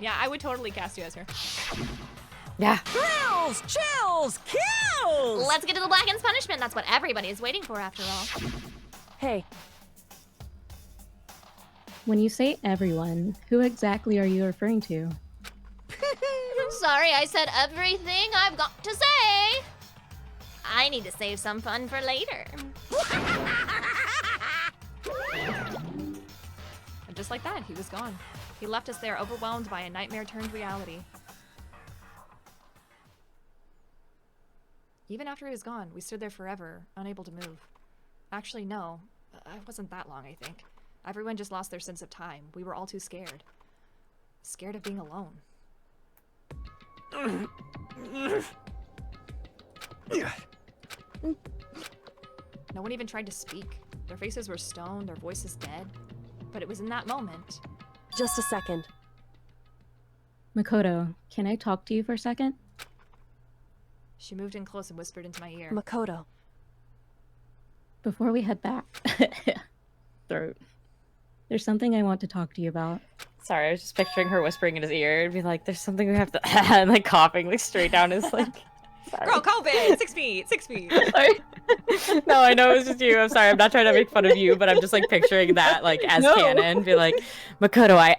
Yeah, I would totally cast you as her. Yeah. Thrills, chills, kills! Let's get to the Blacken's punishment. That's what everybody is waiting for after all. Hey. When you say everyone, who exactly are you referring to? Sorry, I said everything I've got to say. I need to save some fun for later. And just like that, he was gone. He left us there overwhelmed by a nightmare turned reality. Even after he was gone, we stood there forever, unable to move. Actually, no. It wasn't that long, I think. Everyone just lost their sense of time. We were all too scared. Scared of being alone. No one even tried to speak. Their faces were stone, their voices dead. But it was in that moment. Just a second. Makoto, can I talk to you for a second? She moved in close and whispered into my ear. Makoto. Before we head back. Throat. There's something I want to talk to you about. Sorry, I was just picturing her whispering in his ear and be like, there's something we have to and like coughing like straight down his like Girl, COVID! 6 feet! 6 feet! No, I know it was just you. I'm sorry, I'm not trying to make fun of you, but I'm just like picturing that like as No. canon. Be like, Makoto, I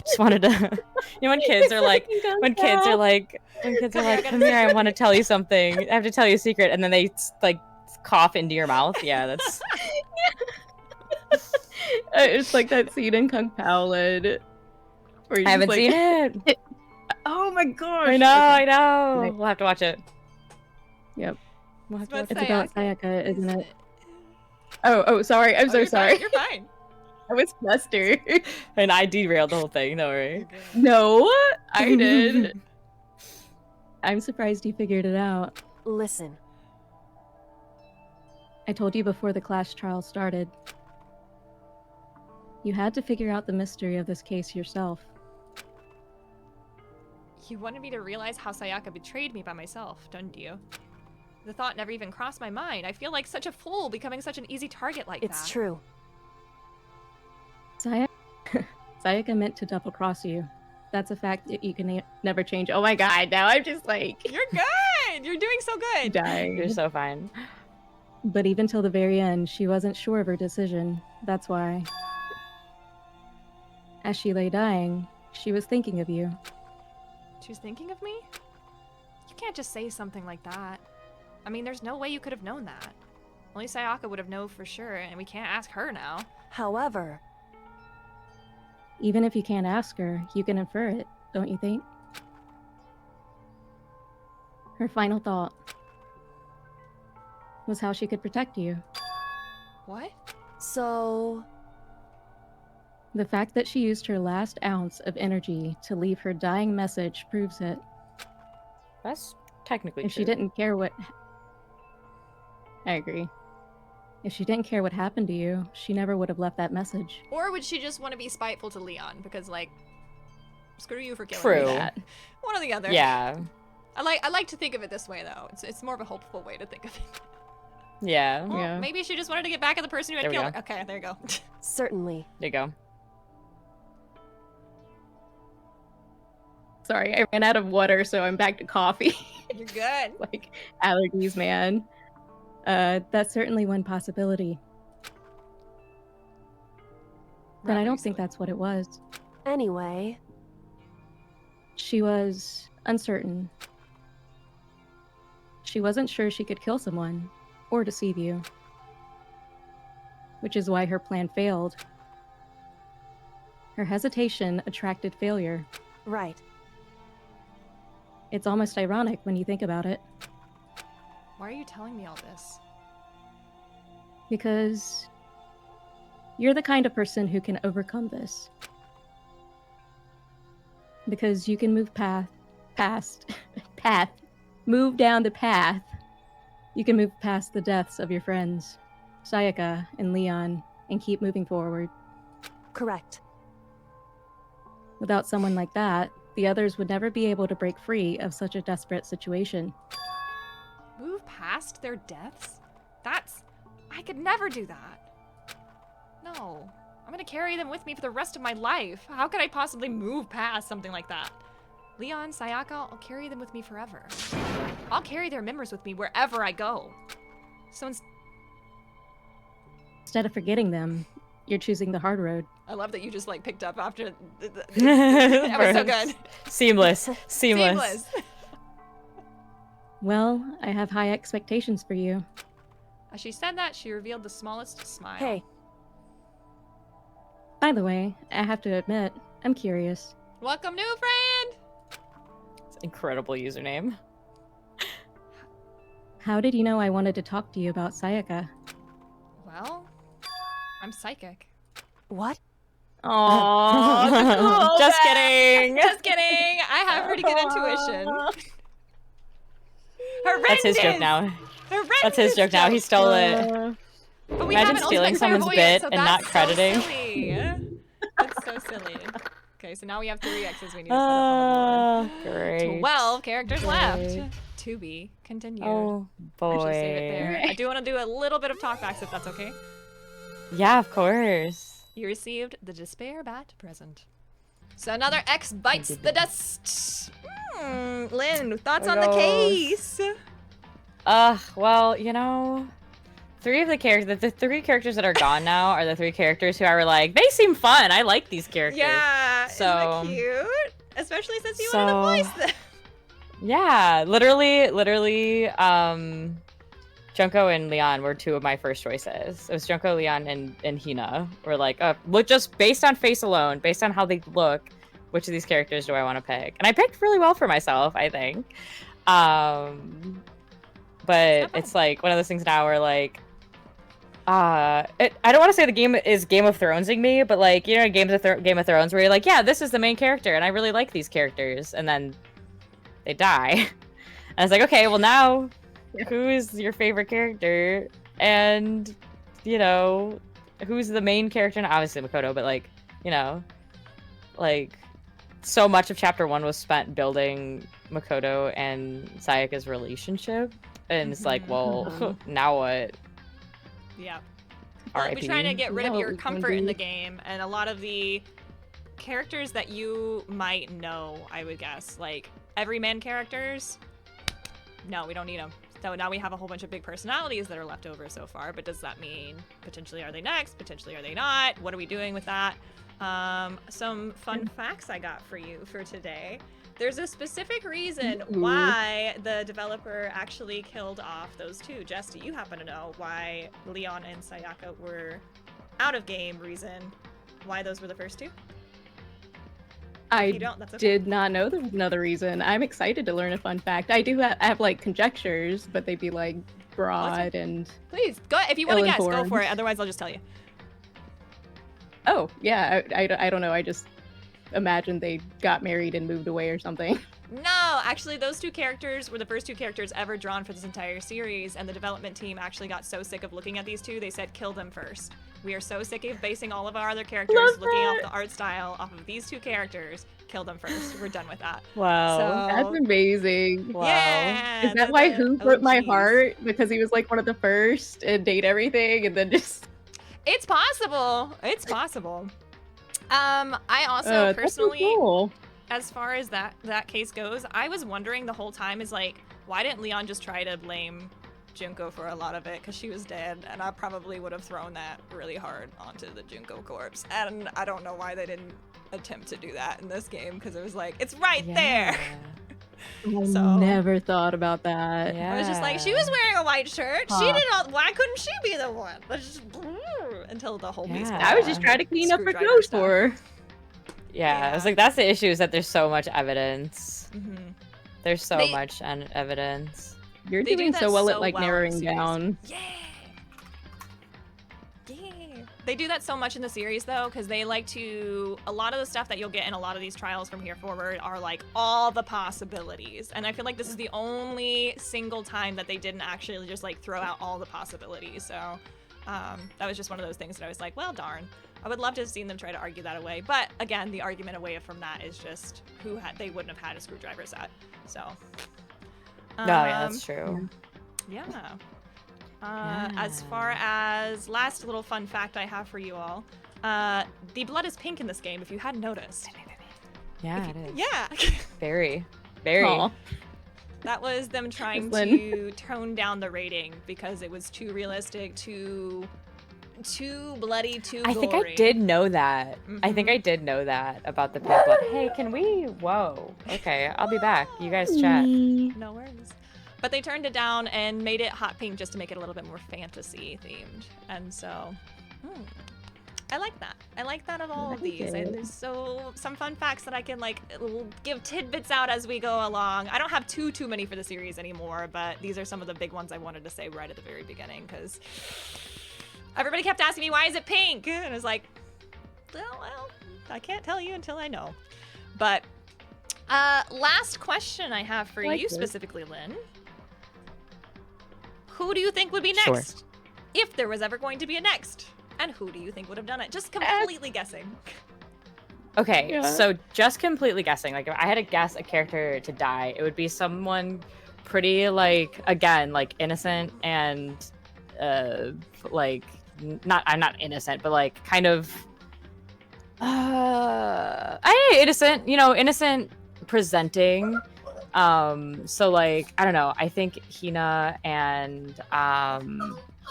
just wanted to you know when kids are like when kids are like come here, I want to tell you something. I have to tell you a secret, and then they like cough into your mouth. Yeah, that's It's like that scene in Kung Pao Lid. I haven't seen it. Oh my gosh! I know, Okay. I know. Right. We'll have to watch it. Yep. We'll have to What's watch It's it. about Sayaka, isn't it? Oh, sorry. I'm so you're sorry. Fine, you're fine. I was flustered. And I derailed the whole thing, don't worry. No, I did. I'm surprised you figured it out. Listen. I told you before the class trial started. You had to figure out the mystery of this case yourself. You wanted me to realize how Sayaka betrayed me by myself, don't you? The thought never even crossed my mind. I feel like such a fool becoming such an easy target like that. It's true. Sayaka meant to double cross you. That's a fact that you can never change. Oh my god, now I'm just like... You're good! You're doing so good! dying. You're so fine. But even till the very end, she wasn't sure of her decision. That's why. As she lay dying, she was thinking of you. She was thinking of me? You can't just say something like that. I mean, there's no way you could have known that. Only Sayaka would have known for sure, and we can't ask her now. However... Even if you can't ask her, you can infer it, don't you think? Her final thought was how she could protect you. What? So... The fact that she used her last ounce of energy to leave her dying message proves it. That's technically If true. she didn't care what... I agree. If she didn't care what happened to you, she never would have left that message. Or would she just want to be spiteful to Leon? Because, like, screw you for killing True. me. One or the other. Yeah. I like to think of it this way, though. It's more of a hopeful way to think of it. Yeah. Well, Yeah. maybe she just wanted to get back at the person who had There we killed go. her. Okay, there you go. Certainly. There you go. Sorry, I ran out of water, so I'm back to coffee. You're good. Like, allergies, man. That's certainly one possibility. But I don't think that's what it was. Anyway... She was uncertain. She wasn't sure she could kill someone or deceive you. Which is why her plan failed. Her hesitation attracted failure. Right. It's almost ironic when you think about it. Why are you telling me all this? Because You're the kind of person who can overcome this. Because you can move move down the path. You can move past the deaths of your friends, Sayaka and Leon, and keep moving forward. Correct. Without someone like that, the others would never be able to break free of such a desperate situation. Move past their deaths? I could never do that. No. I'm gonna carry them with me for the rest of my life. How could I possibly move past something like that? Leon, Sayaka, I'll carry them with me forever. I'll carry their memories with me wherever I go. So Instead of forgetting them, you're choosing the hard road. I love that you just like picked up after that was so good. Seamless. Well, I have high expectations for you. As she said that, she revealed the smallest smile. Hey. By the way, I have to admit, I'm curious. Welcome, new friend! It's an incredible username. How did you know I wanted to talk to you about Sayaka? Well, I'm psychic. What? Aww, just kidding. Just kidding. I have pretty good intuition. Horrendous. That's his joke now. Horrendous That's his joke now. He stole it. But we Imagine have an stealing ultimate someone's clairvoyant, bit so and not that's crediting. So silly. That's so silly. Okay, so now we have 3 X's we need to put up on the board. Great. 12 characters Great. left. To be continued. Oh, I should save it boy. there. I do want to do a little bit of talkbacks if that's okay. Yeah, of course. You received the Despair Bat present. So another X bites the dust. Lynn, thoughts on the case? Well, you know, the 3 characters that are gone now are the 3 characters who I were like, they seem fun. I like these characters. Yeah, so isn't that cute? Especially since you wanted to voice them. Yeah, literally, Junko and Leon were 2 of my first choices. It was Junko, Leon, and Hina. We're like, look, just based on face alone, based on how they look, which of these characters do I want to pick? And I picked really well for myself, I think. But it's like one of those things now where like, I don't want to say the game is Game of Thronesing me, but like, you know, Game of Thrones where you're like, yeah, this is the main character, and I really like these characters, and then they die. And I was like, okay, well now, who is your favorite character? And, you know, who's the main character? And obviously Makoto, but like, you know, like, so much of Chapter 1 was spent building Makoto and Sayaka's relationship. And it's like, well, now what? Yeah. Well, we're trying to get rid of your comfort in the indeed. game, and a lot of the characters that you might know, I would guess, like everyman characters, no, we don't need them. So now we have a whole bunch of big personalities that are left over so far, but does that mean potentially are they next? Potentially are they not? What are we doing with that? Some fun facts I got for you for today. There's a specific reason why the developer actually killed off those 2. Jess, do you happen to know why Leon and Sayaka were out of game reason? Why those were the first 2? I If you don't, that's okay. did not know there was another reason. I'm excited to learn a fun fact. I do have like conjectures, but they'd be like broad and Please, go if you want to guess, go ill-informed. for it. Otherwise, I'll just tell you. Oh, yeah, I don't know. I just imagined they got married and moved away or something. No, actually, those 2 characters were the first 2 characters ever drawn for this entire series, and the development team actually got so sick of looking at these 2, they said, kill them first. We are so sick of basing all of our other characters looking off the art style off of these 2 characters. Kill them first. We're done with that. Wow. So, That's amazing. Wow. yeah. Is that why the Who Broke My OGs. Heart? Because he was like one of the first and date everything and then just... It's possible. It's possible. I also that's so personally, cool. as far as that case goes, I was wondering the whole time is like, why didn't Leon just try to blame Junko for a lot of it? Because she was dead, and I probably would have thrown that really hard onto the Junko corpse. And I don't know why they didn't attempt to do that in this game, because it was like, it's right there. I So- never thought about that. I was just like, she was wearing a white shirt. She Huh. did all. Why couldn't she be the one? Let's just until the whole piece. I was just trying to clean up her Screwdriver clothes stuff. for her. Yeah, I was like, that's the issue, is that there's so much evidence. Mhm. There's so They- much evidence. You're They do doing that so well so at like well in the narrowing series. down. Yeah. They do that so much in the series, though, because they like to... A lot of the stuff that you'll get in a lot of these trials from here forward are, like, all the possibilities. And I feel like this is the only single time that they didn't actually just, like, throw out all the possibilities. So that was just one of those things that I was like, well, darn. I would love to have seen them try to argue that away. But, again, the argument away from that is just they wouldn't have had a screwdriver set. So... No, yeah, that's true. Yeah. As far as last little fun fact I have for you all, the blood is pink in this game, if you hadn't noticed. Yeah, it is. Yeah. Very, very. Aw. That was them trying to tone down the rating because it was too realistic, too bloody, too gory. I think I did know that. I think I did know that about the pink blood. Hey, can we? Whoa. Okay, I'll be back. You guys chat. No worries. But they turned it down and made it hot pink just to make it a little bit more fantasy themed. And so, I like that. I like that of all of these. And there's some fun facts that I can like give tidbits out as we go along. I don't have too many for the series anymore, but these are some of the big ones I wanted to say right at the very beginning because everybody kept asking me, why is it pink? And I was like, well, I can't tell you until I know. But last question I have for you specifically, Lynn. Who do you think would be next? If there was ever going to be a next. And who do you think would have done it? Just completely guessing. Okay, so just completely guessing. Like, if I had to guess a character to die, it would be someone pretty, like, again, like, innocent and, like, I'm not innocent, but, like, kind of, innocent, you know, innocent presenting. So like, I don't know, I think Hina and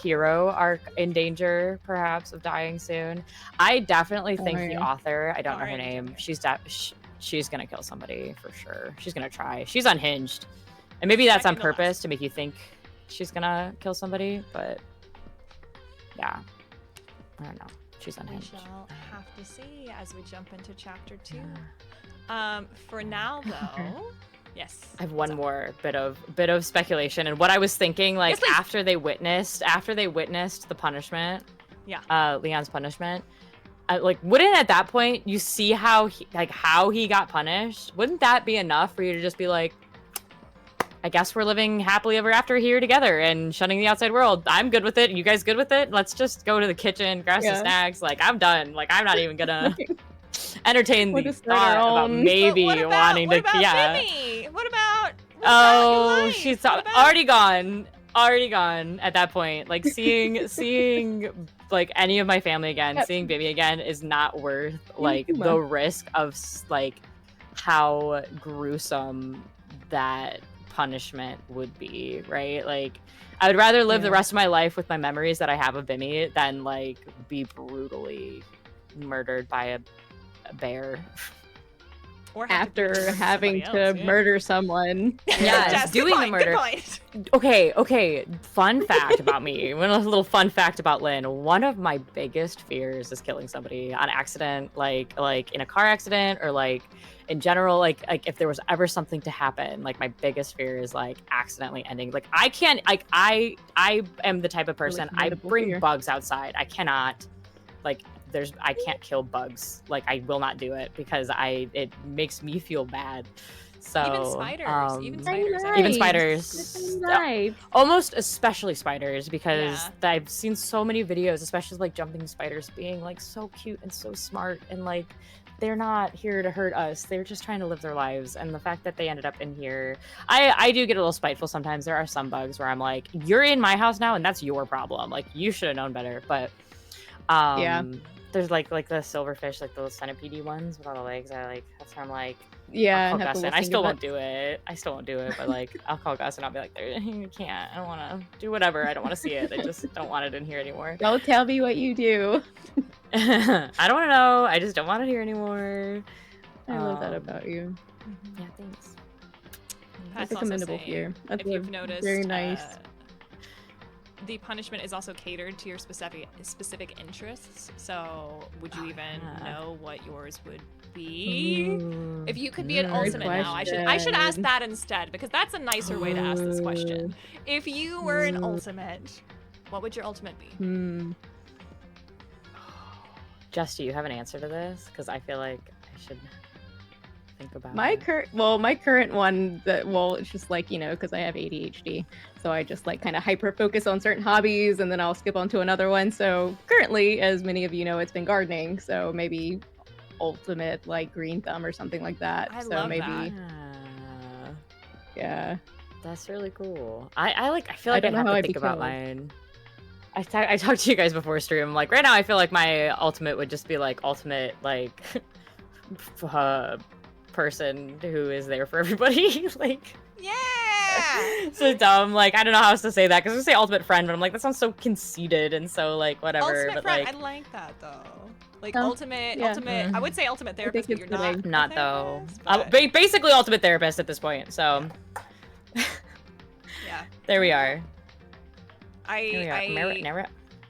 Hiro are in danger perhaps of dying soon. I definitely think the author, I don't know her name, she's gonna kill somebody for sure. She's gonna try. She's unhinged. And maybe that's on purpose to make you think she's gonna kill somebody, but yeah. I don't know. She's unhinged. We shall have to see as we jump into chapter 2. For now though, yes. I have one more bit of speculation, and what I was thinking, like, after they witnessed the punishment, Leon's punishment, like, wouldn't at that point you see how he got punished? Wouldn't that be enough for you to just be like, I guess we're living happily ever after here together and shunning the outside world. I'm good with it. You guys good with it? Let's just go to the kitchen, grab some snacks. Like, I'm done. Like, I'm not even gonna entertain the thought about maybe wanting to. Bimmy? What about? She's already gone. Already gone at that point. Like, seeing like any of my family again, seeing Bimmy again is not worth like the risk of like how gruesome that punishment would be, right? Like, I would rather live the rest of my life with my memories that I have of Bimmy than like be brutally murdered by a bear. Or after having to murder someone. Yeah, doing the murder. Okay. Fun fact about me. One little fun fact about Lynn. One of my biggest fears is killing somebody on accident, like in a car accident or like in general, like if there was ever something to happen, like my biggest fear is like accidentally ending. Like I can't, like I am the type of person, I bring bugs outside. I cannot, like, I can't kill bugs. Like, I will not do it because it makes me feel bad. So even spiders, almost especially spiders, because I've seen so many videos, especially like jumping spiders being like so cute and so smart, and like they're not here to hurt us. They're just trying to live their lives. And the fact that they ended up in here, I do get a little spiteful sometimes. There are some bugs where I'm like, you're in my house now and that's your problem. Like, you should have known better. But there's like the silverfish, like those centipede ones with all the legs. That's where I'm like, I'll call Gus in. I still won't do it. But like, I'll call Gus and I'll be like, you can't. I don't want to do whatever. I don't want to see it. I just don't want it in here anymore. Don't tell me what you do. I don't want to know. I just don't want it here anymore. I love that about you. Yeah, thanks. That's a commendable fear. That's if you've noticed, very nice. The punishment is also catered to your specific interests. So, would you even know what yours would be? If you could be an ultimate now, I should ask that instead, because that's a nicer way to ask this question. If you were an ultimate, what would your ultimate be? Jess, do you have an answer to this? Because I feel like I should think about My it. current one it's just like, because I have ADHD, so I just like kind of hyper focus on certain hobbies and then I'll skip on to another one. So currently, as many of you know, it's been gardening. So maybe ultimate like green thumb or something like that. I so love maybe that. yeah. That's really cool. I feel like don't I'd have know how to I'd think be about killed. mine. I talked to you guys before stream. Like right now, I feel like my ultimate would just be like ultimate like person who is there for everybody. Like yeah, so dumb. Like I don't know how else to say that because I say ultimate friend, but I'm like that sounds so conceited and so like whatever. Ultimate but friend, like I like that though. Like Oh, ultimate, yeah. I would say ultimate therapist, but you're not. I'm not though. but- Basically ultimate therapist at this point. So Yeah. there we are.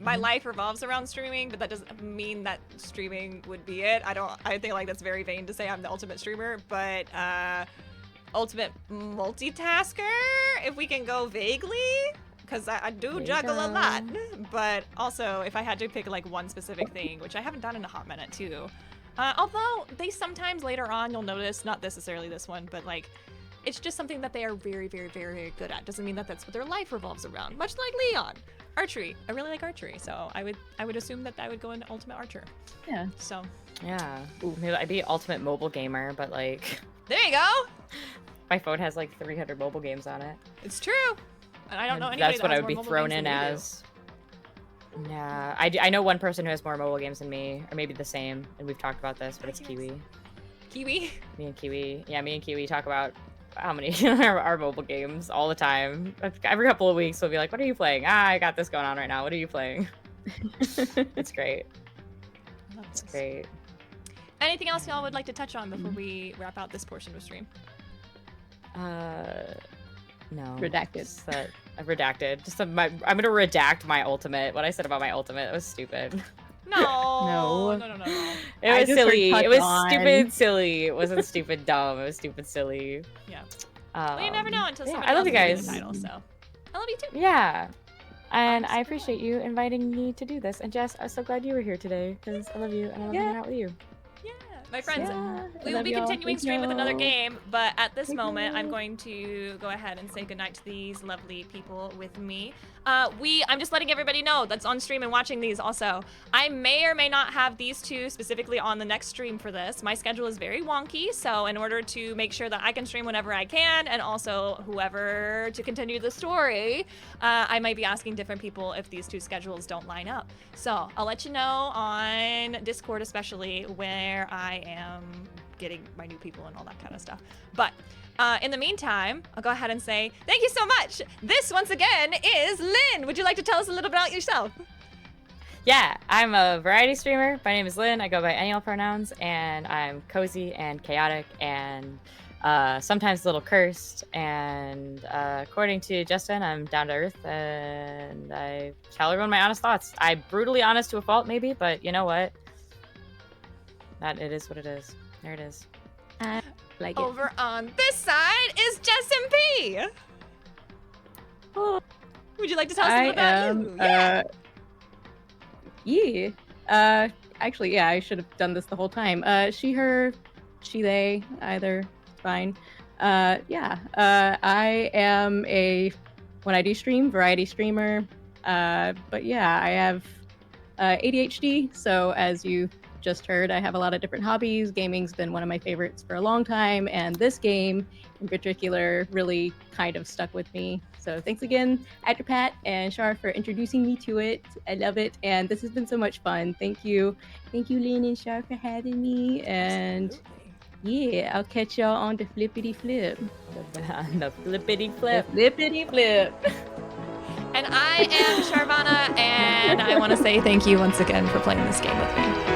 My life revolves around streaming, but that doesn't mean that streaming would be it. I think like that's very vain to say I'm the ultimate streamer, but ultimate multitasker, if we can go vaguely, because I do juggle a lot. But also, if I had to pick like one specific thing, which I haven't done in a hot minute too, although they sometimes later on you'll notice, not necessarily this one, but like it's just something that they are very, very, very good at. Doesn't mean that that's what their life revolves around. Much like Leon. Archery. I really like archery, so I would assume that I would go into ultimate archer. Yeah. So. Yeah. Ooh, maybe I'd be ultimate mobile gamer, but like. There you go. My phone has like 300 mobile games on it. It's true. And I don't know anybody That's that what has I would be more mobile thrown games in than we do. as. Yeah, I know one person who has more mobile games than me, or maybe the same, and we've talked about this, but it's Kiwi. Kiwi? Me and Kiwi. Yeah, me and Kiwi talk about how many our mobile games all the time. Every couple of weeks we'll be like, what are you playing? I got this going on right now. What are you playing? It's great. It's great. Anything else y'all would like to touch on before we wrap out this portion of stream? No. Redacted. Redacted. I'm gonna redact my ultimate. What I said about my ultimate, it was stupid. No. No. It I was just heard silly. touch It was on. stupid silly. It wasn't stupid dumb. It was stupid silly. Yeah. Well, you never know until somebody I love else you gives guys. you the title, so. I love you too. Yeah. And I appreciate you inviting me to do this. And Jess, I'm so glad you were here today because I love you and I love hanging out with you. My friends, Yeah, we I will love be y'all. continuing Thank stream with another y'all. game, but at this moment, I'm going to go ahead and say goodnight to these lovely people with me. I'm just letting everybody know that's on stream and watching these also. I may or may not have these two specifically on the next stream for this. My schedule is very wonky, so in order to make sure that I can stream whenever I can, and also whoever to continue the story, I might be asking different people if these two schedules don't line up. So I'll let you know on Discord especially where I am getting my new people and all that kind of stuff. But in the meantime, I'll go ahead and say thank you so much. This, once again, is Lynn. Would you like to tell us a little bit about yourself? Yeah, I'm a variety streamer. My name is Lynn. I go by any all pronouns, and I'm cozy and chaotic and sometimes a little cursed. And according to Justin, I'm down to earth and I tell everyone my honest thoughts. I'm brutally honest to a fault, maybe, but you know what? That it is what it is. There it is. Like Over on this side is Justin P. Would you like to tell us a little about you? Actually, yeah, I should have done this the whole time. She, her, she, they, either, fine. I am when I do stream, variety streamer. But yeah, I have ADHD, so as you just heard, I have a lot of different hobbies. Gaming's been one of my favorites for a long time, and this game in particular really kind of stuck with me. So thanks again, Pat and Char, for introducing me to it. I love it, and this has been so much fun. Thank you, Lynn and Char, for having me. And yeah, I'll catch y'all on the flippity flip. The flippity flip. The flippity flip. And I am Charvana, and I want to say thank you once again for playing this game with me.